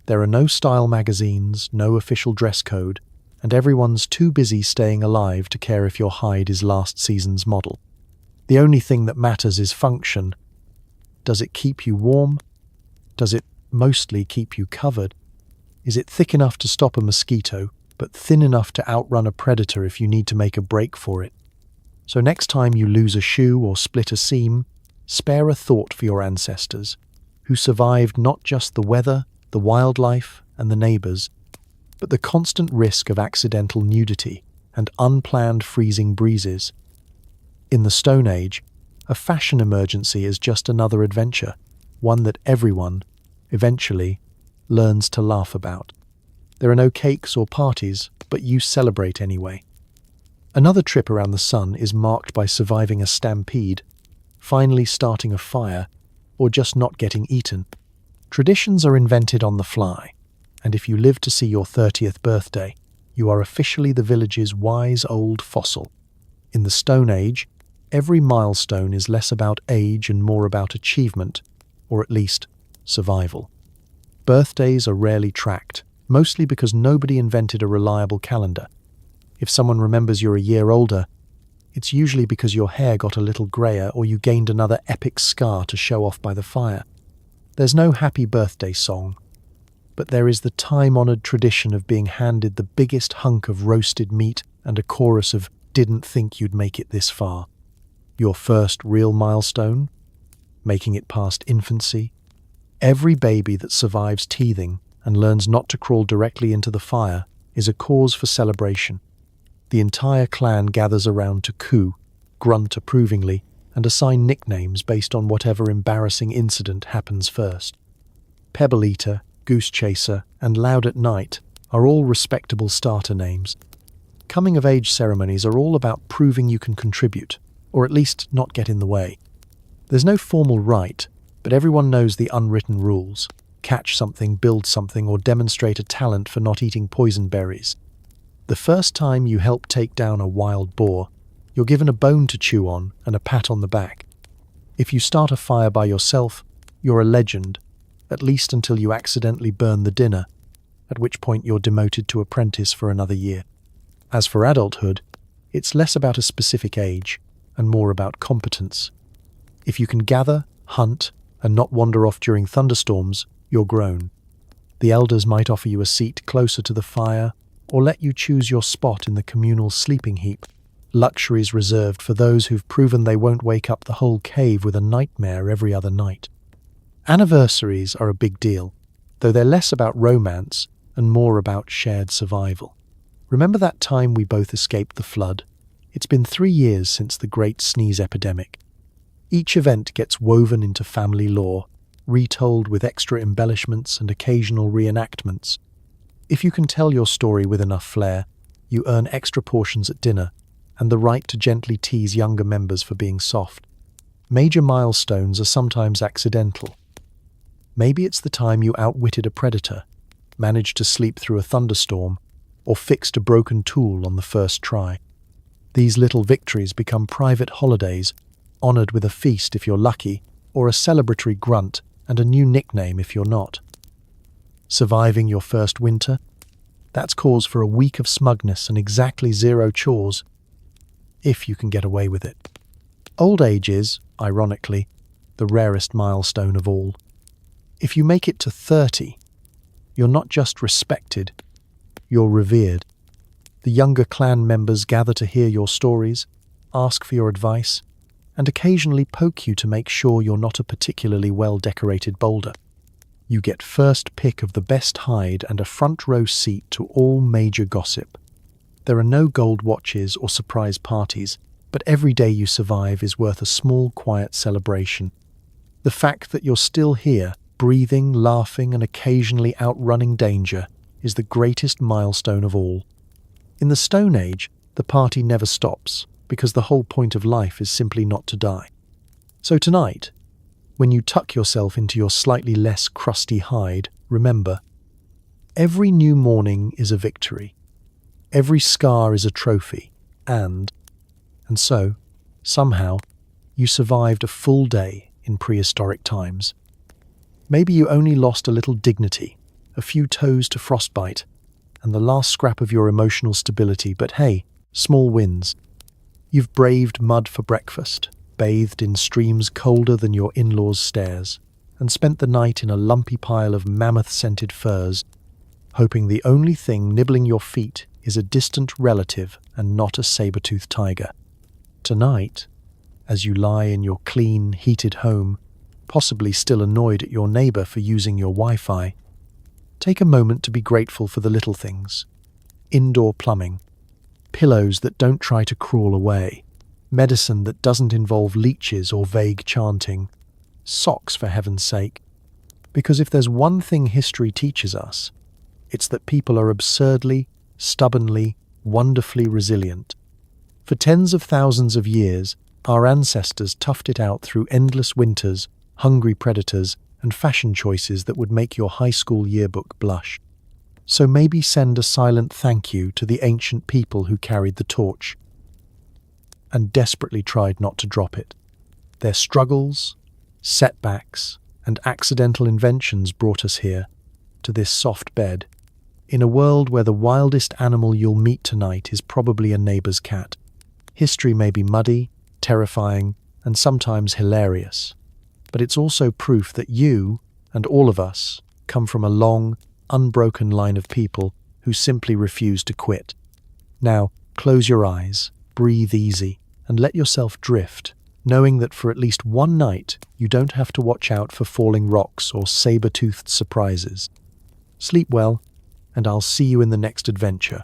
There are no style magazines, no official dress code, and everyone's too busy staying alive to care if your hide is last season's model. The only thing that matters is function. Does it keep you warm? Does it mostly keep you covered? Is it thick enough to stop a mosquito, but thin enough to outrun a predator if you need to make a break for it? So next time you lose a shoe or split a seam, spare a thought for your ancestors, who survived not just the weather, the wildlife, and the neighbors, but the constant risk of accidental nudity and unplanned freezing breezes. In the Stone Age, a fashion emergency is just another adventure, one that everyone, eventually, learns to laugh about. There are no cakes or parties, but you celebrate anyway. Another trip around the sun is marked by surviving a stampede, finally starting a fire, or just not getting eaten. Traditions are invented on the fly, and if you live to see your 30th birthday, you are officially the village's wise old fossil. In the Stone Age, every milestone is less about age and more about achievement, or at least survival. Birthdays are rarely tracked, mostly because nobody invented a reliable calendar. If someone remembers you're a year older, it's usually because your hair got a little grayer or you gained another epic scar to show off by the fire. There's no happy birthday song, but there is the time-honored tradition of being handed the biggest hunk of roasted meat and a chorus of "didn't think you'd make it this far." Your first real milestone? Making it past infancy? Every baby that survives teething and learns not to crawl directly into the fire is a cause for celebration. The entire clan gathers around to coo, grunt approvingly, and assign nicknames based on whatever embarrassing incident happens first. Pebble Eater, Goose Chaser, and Loud at Night are all respectable starter names. Coming-of-age ceremonies are all about proving you can contribute, or at least not get in the way. There's no formal rite, but everyone knows the unwritten rules. Catch something, build something, or demonstrate a talent for not eating poison berries. The first time you help take down a wild boar, you're given a bone to chew on and a pat on the back. If you start a fire by yourself, you're a legend, at least until you accidentally burn the dinner, at which point you're demoted to apprentice for another year. As for adulthood, it's less about a specific age and more about competence. If you can gather, hunt, and not wander off during thunderstorms, you're grown. The elders might offer you a seat closer to the fire or let you choose your spot in the communal sleeping heap, luxuries reserved for those who've proven they won't wake up the whole cave with a nightmare every other night. Anniversaries are a big deal, though they're less about romance and more about shared survival. Remember that time we both escaped the flood? It's been 3 years since the Great Sneeze epidemic. Each event gets woven into family lore, retold with extra embellishments and occasional reenactments. If you can tell your story with enough flair, you earn extra portions at dinner and the right to gently tease younger members for being soft. Major milestones are sometimes accidental. Maybe it's the time you outwitted a predator, managed to sleep through a thunderstorm, or fixed a broken tool on the first try. These little victories become private holidays, honored with a feast if you're lucky, or a celebratory grunt and a new nickname if you're not. Surviving your first winter? That's cause for a week of smugness and exactly 0 chores, if you can get away with it. Old age is, ironically, the rarest milestone of all. If you make it to 30, you're not just respected, you're revered. The younger clan members gather to hear your stories, ask for your advice, and occasionally poke you to make sure you're not a particularly well-decorated boulder. You get first pick of the best hide and a front row seat to all major gossip. There are no gold watches or surprise parties, but every day you survive is worth a small, quiet celebration. The fact that you're still here, breathing, laughing, and occasionally outrunning danger, is the greatest milestone of all. In the Stone Age, the party never stops, because the whole point of life is simply not to die. So tonight, when you tuck yourself into your slightly less crusty hide, remember, every new morning is a victory. Every scar is a trophy, and so, somehow, you survived a full day in prehistoric times. Maybe you only lost a little dignity, a few toes to frostbite, and the last scrap of your emotional stability, but hey, small wins. You've braved mud for breakfast, bathed in streams colder than your in-laws' stairs, and spent the night in a lumpy pile of mammoth-scented furs, hoping the only thing nibbling your feet is a distant relative and not a saber-toothed tiger. Tonight, as you lie in your clean, heated home, possibly still annoyed at your neighbor for using your Wi-Fi, take a moment to be grateful for the little things. Indoor plumbing, pillows that don't try to crawl away, medicine that doesn't involve leeches or vague chanting, socks for heaven's sake. Because if there's one thing history teaches us, it's that people are absurdly, stubbornly, wonderfully resilient. For tens of thousands of years, our ancestors toughed it out through endless winters, hungry predators, and fashion choices that would make your high school yearbook blush. So maybe send a silent thank you to the ancient people who carried the torch and desperately tried not to drop it. Their struggles, setbacks, and accidental inventions brought us here, to this soft bed, in a world where the wildest animal you'll meet tonight is probably a neighbor's cat. History may be muddy, terrifying, and sometimes hilarious, but it's also proof that you, and all of us, come from a long, unbroken line of people who simply refuse to quit. Now, close your eyes, breathe easy, and let yourself drift, knowing that for at least one night you don't have to watch out for falling rocks or saber-toothed surprises. Sleep well, and I'll see you in the next adventure.